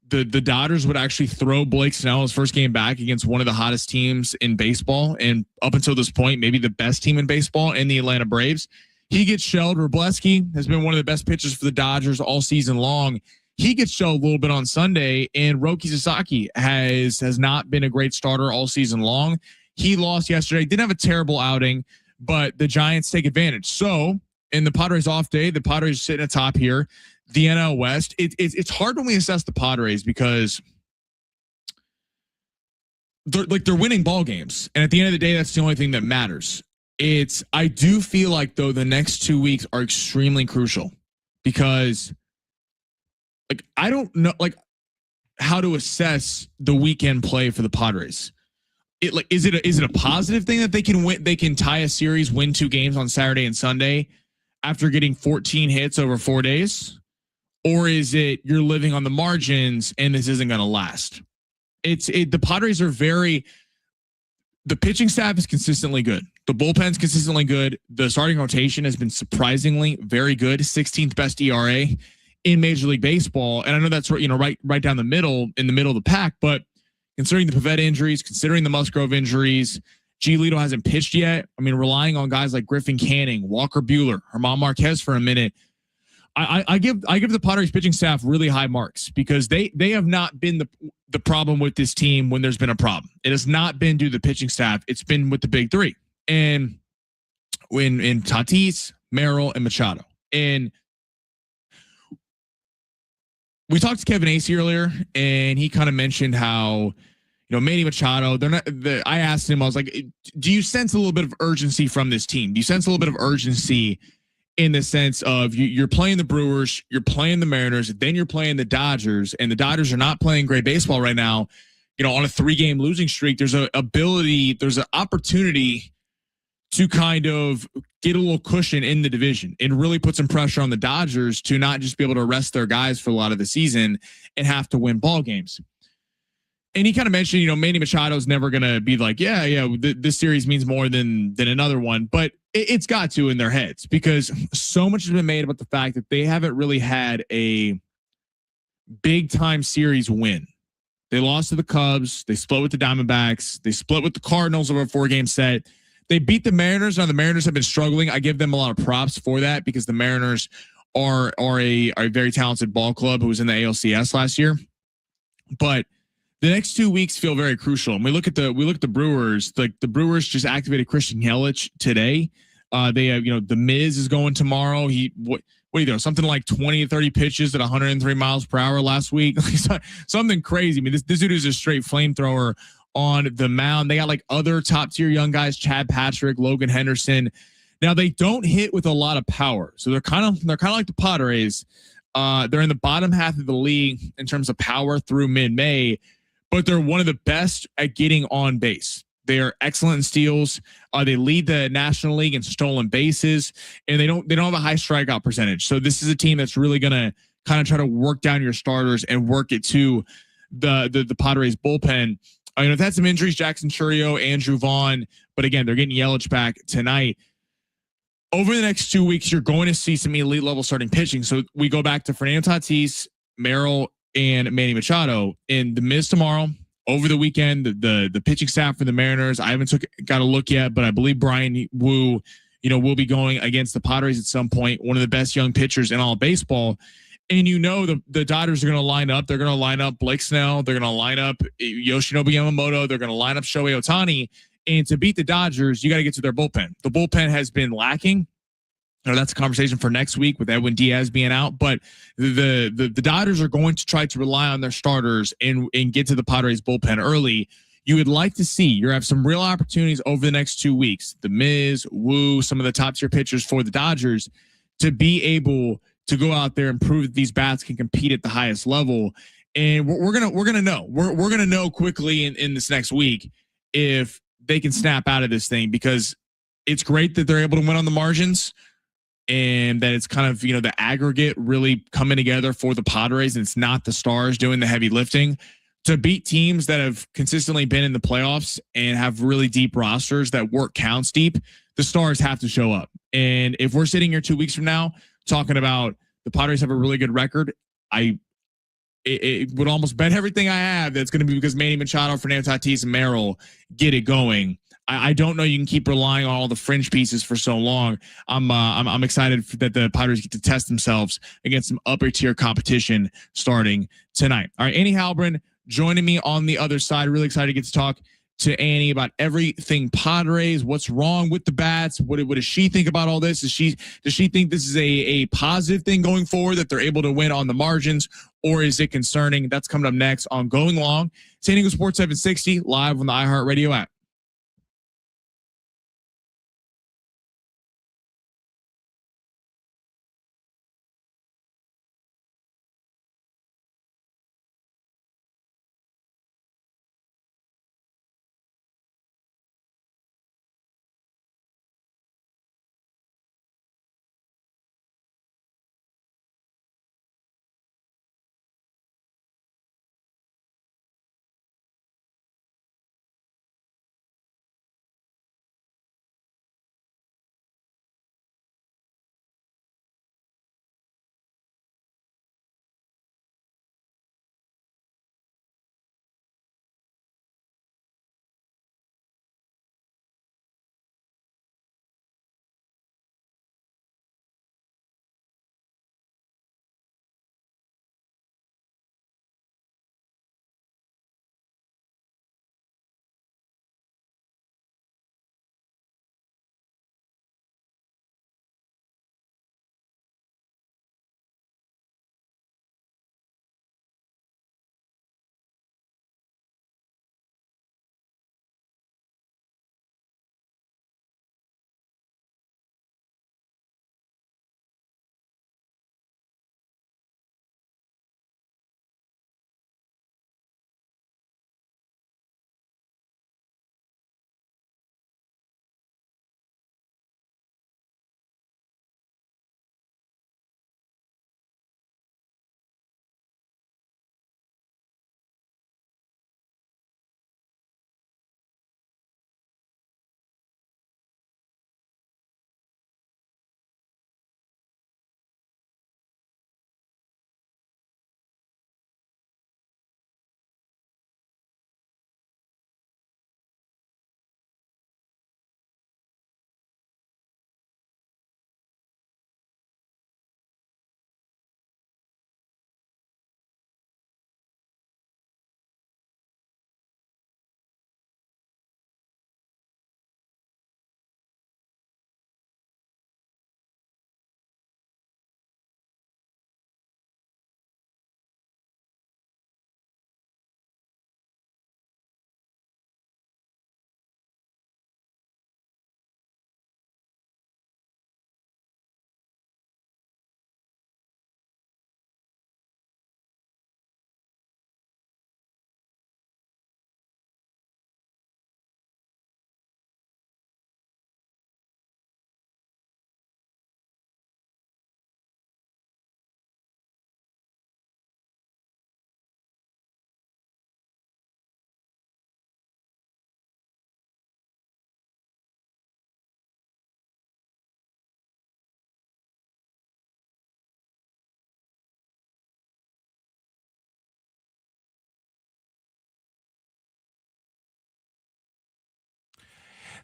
Dodgers would actually throw Blake Snell his first game back against one of the hottest teams in baseball, and up until this point, maybe the best team in baseball, in the Atlanta Braves. He gets shelled. Wroblewski has been one of the best pitchers for the Dodgers all season long. He gets shelled a little bit on Sunday, and Roki Sasaki has not been a great starter all season long. He lost yesterday. Didn't have a terrible outing, but the Giants take advantage. So in the Padres off day, the Padres are sitting atop here. The NL West, it's hard when we assess the Padres, because they're winning ball games, and at the end of the day, that's the only thing that matters. I do feel like, though, the next 2 weeks are extremely crucial, because I don't know how to assess the weekend play for the Padres. Is it a positive thing that they can win? They can tie a series, win 2 games on Saturday and Sunday after getting 14 hits over 4 days? Or is it you're living on the margins and this isn't going to last? The Padres are the pitching staff is consistently good. The bullpen's consistently good. The starting rotation has been surprisingly very good. 16th best ERA in Major League Baseball. And I know that's right down the middle, in the middle of the pack, but considering the Pivetta injuries, considering the Musgrove injuries, Giolito hasn't pitched yet. I mean, relying on guys like Griffin Canning, Walker Buehler, Germán Marquez for a minute. I give the Padres pitching staff really high marks, because they have not been the problem with this team when there's been a problem. It has not been due to the pitching staff. It's been with the big three, and in Tatis, Merrill, and Machado. And we talked to Kevin Acee earlier, and he kind of mentioned how, Manny Machado, I asked him, I was like, do you sense a little bit of urgency from this team? Do you sense a little bit of urgency in the sense of you're playing the Brewers, you're playing the Mariners, then you're playing the Dodgers, and the Dodgers are not playing great baseball right now. On a 3-game losing streak, there's an opportunity to kind of get a little cushion in the division and really put some pressure on the Dodgers to not just be able to rest their guys for a lot of the season and have to win ball games. And he kind of mentioned, Manny Machado's never going to be like, this series means more than another one, but it's got to in their heads, because so much has been made about the fact that they haven't really had a big time series win. They lost to the Cubs. They split with the Diamondbacks. They split with the Cardinals over a 4-game set. They beat the Mariners. Now the Mariners have been struggling. I give them a lot of props for that, because the Mariners are a very talented ball club who was in the ALCS last year. But the next 2 weeks feel very crucial. And we look at the Brewers. Like the Brewers just activated Christian Yelich today. They have, the Miz is going tomorrow. What do you know? Something like 20, 30 pitches at 103 miles per hour last week. Something crazy. I mean, this dude is a straight flamethrower on the mound. They got like other top tier young guys, Chad Patrick, Logan Henderson. Now they don't hit with a lot of power. So they're kind of like the Padres. They're in the bottom half of the league in terms of power through mid-May, but they're one of the best at getting on base. They are excellent in steals. They lead the National League in stolen bases, and they don't have a high strikeout percentage. So this is a team that's really going to kind of try to work down your starters and work it to the Padres bullpen. They've had some injuries, Jackson Churio, Andrew Vaughn, but again, they're getting Yelich back tonight. Over the next 2 weeks, you're going to see some elite level starting pitching. So we go back to Fernando Tatis, Merrill, and Manny Machado in the Miz tomorrow. Over the weekend, the pitching staff for the Mariners, I haven't got a look yet, but I believe Brian Wu, will be going against the Padres at some point. One of the best young pitchers in all baseball. And the Dodgers are going to line up. They're going to line up Blake Snell. They're going to line up Yoshinobu Yamamoto. They're going to line up Shohei Ohtani. And to beat the Dodgers, you got to get to their bullpen. The bullpen has been lacking. That's a conversation for next week with Edwin Diaz being out. But the Dodgers are going to try to rely on their starters and get to the Padres bullpen early. You would like to see you have some real opportunities over the next 2 weeks. The Miz, Wu, some of the top tier pitchers for the Dodgers to be able to go out there and prove that these bats can compete at the highest level. And we're gonna know. We're gonna know quickly in this next week if they can snap out of this thing, because it's great that they're able to win on the margins and that it's kind of, the aggregate really coming together for the Padres, and it's not the stars doing the heavy lifting. To beat teams that have consistently been in the playoffs and have really deep rosters that work counts deep, the stars have to show up. And if we're sitting here 2 weeks from now talking about the Padres have a really good record, it would almost bet everything I have that's going to be because Manny Machado, Fernando Tatis, and Merrill get it going. I don't know you can keep relying on all the fringe pieces for so long. I'm excited that the Padres get to test themselves against some upper tier competition starting tonight. All right, Annie Halbrin joining me on the other side. Really excited to get to talk to Annie about everything Padres. What's wrong with the bats? What does she think about all this? Does she think this is a positive thing going forward, that they're able to win on the margins, or is it concerning? That's coming up next on Going Long, San Diego Sports 760, live on the iHeartRadio app.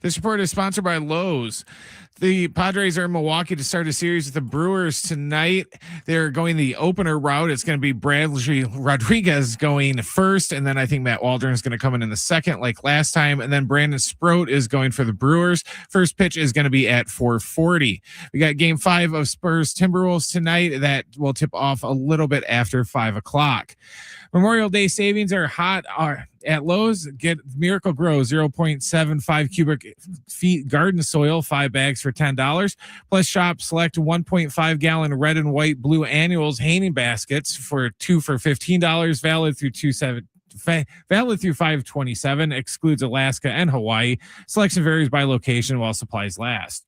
This report is sponsored by Lowe's. The Padres are in Milwaukee to start a series with the Brewers tonight. They're going the opener route. It's going to be Bradley Rodriguez going first, and then I think Matt Waldron is going to come in the second like last time, and then Brandon Sproat is going for the Brewers. First pitch is going to be at 4:40. We got Game 5 of Spurs Timberwolves tonight. That will tip off a little bit after 5 o'clock. Memorial Day savings are hot at Lowe's. Get Miracle Grow 0.75 cubic feet garden soil, 5 bags for $10. Plus shop select 1.5 gallon red and white blue annuals hanging baskets for 2 for $15. Valid through 5/27. Excludes Alaska and Hawaii. Selection varies by location while supplies last.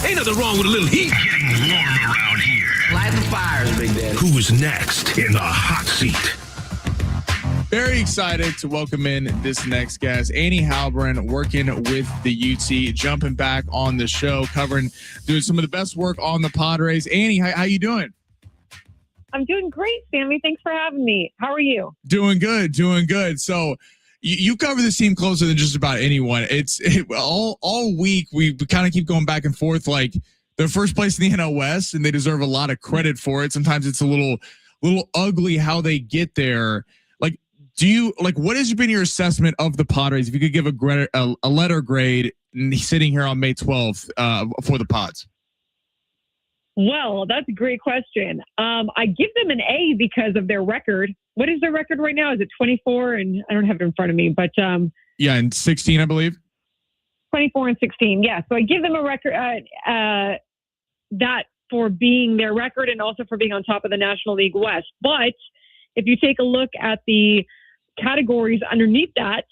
Ain't nothing wrong with a little heat. Getting warm around here. Light the fires, Big Daddy. Who's next in the hot seat? Very excited to welcome in this next guest, Annie Halloran, working with the UT, jumping back on the show, doing some of the best work on the Padres. Annie, how you doing? I'm doing great, Sammy. Thanks for having me. How are you? Doing good. So you cover this team closer than just about anyone. All week we kind of keep going back and forth. Like they're first place in the NL West, and they deserve a lot of credit for it. Sometimes it's a little ugly how they get there. What has been your assessment of the Padres? If you could give a letter grade sitting here on May 12th for the Pods. Well, that's a great question. I give them an A because of their record. What is their record right now? Is it 24? And I don't have it in front of me, but yeah, and 16, I believe. 24 and 16. Yeah. So I give them a record that for being their record and also for being on top of the National League West. But if you take a look at the categories underneath that,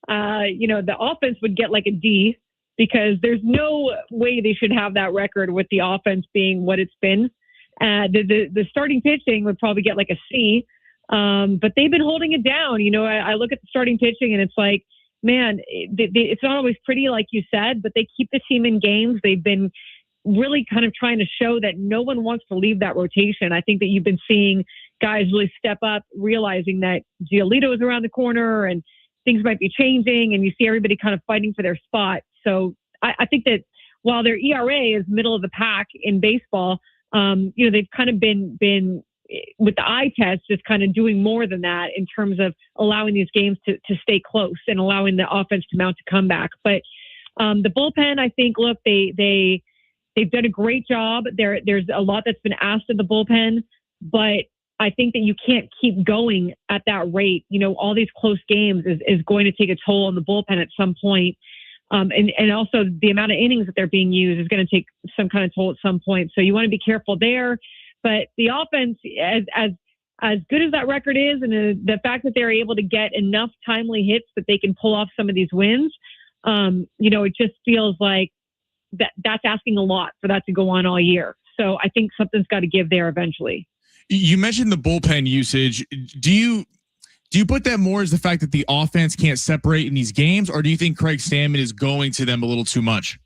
the offense would get like a D because there's no way they should have that record with the offense being what it's been. The starting pitching would probably get like a C, but they've been holding it down. I look at the starting pitching and it's like, man, it's not always pretty, like you said, but they keep the team in games. They've been really kind of trying to show that no one wants to leave that rotation. I think that you've been seeing guys really step up, realizing that Giolito is around the corner and things might be changing, and you see everybody kind of fighting for their spot. So I think that while their ERA is middle of the pack in baseball, they've kind of been with the eye test, just kind of doing more than that in terms of allowing these games to stay close and allowing the offense to mount a comeback. But the bullpen, I think, look, they've done a great job. There's a lot that's been asked of the bullpen, but I think that you can't keep going at that rate. All these close games is going to take a toll on the bullpen at some point. And also the amount of innings that they're being used is going to take some kind of toll at some point. So you want to be careful there. But the offense, as good as that record is, and the fact that they're able to get enough timely hits that they can pull off some of these wins, it just feels like that's asking a lot for that to go on all year. So I think something's got to give there eventually. You mentioned the bullpen usage. Do you put that more as the fact that the offense can't separate in these games, or do you think Craig Stammen is going to them a little too much?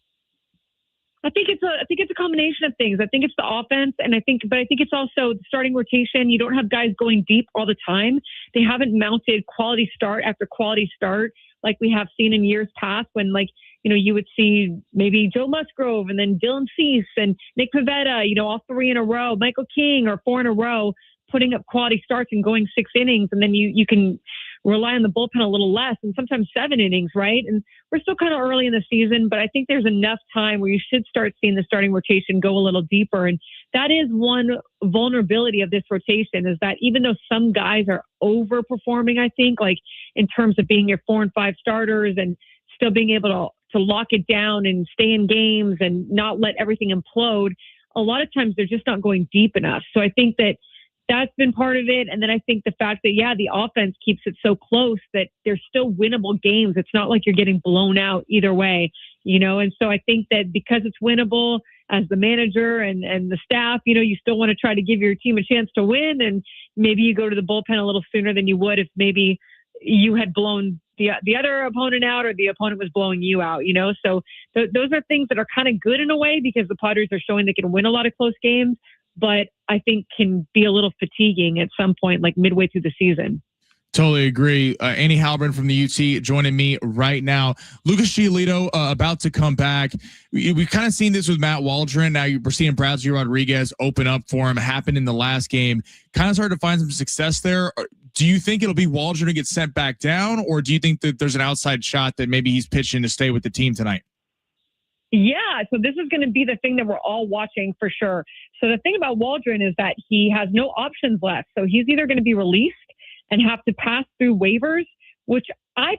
I think it's a combination of things. I think it's the offense, but I think it's also the starting rotation. You don't have guys going deep all the time. They haven't mounted quality start after quality start like we have seen in years past when you would see maybe Joe Musgrove and then Dylan Cease and Nick Pivetta, all 3 in a row, Michael King or 4 in a row, putting up quality starts and going 6 innings. And then you can rely on the bullpen a little less and sometimes 7 innings, right? And we're still kind of early in the season, but I think there's enough time where you should start seeing the starting rotation go a little deeper. And that is one vulnerability of this rotation, is that even though some guys are overperforming, I think, like in terms of being your 4 and 5 starters and still being able to lock it down and stay in games and not let everything implode, a lot of times they're just not going deep enough. So I think that's been part of it. And then I think the fact that, the offense keeps it so close that there's still winnable games. It's not like you're getting blown out either way, and so I think that because it's winnable, as the manager and the staff, you still want to try to give your team a chance to win. And maybe you go to the bullpen a little sooner than you would if maybe you had blown the other opponent out or the opponent was blowing you out, So those are things that are kind of good in a way because the Padres are showing they can win a lot of close games, but I think can be a little fatiguing at some point, like midway through the season. Totally agree. Annie Halbern from the UT joining me right now. Lucas Giolito about to come back. We've kind of seen this with Matt Waldron. Now we're seeing Bradley Rodriguez open up for him. Happened in the last game. Kind of started to find some success there. Do you think it'll be Waldron who gets sent back down, or do you think that there's an outside shot that maybe he's pitching to stay with the team tonight? Yeah, so this is going to be the thing that we're all watching for sure. So the thing about Waldron is that he has no options left. So he's either going to be released and have to pass through waivers, which I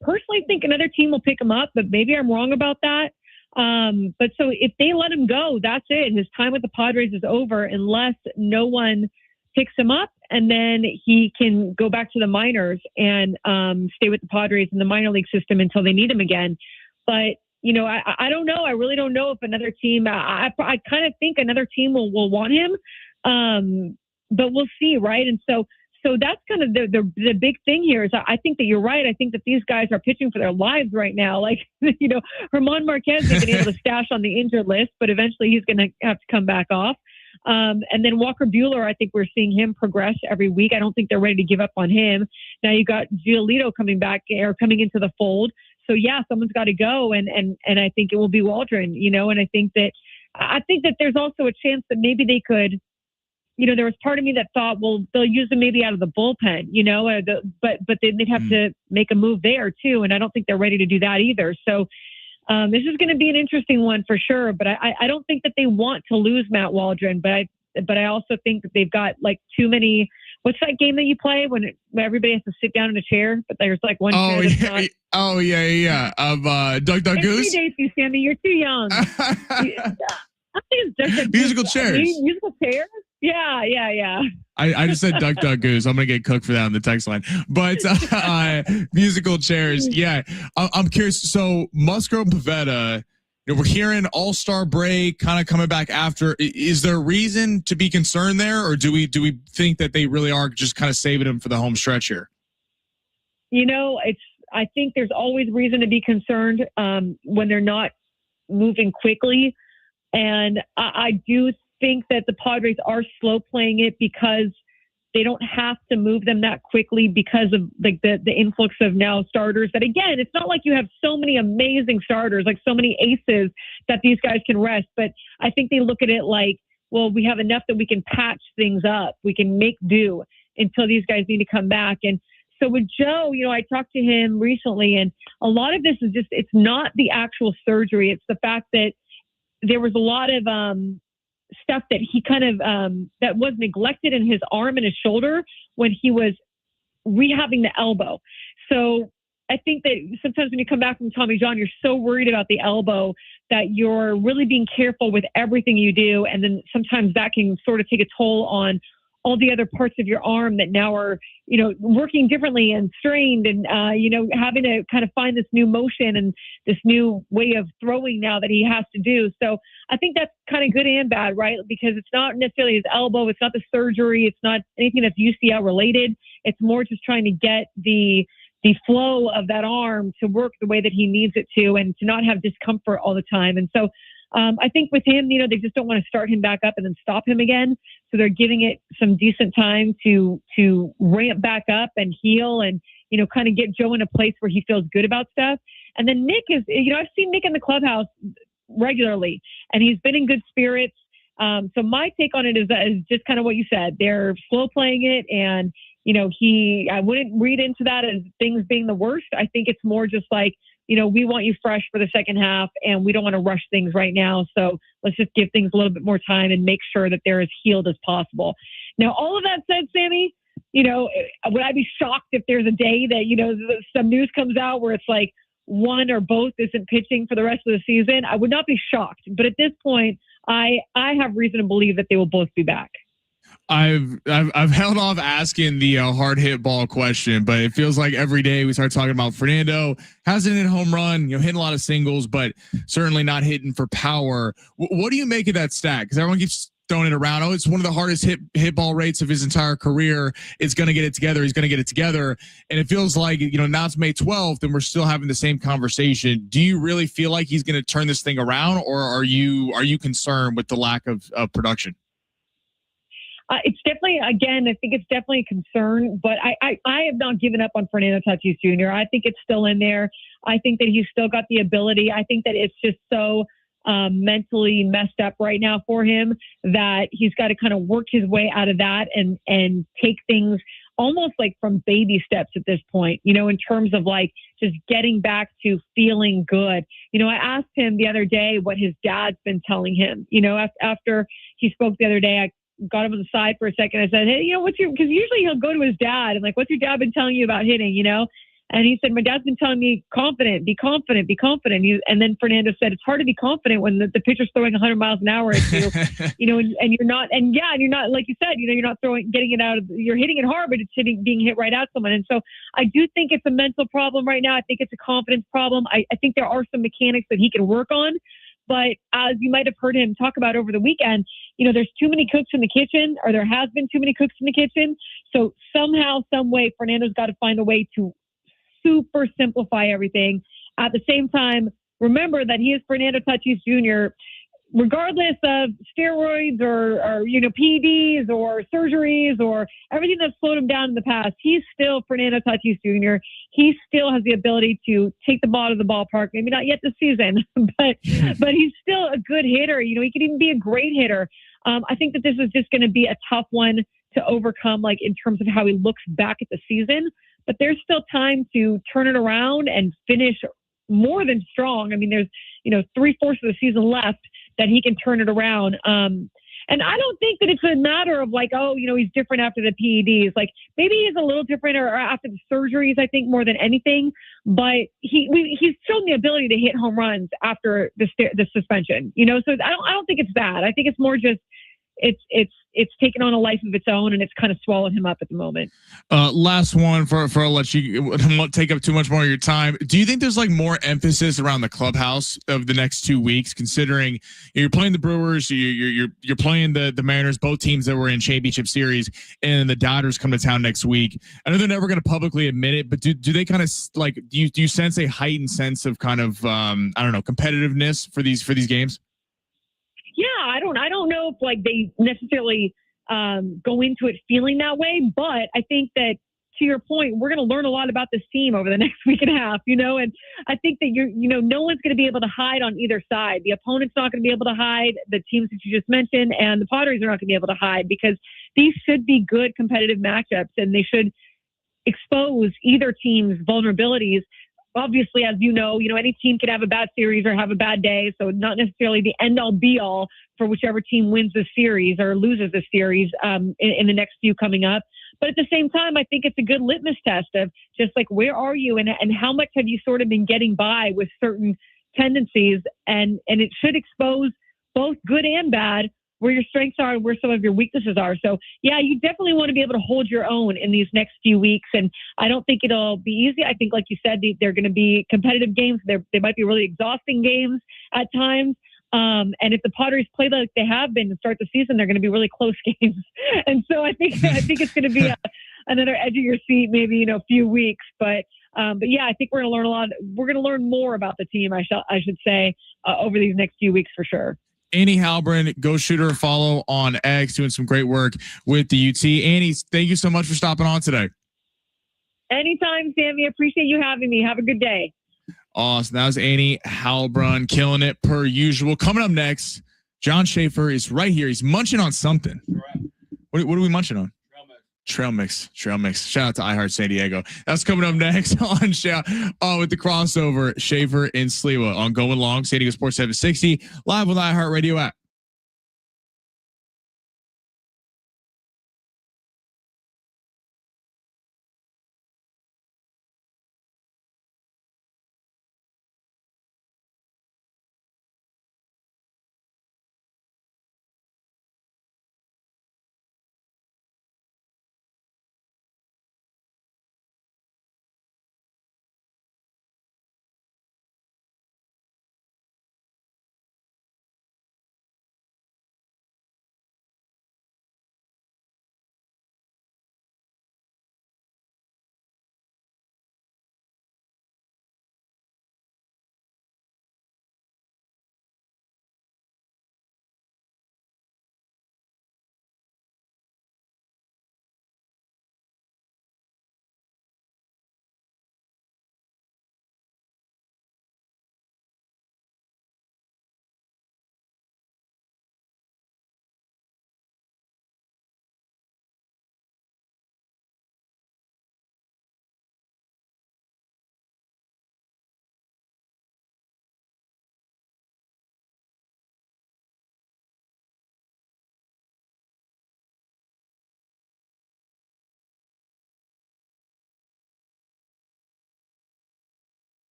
personally think another team will pick him up, but maybe I'm wrong about that. But so if they let him go, that's it. His time with the Padres is over unless no one picks him up, and then he can go back to the minors and stay with the Padres in the minor league system until they need him again. But I don't know. I really don't know if another team. I kind of think another team will want him, but we'll see, right? And so that's kind of the big thing here is I think that you're right. I think that these guys are pitching for their lives right now. Like, Ramon Marquez has been able to stash on the injured list, but eventually he's going to have to come back off. And then Walker Buehler, I think we're seeing him progress every week. I don't think they're ready to give up on him. Now you got Giolito coming into the fold. So yeah, someone's got to go. And I think it will be Waldron, and I think that there's also a chance that maybe they could, there was part of me that thought, well, they'll use them maybe out of the bullpen, but then they'd have to make a move there too. And I don't think they're ready to do that either. So this is going to be an interesting one for sure. But I don't think that they want to lose Matt Waldron. But I also think that they've got like too many. What's that game that you play when everybody has to sit down in a chair, but there's like one chair that's not? Oh, yeah. Of Duck Goose? Dates you, Sammy. You're too young. I think it's Duck Musical chairs. Musical chairs? Yeah. I just said Duck Goose. I'm going to get cooked for that on the text line. But musical chairs, yeah. I'm curious. So Musgrove and Pavetta, we're hearing all-star break kind of coming back after. Is there a reason to be concerned there, or do we think that they really are just kind of saving them for the home stretch here? I think there's always reason to be concerned when they're not moving quickly. And I do think that the Padres are slow playing it because they don't have to move them that quickly because of like the influx of now starters that, again, it's not like you have so many amazing starters, like so many aces that these guys can rest. But I think they look at it like, well, we have enough that we can patch things up. We can make do until these guys need to come back. And so with Joe, I talked to him recently, and a lot of this is just, it's not the actual surgery. It's the fact that there was a lot of stuff that he kind of, that was neglected in his arm and his shoulder when he was rehabbing the elbow. So I think that sometimes when you come back from Tommy John, you're so worried about the elbow that you're really being careful with everything you do. And then sometimes that can sort of take a toll on all the other parts of your arm that now are, working differently and strained and, having to kind of find this new motion and this new way of throwing now that he has to do. So I think that's kind of good and bad, right? Because it's not necessarily his elbow. It's not the surgery. It's not anything that's UCL related. It's more just trying to get the flow of that arm to work the way that he needs it to and to not have discomfort all the time. And so I think with him, they just don't want to start him back up and then stop him again. So they're giving it some decent time to ramp back up and heal and, kind of get Joe in a place where he feels good about stuff. And then Nick is, I've seen Nick in the clubhouse regularly and he's been in good spirits. So my take on it is just kind of what you said. They're slow playing it and, I wouldn't read into that as things being the worst. I think it's more just like, we want you fresh for the second half and we don't want to rush things right now. So let's just give things a little bit more time and make sure that they're as healed as possible. Now, all of that said, Sammy, would I be shocked if there's a day that, some news comes out where it's like one or both isn't pitching for the rest of the season? I would not be shocked. But at this point, I have reason to believe that they will both be back. I've held off asking the hard hit ball question, but it feels like every day we start talking about Fernando hasn't hit a home run, hitting a lot of singles, but certainly not hitting for power. What do you make of that stat? Because everyone keeps throwing it around. Oh, it's one of the hardest hit ball rates of his entire career. It's going to get it together. He's going to get it together. And it feels like, now it's May 12th and we're still having the same conversation. Do you really feel like he's going to turn this thing around, or are you concerned with the lack of production? It's definitely, again, I think it's definitely a concern, but I have not given up on Fernando Tatis Jr. I think it's still in there. I think that he's still got the ability. I think that it's just so mentally messed up right now for him that he's got to kind of work his way out of that and take things almost like from baby steps at this point, in terms of like just getting back to feeling good. I asked him the other day what his dad's been telling him, after he spoke the other day. I got him on the side for a second. I said, hey, because usually he'll go to his dad and like, what's your dad been telling you about hitting, And he said, my dad's been telling me confident, be confident, be confident. And then Fernando said, it's hard to be confident when the pitcher's throwing 100 miles an hour at you, and you're not, and you're not, like you said, you're not getting it out of, you're hitting it hard, but it's being hit right at someone. And so I do think it's a mental problem right now. I think it's a confidence problem. I think there are some mechanics that he can work on. But as you might have heard him talk about over the weekend, there's too many cooks in the kitchen, or there has been too many cooks in the kitchen. So somehow, some way, Fernando's got to find a way to super simplify everything. At the same time, remember that he is Fernando Tatis Jr. Regardless of steroids or PEDs or surgeries or everything that's slowed him down in the past, he's still Fernando Tatis Jr. He still has the ability to take the ball to the ballpark. Maybe not yet this season, but he's still a good hitter. He could even be a great hitter. I think that this is just going to be a tough one to overcome, like in terms of how he looks back at the season. But there's still time to turn it around and finish more than strong. I mean, there's 3/4 of the season left that he can turn it around. And I don't think that it's a matter of like, he's different after the PEDs. Like maybe he's a little different or after the surgeries, I think, more than anything. But he's shown the ability to hit home runs after the suspension. So I don't think it's bad. I think it's more just it's taken on a life of its own, and it's kind of swallowed him up at the moment. Last one for I'll let you won't take up too much more of your time. Do you think there's like more emphasis around the clubhouse of the next 2 weeks, considering you're playing the Brewers, you're playing the Mariners, both teams that were in championship series, and the Dodgers come to town next week? I know they're never going to publicly admit it, but do they kind of like do you sense a heightened sense of kind of competitiveness for these games? Yeah, I don't know if like they necessarily go into it feeling that way, but I think that to your point, we're going to learn a lot about this team over the next week and a half, and I think that no one's going to be able to hide on either side. The opponent's not going to be able to hide, the teams that you just mentioned, and the Padres are not going to be able to hide, because these should be good competitive matchups, and they should expose either team's vulnerabilities. Obviously, as any team can have a bad series or have a bad day. So not necessarily the end all be all for whichever team wins the series or loses the series in the next few coming up. But at the same time, I think it's a good litmus test of just like, where are you and how much have you sort of been getting by with certain tendencies? And it should expose both good and bad, where your strengths are and where some of your weaknesses are. So yeah, you definitely want to be able to hold your own in these next few weeks. And I don't think it'll be easy. I think, like you said, they're going to be competitive games. They might be really exhausting games at times. And if the Padres play like they have been to start the season, they're going to be really close games. And so I think it's going to be another edge of your seat, maybe, a few weeks. But yeah, I think we're going to learn a lot. We're going to learn more about the team, I should say, over these next few weeks for sure. Annie Halbrin, go shoot her a follow on X, doing some great work with the UT. Annie, thank you so much for stopping on today. Anytime, Sammy. Appreciate you having me. Have a good day. Awesome. That was Annie Halbrin, killing it per usual. Coming up next, John Schaefer is right here. He's munching on something. What are we munching on? Trail mix. Shout out to iHeart San Diego. That's coming up next on with the crossover, Schaefer and Sliwa on Going Long, San Diego Sports 760, live with iHeart Radio app.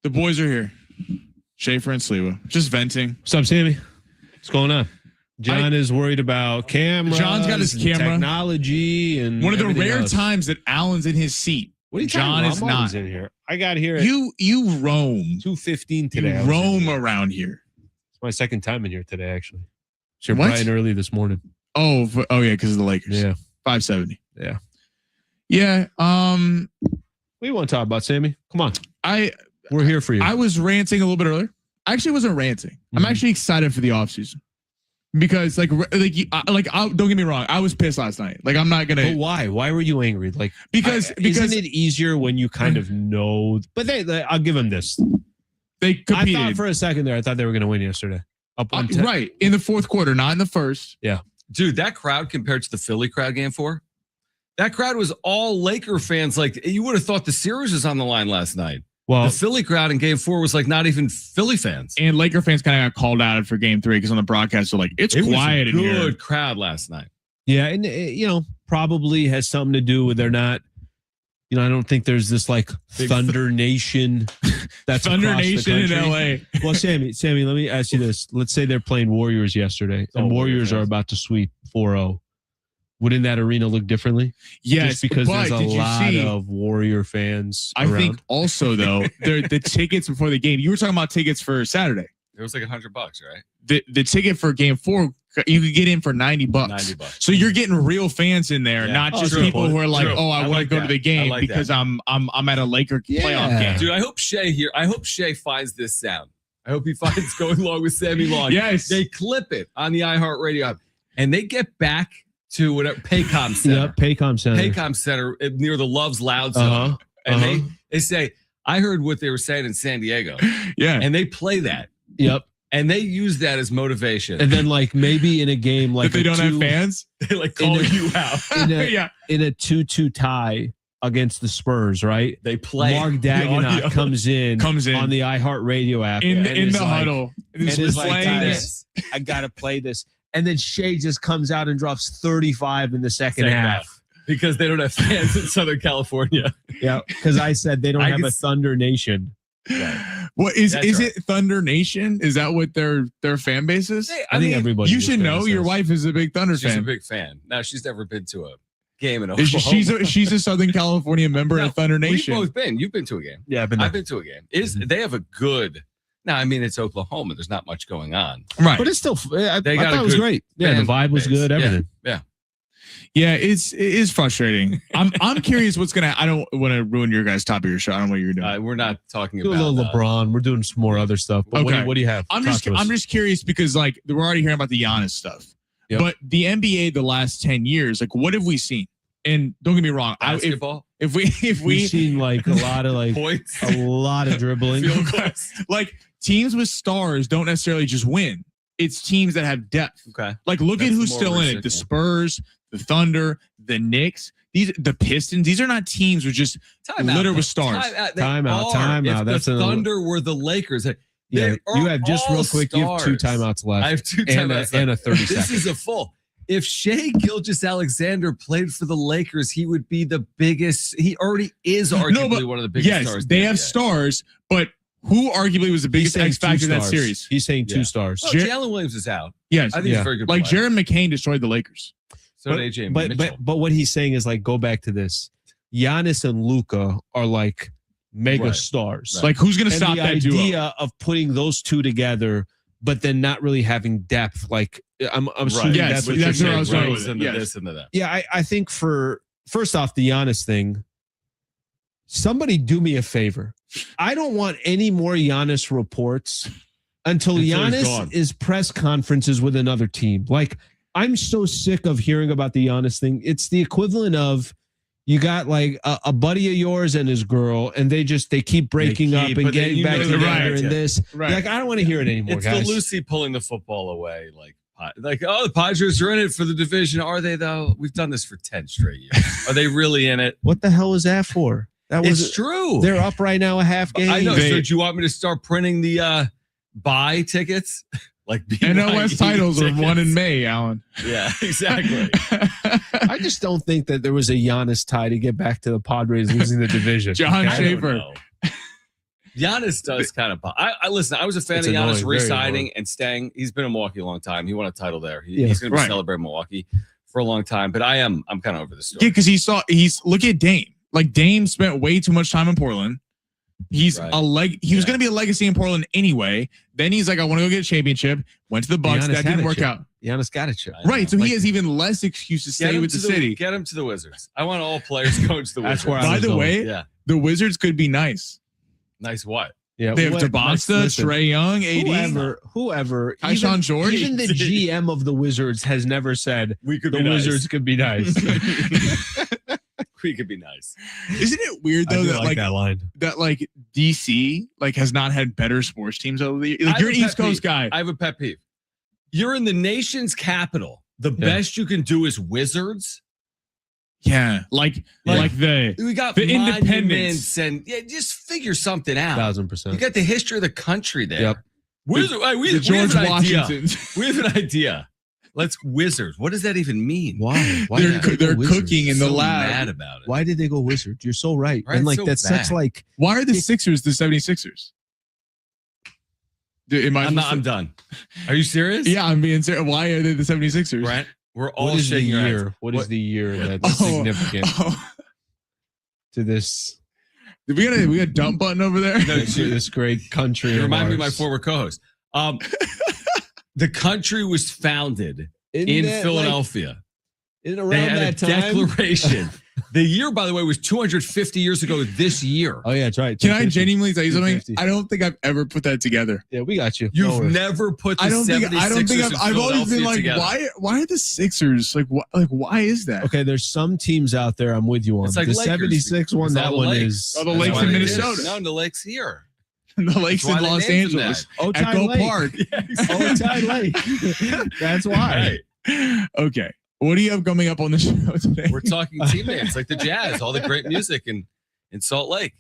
The boys are here. Schaefer and Sliwa. Just venting. What's up, Sammy? What's going on? John is worried about cameras. John's got his camera. Technology and one of the rare else. times that Alan's in his seat. What are you John is not in here. I got here at You roam. 2:15 today. You roam around here. It's my second time in here today, actually. So What? bright and early this morning. Oh yeah, because of the Lakers. Yeah. 570. Yeah. Yeah. What do you want to talk about, Sammy? Come on. We're here for you. I was ranting a little bit earlier. I actually wasn't ranting. I'm actually excited for the offseason. Because don't get me wrong, I was pissed last night. Like I'm not gonna. But why? Why were you angry? Like because isn't it easier when you kind of know? But I'll give them this. They competed. I thought for a second there, I thought they were going to win yesterday. Up 110. Right in the fourth quarter, not in the first. Yeah, dude, that crowd compared to the Philly crowd game 4, that crowd was all Laker fans. Like you would have thought the series was on the line last night. Well, the Philly crowd in game 4 was like not even Philly fans. And Laker fans kind of got called out for game 3 because on the broadcast they're like, it's quiet in here. It was a good crowd last night. Yeah, and probably has something to do with they're not. I don't think there's this like Thunder Nation. That's Thunder Nation in LA. Well, Sammy, let me ask you this. Let's say they're playing Warriors yesterday, and Warriors are about to sweep 4-0. Wouldn't that arena look differently? Yes, just because there's a lot of Warrior fans. I think also though, the tickets before the game. You were talking about tickets for Saturday. It was like $100, right? The ticket for game 4, you could get in for $90. $90. So you're getting real fans in there, not just people who are like, true. "Oh, I want to go to the game because I'm at a Laker playoff game." Dude, I hope Shea finds this sound. I hope he finds going along with Sammy Long. Yes, they clip it on the iHeartRadio app, and they get back to whatever Paycom Center. Yep, Paycom Center. Paycom Center near the Love's Loud Zone. And they say, I heard what they were saying in San Diego. Yeah. And they play that. Yep. And they use that as motivation. And then like maybe in a game like if they don't have fans, they like call you out. In a 2-2 tie against the Spurs, right? They play. Mark Dagenot comes in on the iHeartRadio app in the huddle. And is like, guys, I gotta play this. And then Shea just comes out and drops 35 in the second half. Because they don't have fans in Southern California. Yeah, because I said they don't have a Thunder Nation. Right. What is it Thunder Nation? Is that what their fan base is? I think everybody. You should know your wife is a big Thunder fan. She's a big fan. Now she's never been to a game in Oklahoma. She's a Southern California member of Thunder Nation. We've both been. You've been to a game. Yeah, I've been to a game. They have a good. Now, I mean, it's Oklahoma. There's not much going on. Right. But it's still, I thought it was great. Yeah, the vibe was good, everything. Yeah, it is frustrating. I'm curious what's going to, I don't want to ruin your guys' top of your show. I don't know what you're doing. We're not talking Do about a little LeBron. We're doing some more other stuff. But okay. What do you have? I'm just curious because like we're already hearing about the Giannis stuff. Yep. But the NBA the last 10 years, like what have we seen? And don't get me wrong, basketball. If we've seen like a lot of like points, a lot of dribbling. Like teams with stars don't necessarily just win. It's teams that have depth. Okay. Like look at who's still in it. The Spurs, the Thunder, the Knicks, the Pistons. These are not teams with just littered with stars. Time out. If the Thunder were the Lakers. Yeah, you have just real quick. Stars. You have 2 timeouts left. I have 2 timeouts and a 30 This is a full. If Shea Gilgeous-Alexander played for the Lakers, he would be the biggest. He already is arguably one of the biggest stars. Yes, they have stars, but who arguably was the biggest X factor in that series? He's saying 2 stars. Well, Jalen Williams is out. Yes, I think he's a very good. Like player. Jaron McCain destroyed the Lakers. So did AJ Mitchell. But what he's saying is like go back to this. Giannis and Luka are like mega stars. Like who's going to stop that duo? The idea of putting those two together, but then not really having depth. Like I'm assuming that's what that's you're what I was saying, going right? with. Into this, into that. Yeah, I think first off, the Giannis thing, somebody do me a favor. I don't want any more Giannis reports until Giannis is press conferences with another team. Like, I'm so sick of hearing about the Giannis thing. It's the equivalent of you got like a buddy of yours and his girl, and they keep breaking up and getting back together and this. Right. Like, I don't want to hear it anymore, It's guys. the Lucy pulling the football away. Like, oh, the Padres are in it for the division. Are they, though? We've done this for 10 straight years. Are they really in it? What the hell was that for? It's true. They're up right now a half game. I know. So do you want me to start printing the buy tickets? Like NOS titles are won in May, Alan. Yeah, exactly. I just don't think that there was a Giannis tie to get back to the Padres losing the division. John Schaefer. Giannis does kind of. I listen. I was a fan It's of Giannis annoying, very re-signing annoying. and staying. He's been in Milwaukee a long time. He won a title there. Yeah. He's going to be Right. celebrating Milwaukee for a long time. But I'm kind of over the story. Yeah, because he's look at Dame. Like Dame spent way too much time in Portland. He's Right. he was going to be a legacy in Portland anyway. Then he's like, I want to go get a championship. Went to the Bucks. Giannis That had didn't a work chip. out. Giannis got a chip. Right. So Like- he has even less excuse to stay with the city. Get him to the Wizards. I want all players going to the That's Wizards. where I By was the going. way, Yeah. the Wizards could be nice. Nice what? Yeah, They have what- Tabasta, listen, Trey Young, AD. whoever, Tyshawn George. even the GM of the Wizards has never said We could the be nice. Wizards could be nice. We could be nice. Isn't it weird I though do that that line. DC has not had better sports teams over the years? Like, I you're have an a East pet Coast peeve. guy. I have a pet peeve. You're in the nation's capital. The best you can do is Wizards. Yeah, like the We got The monuments independence. and just figure something out. 1,000%. You got the history of the country there. Yep. Wizard, the we George have an idea. Washingtons. We have an idea. Let's Wizards. What does that even mean? Why? Why They're did they go they're Wizards? cooking in the So lab. mad about it. Why did they go Wizards? You're so right. Right, And like so that's bad. such like Why are the Sixers the 76ers? Dude, I'm done. Are you serious? Yeah, I'm being serious. Why are they the 76ers? Brent, we're all what is the shaking our heads. year? What is the year that's Oh, significant oh. to this Did we got a dump button over there? No, to this great country? You of remind me of my ours? former co-host. The country was founded Isn't in that, like, Philadelphia. isn't They around had that a time. declaration. The year, by the way, was 250 years ago this year. Oh yeah, that's right. Can I 250. genuinely tell you something? 250. I don't think I've ever put that together. Yeah, we got you. You've Don't worry. never put the I don't think 76ers I've always been like, together. why are the Sixers why is that? Okay, there's some teams out there I'm with you on. It's like the Lakers, 76 one, because that all the one lakes. is Oh, the That's lakes why in they did it. Minnesota. No, the lakes here. The lakes That's in why they Los named them Angeles. that. Otay Echo Lake. Park. Otay Lake. That's why. Right. Okay. What do you have coming up on the show today? We're talking team names like the Jazz, all the great music in Salt Lake.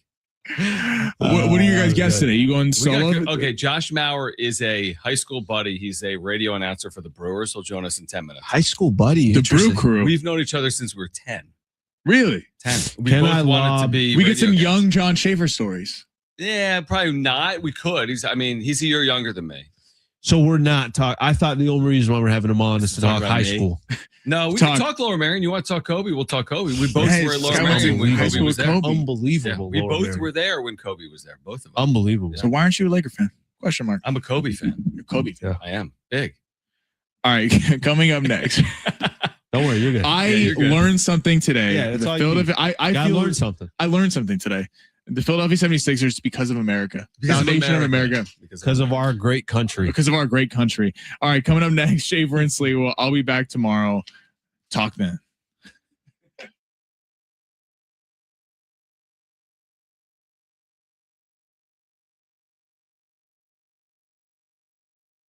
What do you guys guess good. today? You going We solo? got, okay, Josh Maurer is a high school buddy. He's a radio announcer for the Brewers. He'll join us in 10 minutes. High school buddy. The Interesting. Brew Crew. We've known each other since we were 10. Really? 10. We Can both I wanted to lob- be. We get radio some guys. young John Schaefer stories. Yeah, probably not. We could. He's a year younger than me. So we're not talking. I thought the only reason why we're having him on is to Talk talk about high me. school. No, we Talk- can talk Lower Marion. You want to talk Kobe? We'll talk Kobe. We both Hey, were at Lower Sky Marion when High Kobe School was with there. Kobe. Yeah, Unbelievable. we Lower both Marion. were there when Kobe was there. Both of us. Unbelievable. So why aren't you a Laker fan? Question mark. I'm a Kobe fan. You're a Kobe fan. I am big. All right. Coming up next. Don't worry, you're good. I you're good. learned something today. Yeah, that's The all you Philadelphia, I Gotta feel learn something I learned something today. The Philadelphia 76ers because of America. Because of Foundation of America. because of our great country. Because of our great country. All right, coming up next, Schaefer and Slee. Well, I'll be back tomorrow. Talk then.